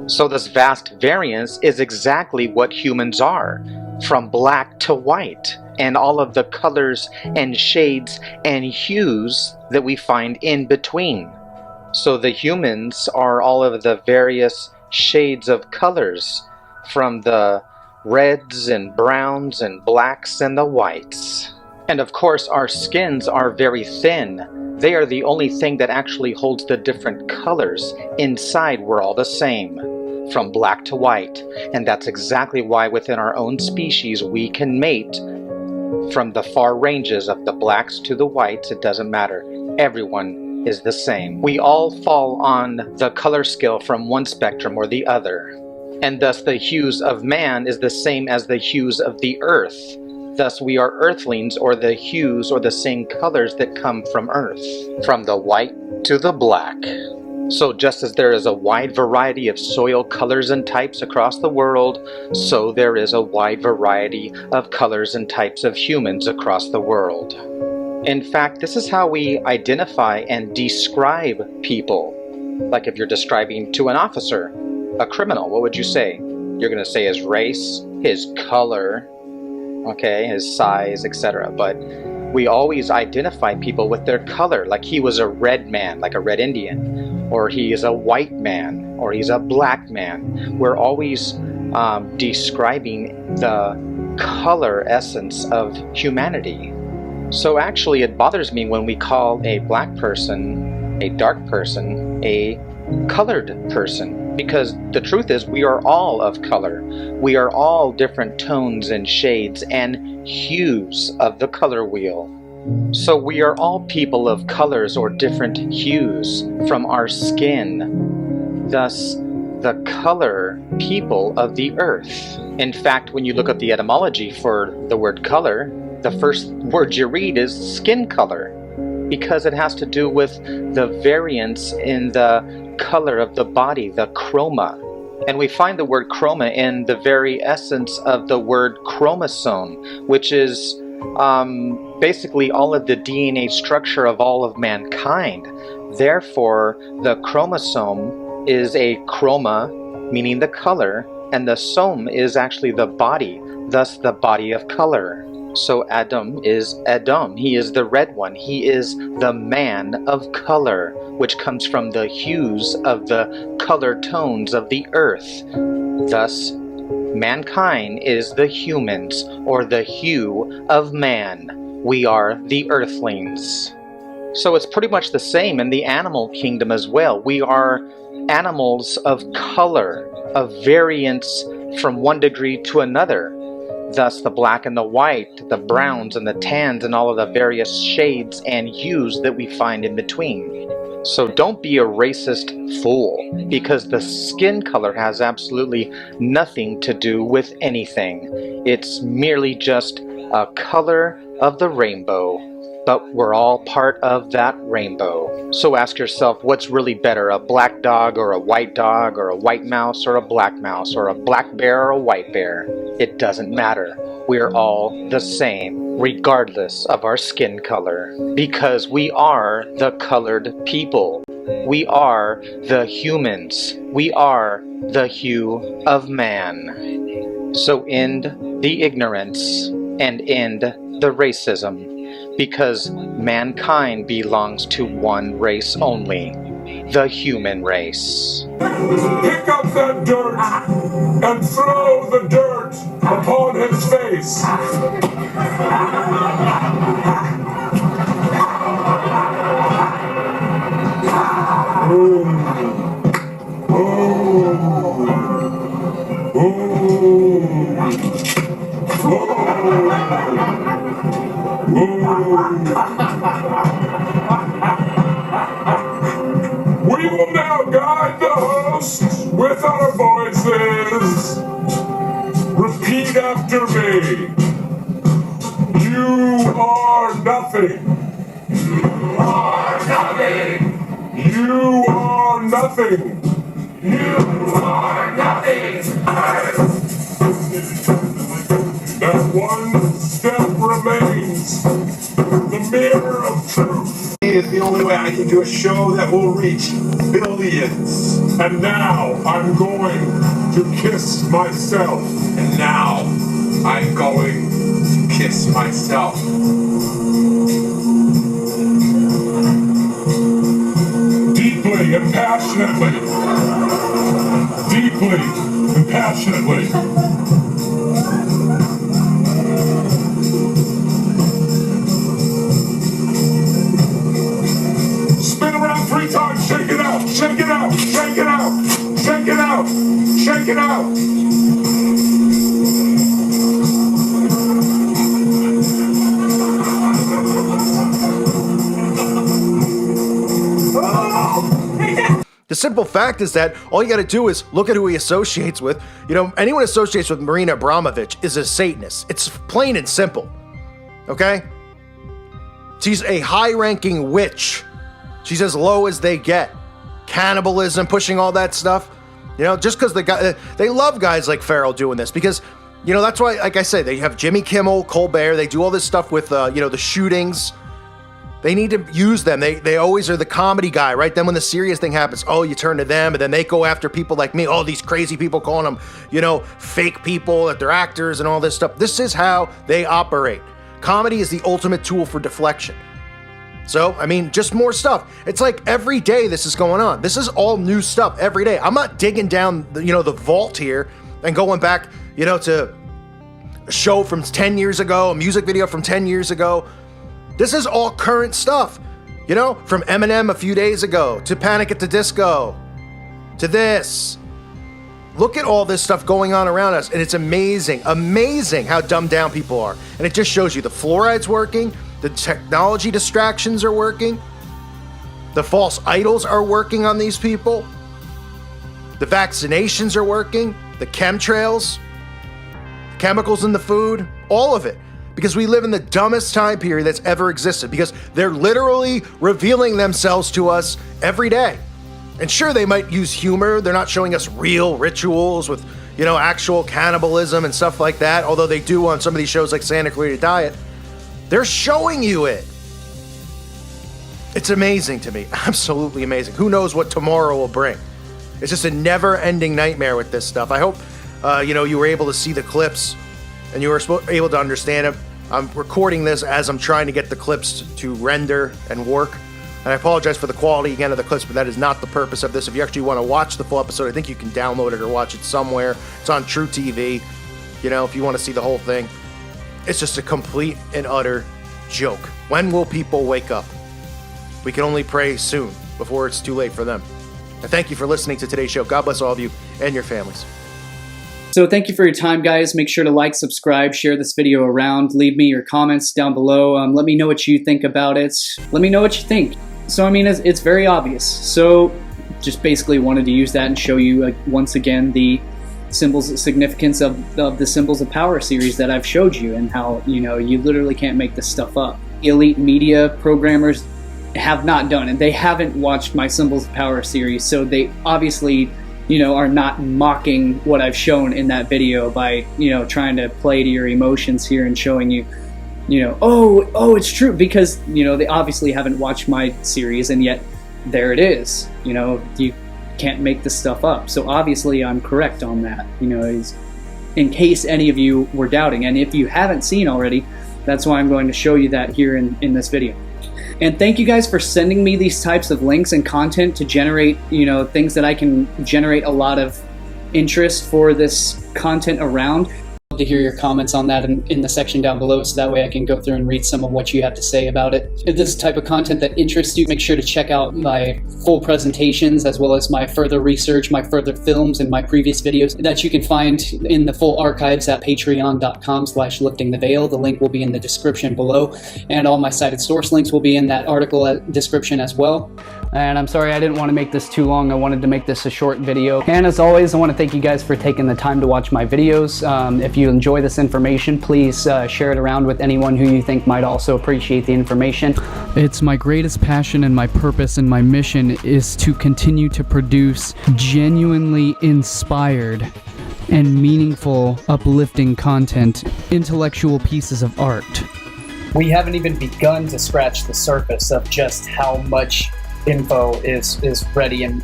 So this vast variance is exactly what humans are, from black to white, and all of the colors and shades and hues that we find in between. So the humans are all of the various shades of colors, from the reds and browns and blacks and the whites. And of course our skins are very thin. They are the only thing that actually holds the different colors. Inside we're all the same, from black to white. And that's exactly why within our own species we can mate from the far ranges of the blacks to the whites. It doesn't matter. Everyone is the same. We all fall on the color scale from one spectrum or the other. And thus the hues of man is the same as the hues of the earth. Thus we are earthlings, or the hues or the same colors that come from earth, from the white to the black. So just as there is a wide variety of soil colors and types across the world, so there is a wide variety of colors and types of humans across the world. In fact, this is how we identify and describe people. Like if you're describing to an officer a criminal, what would you say? You're going to say his race, his color, okay, his size, etc. But we always identify people with their color, like he was a red man, like a red Indian, or he is a white man, or he's a black man. We're always describing the color essence of humanity. So actually it bothers me when we call a black person, a dark person, a colored person, because the truth is we are all of color. We are all different tones and shades and hues of the color wheel. So we are all people of colors or different hues from our skin. Thus, the color people of the earth. In fact, when you look up the etymology for the word color, the first word you read is skin color, because it has to do with the variance in the color of the body, the chroma. And we find the word chroma in the very essence of the word chromosome, which is basically all of the DNA structure of all of mankind. Therefore, the chromosome is a chroma, meaning the color, and the some is actually the body, thus the body of color. So Adam is Adam. He is the red one. He is the man of color, which comes from the hues of the color tones of the earth. Thus, mankind is the humans, or the hue of man. We are the earthlings. So it's pretty much the same in the animal kingdom as well. We are animals of color, of variance from one degree to another. Thus the black and the white, the browns and the tans, and all of the various shades and hues that we find in between. So don't be a racist fool, because the skin color has absolutely nothing to do with anything. It's merely just a color of the rainbow. But we're all part of that rainbow. So ask yourself, what's really better, a black dog or a white dog, or a white mouse or a black mouse, or a black bear or a white bear? It doesn't matter. We're all the same, regardless of our skin color, because we are the colored people. We are the humans. We are the hue of man. So end the ignorance and end the racism, because mankind belongs to one race only, the human race. Pick up that dirt and throw the dirt upon his face. We will now guide the host with our voices. Repeat after me. You are nothing. You are nothing. You are nothing. You are nothing. That one step remains. The mirror of truth. It's the only way I can do a show that will reach billions. And now I'm going to kiss myself. And now I'm going to kiss myself. Deeply and passionately. Deeply and passionately. Spin around 3 times, shake it out, shake it out, shake it out, shake it out, shake it out. The simple fact is that all you got to do is look at who he associates with. You know, anyone associates with Marina Abramovich is a Satanist. It's plain and simple. Okay? She's a high-ranking witch. She's as low as they get. Cannibalism, pushing all that stuff. You know, just because they love guys like Ferrell doing this, because, you know, that's why, like I said, they have Jimmy Kimmel, Colbert, they do all this stuff with, you know, the shootings. They need to use them. They always are the comedy guy, right? Then when the serious thing happens, oh, you turn to them, and then they go after people like me. Oh, these crazy people calling them, you know, fake people, that they're actors and all this stuff. This is how they operate. Comedy is the ultimate tool for deflection. So, I mean, just more stuff. It's like every day this is going on. This is all new stuff every day. I'm not digging down, you know, the vault here and going back, you know, to a show from 10 years ago, a music video from 10 years ago. This is all current stuff, you know, from Eminem a few days ago, to Panic at the Disco, to this. Look at all this stuff going on around us, and it's amazing, amazing how dumbed down people are. And it just shows you the fluoride's working, the technology distractions are working, the false idols are working on these people, the vaccinations are working, the chemtrails, chemicals in the food, all of it. Because we live in the dumbest time period that's ever existed, because they're literally revealing themselves to us every day. And sure, they might use humor. They're not showing us real rituals with, you know, actual cannibalism and stuff like that, although they do on some of these shows like Santa Clarita Diet. They're showing you it. It's amazing to me. Absolutely amazing. Who knows what tomorrow will bring? It's just a never-ending nightmare with this stuff. I hope, you know, you were able to see the clips and you were able to understand them. I'm recording this as I'm trying to get the clips to render and work. And I apologize for the quality again of the clips, but that is not the purpose of this. If you actually want to watch the full episode, I think you can download it or watch it somewhere. It's on True TV. You know, if you want to see the whole thing. It's just a complete and utter joke. When will people wake up? We can only pray soon, before it's too late for them. And thank you for listening to today's show. God bless all of you and your families. So thank you for your time, guys. Make sure to like, subscribe, share this video around. Leave me your comments down below. Let me know what you think about it. Let me know what you think. So, I mean, it's very obvious. So just basically wanted to use that and show you once again the symbols, significance of the Symbols of Power series that I've showed you, and how, you know, you literally can't make this stuff up. elite media programmers have not done, and they haven't watched my Symbols of Power series, so they obviously, are not mocking what I've shown in that video by, trying to play to your emotions here and showing you, oh, it's true, because, they obviously haven't watched my series, and yet there it is. You can't make this stuff up. So obviously I'm correct on that, in case any of you were doubting. And if you haven't seen already, that's why I'm going to show you that here in this video. And thank you guys for sending me these types of links and content to generate, things that I can generate a lot of interest for this content around. I'd love to hear your comments on that in the section down below, so that way I can go through and read some of what you have to say about it. If this is the type of content that interests you, make sure to check out my full presentations, as well as my further research, my further films, and my previous videos that you can find in the full archives at patreon.com/liftingtheveil. The link will be in the description below, and all my cited source links will be in that article description as well. And I'm sorry I didn't want to make this too long. I wanted to make this a short video. And as always, I want to thank you guys for taking the time to watch my videos. If you enjoy this information, please share it around with anyone who you think might also appreciate the information. It's my greatest passion, and my purpose and my mission is to continue to produce genuinely inspired and meaningful, uplifting content, intellectual pieces of art. We haven't even begun to scratch the surface of just how much info is ready and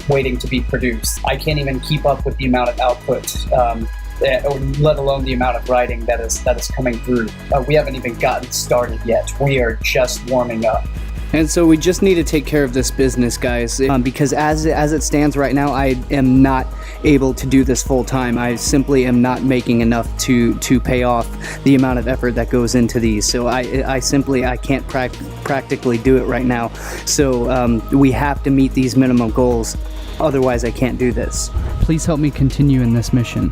waiting to be produced. I can't even keep up with the amount of output, let alone the amount of writing that is coming through. We haven't even gotten started yet. We are just warming up. And so we just need to take care of this business, guys, because as it stands right now, I am not able to do this full time. I simply am not making enough to pay off the amount of effort that goes into these. So I can't practically do it right now. So we have to meet these minimum goals. Otherwise, I can't do this. Please help me continue in this mission.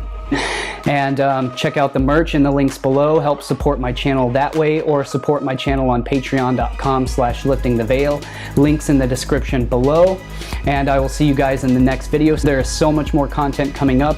And check out the merch in the links below. Help support my channel that way, or support my channel on patreon.com/liftingtheveil. Links in the description below. And I will see you guys in the next video. There is so much more content coming up.